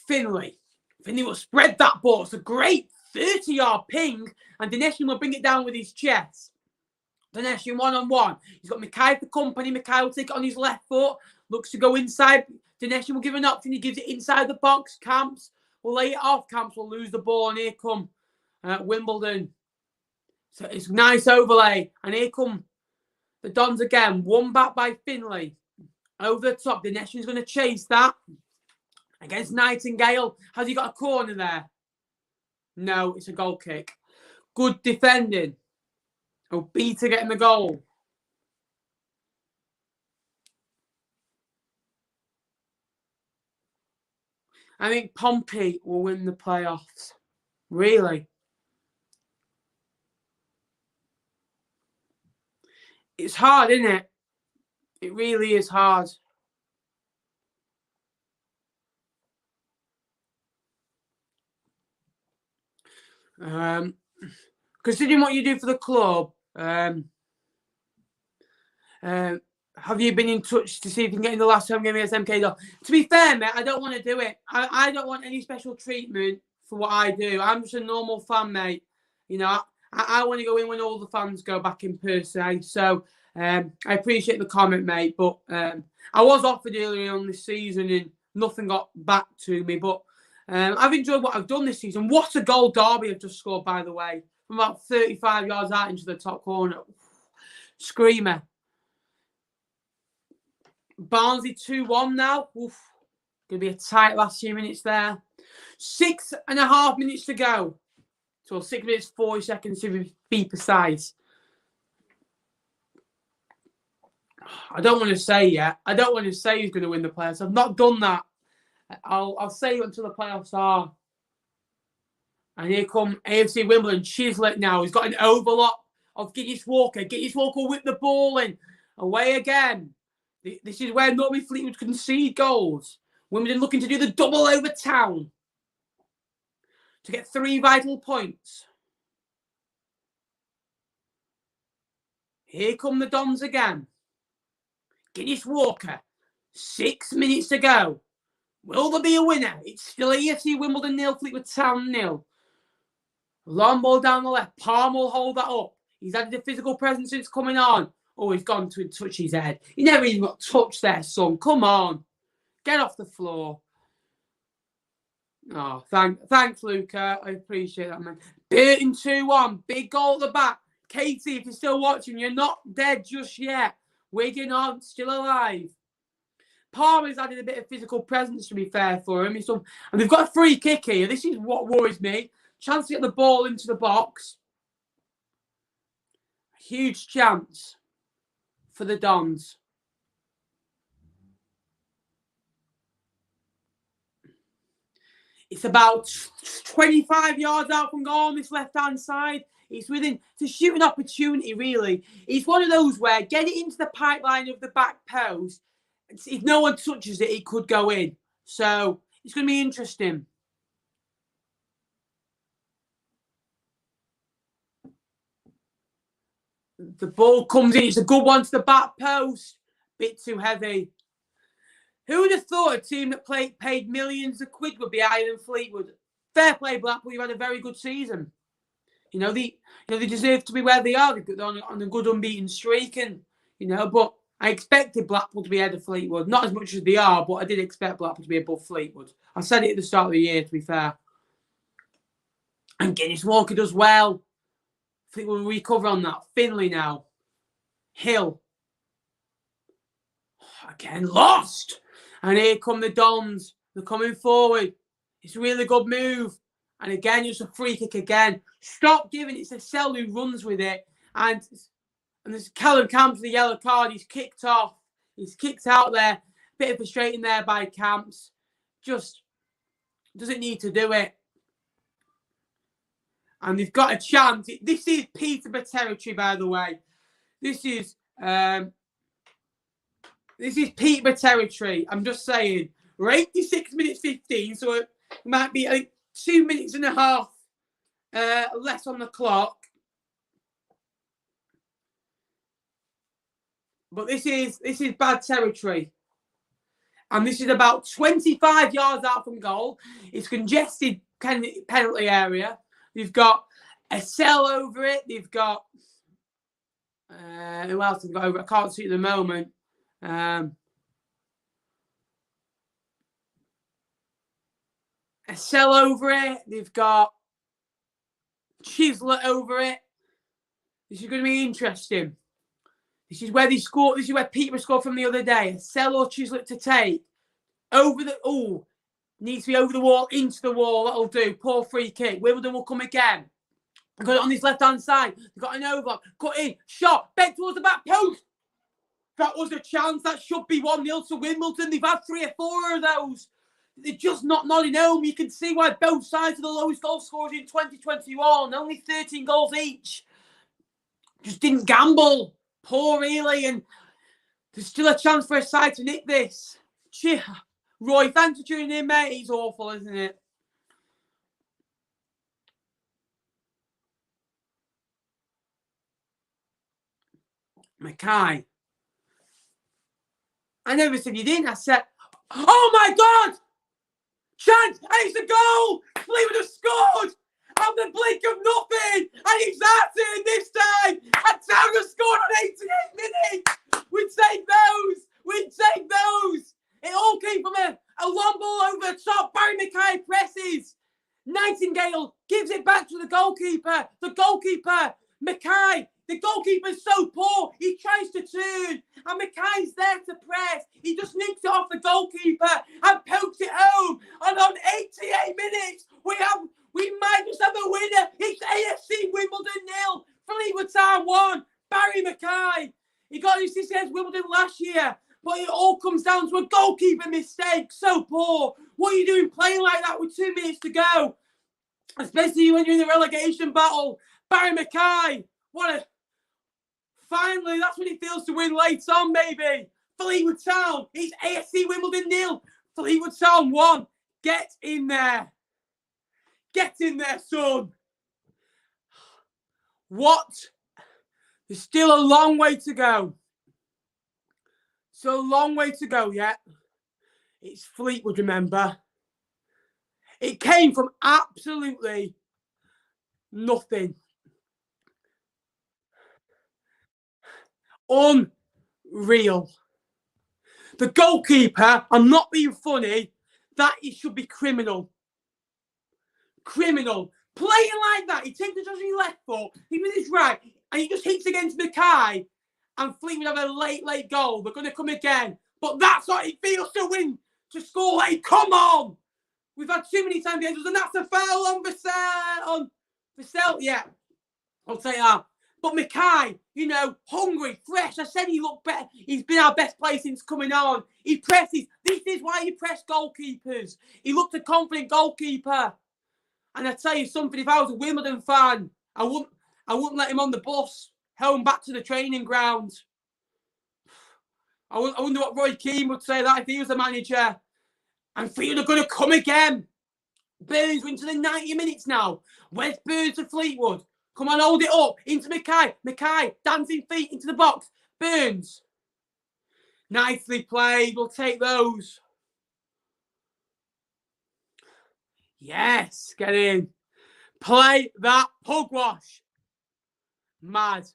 Finley. Finley will spread that ball. It's a great 30-yard ping, and Dinesh will bring it down with his chest. Dinesh one-on-one. He's got Mackay for company. Mackay will take it on his left foot. Looks to go inside. Dinesh will give an option. He gives it inside the box. Camps will lay it off. Camps will lose the ball, and here come Wimbledon. So it's a nice overlay, and here come the Dons again. One back by Finley. Over the top. Dinesh is going to chase that. Against Nightingale. Has he got a corner there? No, it's a goal kick. Good defending. Oh, Peter getting the goal. I think Pompey will win the playoffs. Really? It's hard, isn't it? It really is hard. Considering what you do for the club, have you been in touch to see if you can get in the last home game against MK? To be fair, mate, I don't want to do it. I don't want any special treatment for what I do. I'm just a normal fan, mate. You know, I want to go in when all the fans go back in per se. So I appreciate the comment, mate. But I was offered earlier on this season and nothing got back to me. But I've enjoyed what I've done this season. What a goal Derby have just scored, by the way. From about 35 yards out into the top corner. Screamer. Barnsley 2-1 now. Oof. Going to be a tight last few minutes there. 6.5 minutes to go. So 6 minutes, 40 seconds to be precise. I don't want to say yet. I don't want to say who's going to win the playoffs. I've not done that. I'll say it until the playoffs are. And here come AFC Wimbledon. Chislett now. He's got an overlap of Guinness Walker. Guinness Walker will whip the ball in. Away again. This is where normally Fleetwood concede goals. Wimbledon looking to do the double over Town. To get 3 vital points. Here come the Dons again. Guinness Walker. 6 minutes to go. Will there be a winner? It's still AFC Wimbledon 0, Fleetwood Town 0. Long ball down the left. Palm will hold that up. He's added a physical presence since coming on. Oh, he's gone to touch his head. He never even got touched there, son. Come on. Get off the floor. Oh, thanks, Luca. I appreciate that, man. Burton 2-1. Big goal at the back. Katie, if you're still watching, you're not dead just yet. Wigan on, still alive. Palmer's added a bit of physical presence, to be fair, for him. And they've got a free kick here. This is what worries me. Chance to get the ball into the box. Huge chance for the Dons. It's about 25 yards out from goal on this left-hand side. It's within. It's a shooting opportunity, really. It's one of those where get it into the pipeline of the back post. If no one touches it, it could go in. So it's going to be interesting. The ball comes in. It's a good one to the back post. Bit too heavy. Who would have thought a team that paid millions of quid would be higher than Fleetwood? Fair play, Blackpool. You had a very good season. They deserve to be where they are. They're on a good unbeaten streak, and but I expected Blackpool to be ahead of Fleetwood. Not as much as they are, but I did expect Blackpool to be above Fleetwood. I said it at the start of the year, to be fair. And Guinness Walker does well. Fleetwood will recover on that. Finlay now. Hill. Again, lost. And here come the Dons. They're coming forward. It's a really good move. And again, just a free kick again. Stop giving it. It's a Cell who runs with it. And there's Callum Camps, the yellow card. He's kicked off. He's kicked out there. Bit of frustrating there by Camps. Just doesn't need to do it. And they've got a chance. This is Peterborough territory, by the way. This is Peterborough territory. I'm just saying. We're 86 minutes 15, so it might be 2 minutes and a half less on the clock. But this is bad territory. And this is about 25 yards out from goal. It's congested penalty area. They've got a Cell over it. They've got who else have got over it? I can't see at the moment. A Cell over it. They've got Chislett over it. This is going to be interesting. This is where they scored. This is where Peterborough scored from the other day. A Cell or Chislett to take. Over the... Oh, needs to be over the wall, into the wall. That'll do. Poor free kick. Wimbledon will come again. They've got it on his left-hand side. They've got an overlap. Cut in. Shot. Bent towards the back post. That was a chance. That should be 1-0 to Wimbledon. They've had 3 or 4 of those. They're just not nodding home. You can see why both sides are the lowest goal scorers in 2021. Only 13 goals each. Just didn't gamble. Poor, really. And there's still a chance for a side to nick this. Cheer. Roy, thanks for tuning in, mate. It's awful, isn't it? Mackay. I never said you didn't. I said, oh my God! Chance! And it's a goal! Fleetwood have scored! Out the blink of nothing! And it's Artin this time! And Town has scored on 88 minutes! We'd take those! We'd take those! It all came from a long ball over the top. Barry Mackay presses. Nightingale gives it back to the goalkeeper. The goalkeeper, Mackay. The goalkeeper's so poor. He tries to turn. And Mackay's there to press. He just nicks it off the goalkeeper and pokes it home. And on 88 minutes, we might just have a winner. It's AFC Wimbledon 0. Fleetwood Town 1. Barry Mackay. He got his against Wimbledon last year. But it all comes down to a goalkeeper mistake. So poor. What are you doing playing like that with 2 minutes to go? Especially when you're in the relegation battle. Barry Mackay. Finally, that's what it feels to win late on, baby. Fleetwood Town. It's AFC Wimbledon 0. Fleetwood Town 1. Get in there. Get in there, son. What? There's still a long way to go. So a long way to go yet. It's Fleetwood, remember. It came from absolutely nothing. Unreal. The goalkeeper, I'm not being funny, that it should be criminal. Criminal. Playing like that, he takes the touch with his left foot, he with his right, and he just hits against Mackay. And Fleetwood have a late goal. They're going to come again. But that's what it feels to win, to score late. Come on. We've had too many times, and that's a foul on Vassell. Yeah, I'll take that. But Mackay, hungry, fresh. I said he looked better. He's been our best player since coming on. He presses. This is why you press goalkeepers. He looked a confident goalkeeper. And I tell you something, if I was a Wimbledon fan, I wouldn't let him on the bus home back to the training ground. I wonder what Roy Keane would say that if he was the manager. And Fleetwood are going to come again. Burns into the 90 minutes now. Where's Burns to Fleetwood? Come on, hold it up. Into Mackay. Mackay, dancing feet into the box. Burns. Nicely played. We'll take those. Yes, get in. Play that pugwash. Mad.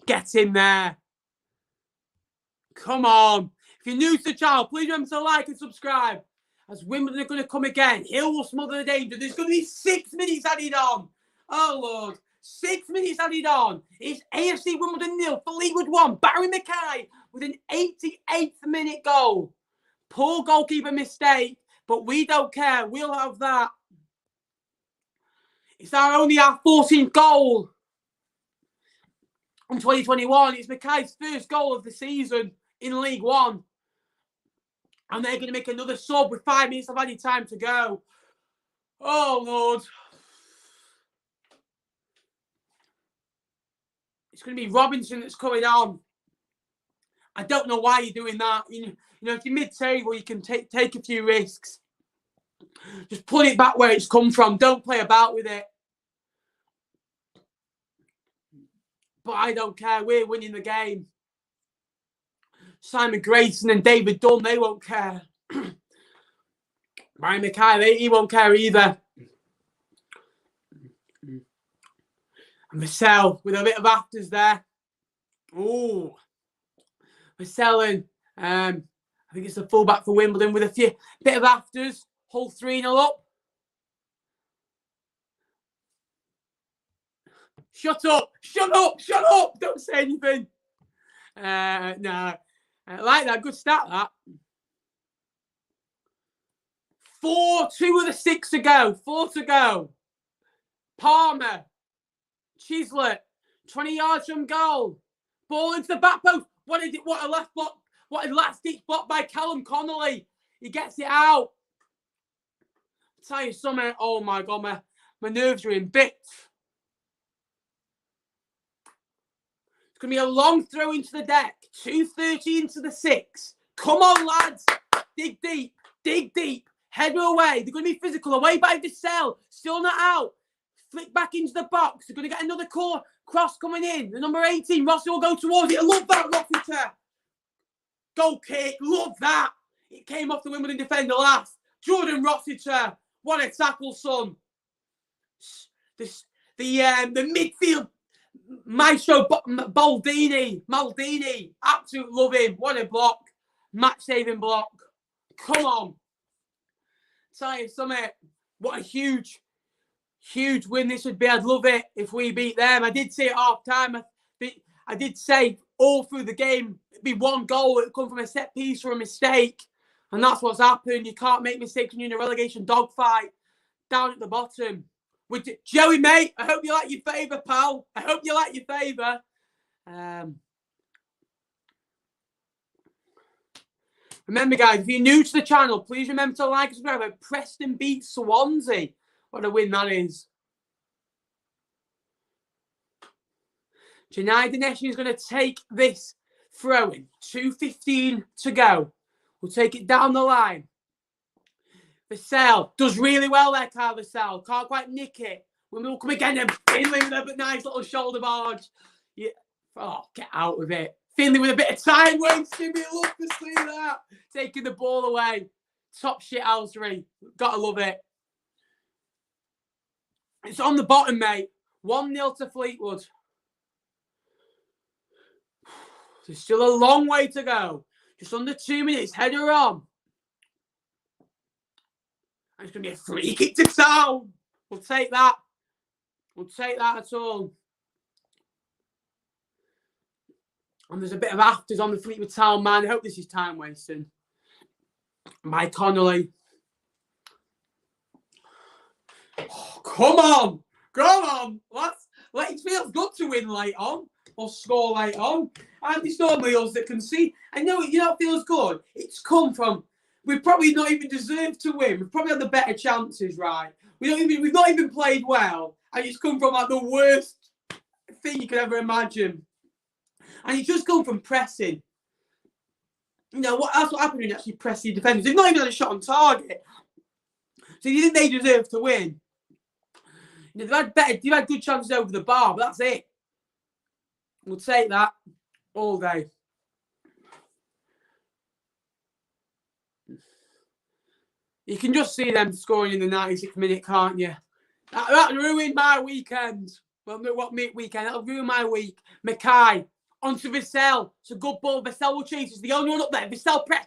Get in there. Come on. If you're new to the channel, please remember to like and subscribe. As Wimbledon are going to come again. Hill will smother the danger. There's going to be 6 minutes added on. Oh, Lord. 6 minutes added on. It's AFC Wimbledon 0, Fleetwood 1. Barry Mackay with an 88th minute goal. Poor goalkeeper mistake, but we don't care. We'll have that. It's only our 14th goal in 2021. It's Mackay's first goal of the season in League One. And they're going to make another sub with 5 minutes of added time to go. Oh, Lord. It's going to be Robinson that's coming on. I don't know why you're doing that. You know, if you're mid-table, you can take a few risks. Just put it back where it's come from. Don't play about with it. But I don't care. We're winning the game. Simon Grayson and David Dunn, they won't care. Ryan Mackay, he won't care either. And Vassell with a bit of afters there. Oh, Vassell, I think it's the fullback for Wimbledon with a bit of afters. Hull 3-0 up. Shut up! Shut up! Shut up! Don't say anything. No. I like that. Good start, that. 4, 2 of the 6 to go. 4 to go. Palmer. Chislett. 20 yards from goal. Ball into the back post. What a left block. What a last ditch block by Callum Connolly. He gets it out. I'll tell you something. Oh my God, my nerves are in bits. It's going to be a long throw into the deck. 2:30 into the 6. Come on, lads. Dig deep. Dig deep. Header away. They're going to be physical. Away by Vassell. Still not out. Flick back into the box. They're going to get another cross coming in. The number 18. Rossi will go towards it. I love that, Rossiter. Goal kick. Love that. It came off the Wimbledon defender last. Jordan Rossiter. What a tackle, son. The midfield maestro Maldini. Absolute love him. What a block. Match-saving block. Come on. Tell you something. What a huge win this would be. I'd love it if we beat them. I did say at half-time. I did say all through the game, it'd be one goal. It would come from a set piece or a mistake. And that's what's happened. You can't make mistakes when you're in a relegation dogfight down at the bottom. With Joey, mate, I hope you like your favour, pal. I hope you like your favour. Remember, guys, if you're new to the channel, please remember to like and subscribe. Preston beat Swansea. What a win that is. Janai Dinesh is going to take this throw-in. 2:15 to go. We'll take it down the line. Vassell does really well there, Carl Vassell. Can't quite nick it. We'll come again and Finley with a nice little shoulder barge. Yeah. Oh, get out of it. Finley with a bit of time wasting. We love to see that. Taking the ball away. Top shit, Alsbury. Gotta love it. It's on the bottom, mate. 1-0 to Fleetwood. There's still a long way to go. Just under 2 minutes. Header on. And it's going to be a free kick to Town. We'll take that. We'll take that at all. And there's a bit of afters on the Fleetwood Town man. I hope this is time wasting. Mike Connolly. Oh, come on. Come on. It feels good to win late on. Or score late on. And it's normally us that can see. I know it feels good. It's come from, we've probably not even deserved to win. We've probably had the better chances, right? We've not even played well. And it's come from like the worst thing you could ever imagine. And it's just come from pressing. That's what happened when you actually press the defenders. They've not even had a shot on target. So you think they deserve to win? You know, they've had good chances over the bar, but that's it. We'll take that all day. You can just see them scoring in the 96th minute, can't you? That ruined my weekend. Well, what weekend? That'll ruin my week. Mackay onto Vassell. It's a good ball. Vassell will chase. It's the only one up there. Vassell press.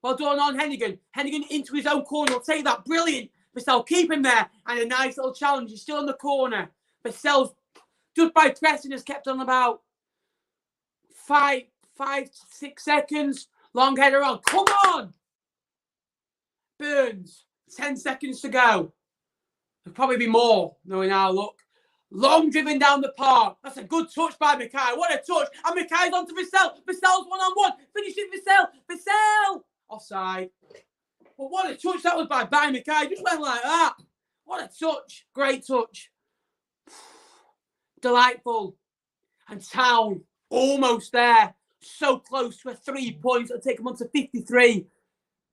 Well done on Hennigan. Hennigan into his own corner. We'll take that. Brilliant. Vassell, keep him there. And a nice little challenge. He's still in the corner. Vassell's just by pressing has kept on about 5 to 6 seconds. Long header on. Come on. Burns. 10 seconds to go. There'll probably be more, knowing our luck. Long driven down the park. That's a good touch by Mackay. What a touch. And Mackay's onto Vassell. Vassell's one-on-one. Finishing Vassell. Vassell. Offside. But what a touch that was by Mackay. Just went like that. What a touch. Great touch. Delightful. And Town almost there. So close to a 3 points. It'll take them on to 53.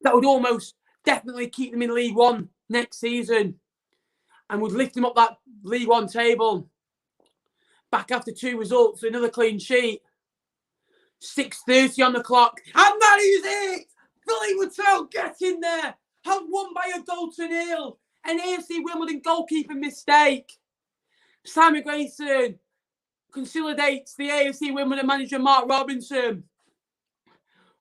That would almost definitely keep them in League One next season. And would lift them up that League One table. Back after 2 results, another clean sheet. 6:30 on the clock. And that is it! Fleetwood Town get in there. Have won by a goal to 0. An AFC Wimbledon goalkeeper mistake. Simon Grayson consolidates the AFC Wimbledon manager Mark Robinson.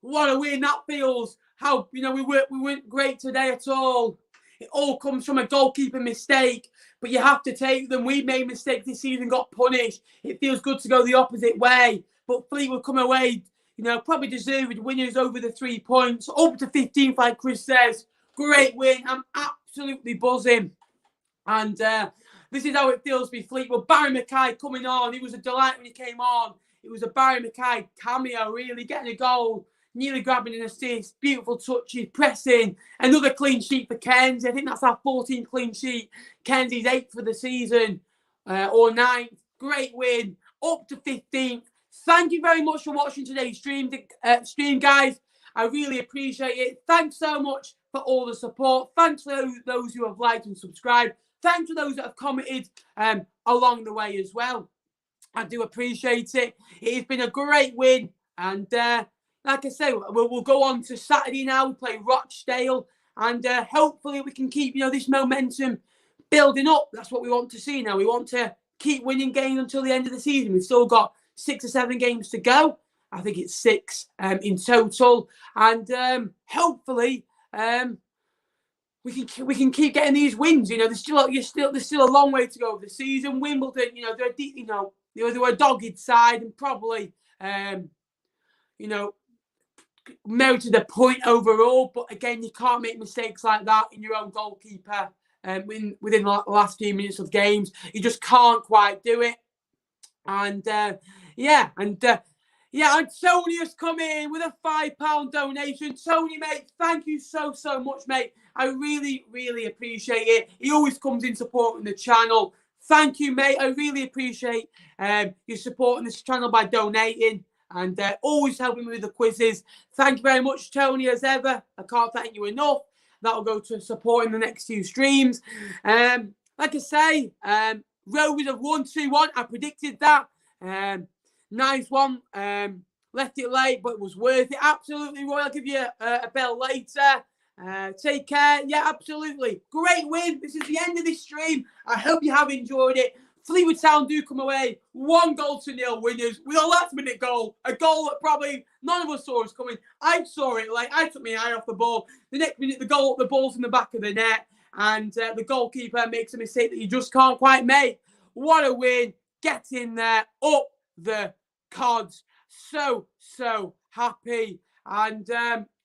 What a win that feels. How, we weren't great today at all. It all comes from a goalkeeper mistake, but you have to take them. We made mistakes this season, got punished. It feels good to go the opposite way, but Fleetwood come away, probably deserved winners over the 3 points, up to 15th, like Chris says. Great win. I'm absolutely buzzing. And this is how it feels to be Fleetwood. Barry Mackay coming on. He was a delight when he came on. It was a Barry Mackay cameo, really, getting a goal. Nearly grabbing an assist, beautiful touches, pressing. Another clean sheet for Kenzie. I think that's our 14th clean sheet. Kenzie's 8th for the season, or 9th. Great win, up to 15th. Thank you very much for watching today's stream, guys. I really appreciate it. Thanks so much for all the support. Thanks for those who have liked and subscribed. Thanks for those that have commented along the way as well. I do appreciate it. It has been a great win, and like I say, we'll go on to Saturday now. We play Rochdale, and hopefully we can keep this momentum building up. That's what we want to see now. We want to keep winning games until the end of the season. We've still got 6 or 7 games to go. I think it's 6 in total, and hopefully we can keep getting these wins. There's still a long way to go of the season. Wimbledon, they were a dogged side and probably merited a point overall, but again, you can't make mistakes like that in your own goalkeeper within the last few minutes of games. You just can't quite do it. And and Tony has come in with a £5 donation. Tony, mate, thank you so much, mate. I really, really appreciate it. He always comes in supporting the channel. Thank you, mate. I really appreciate you supporting this channel by donating. And always helping me with the quizzes. Thank you very much, Tony, as ever. I can't thank you enough. That'll go to supporting the next few streams. Like I say, Rovers have 1-2-1. I predicted that. Nice one. Left it late, but it was worth it. Absolutely, Roy. I'll give you a bell later. Take care. Yeah, absolutely. Great win. This is the end of this stream. I hope you have enjoyed it. Fleetwood Town do come away 1-0 winners with a last-minute goal. A goal that probably none of us saw us coming. I saw it. I took my eye off the ball. The next minute, the ball's in the back of the net. And the goalkeeper makes a mistake that you just can't quite make. What a win. Get in there. Up the cards. So happy. And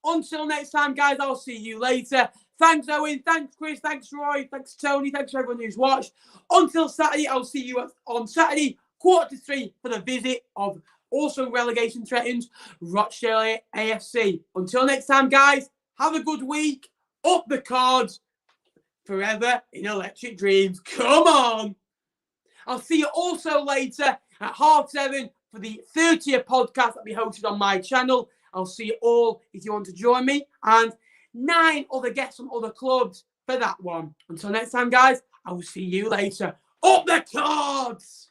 until next time, guys, I'll see you later. Thanks, Owen. Thanks, Chris. Thanks, Roy. Thanks, Tony. Thanks for everyone who's watched. Until Saturday, I'll see you on Saturday, 2:45 for the visit of also relegation threatens Rochdale AFC. Until next time, guys, have a good week. Up the cards. Forever in electric dreams. Come on. I'll see you also later at 7:30 for the 30th podcast that'll be hosted on my channel. I'll see you all if you want to join me. And 9 other guests from other clubs for that one. Until next time, guys, I will see you later. Up the cards!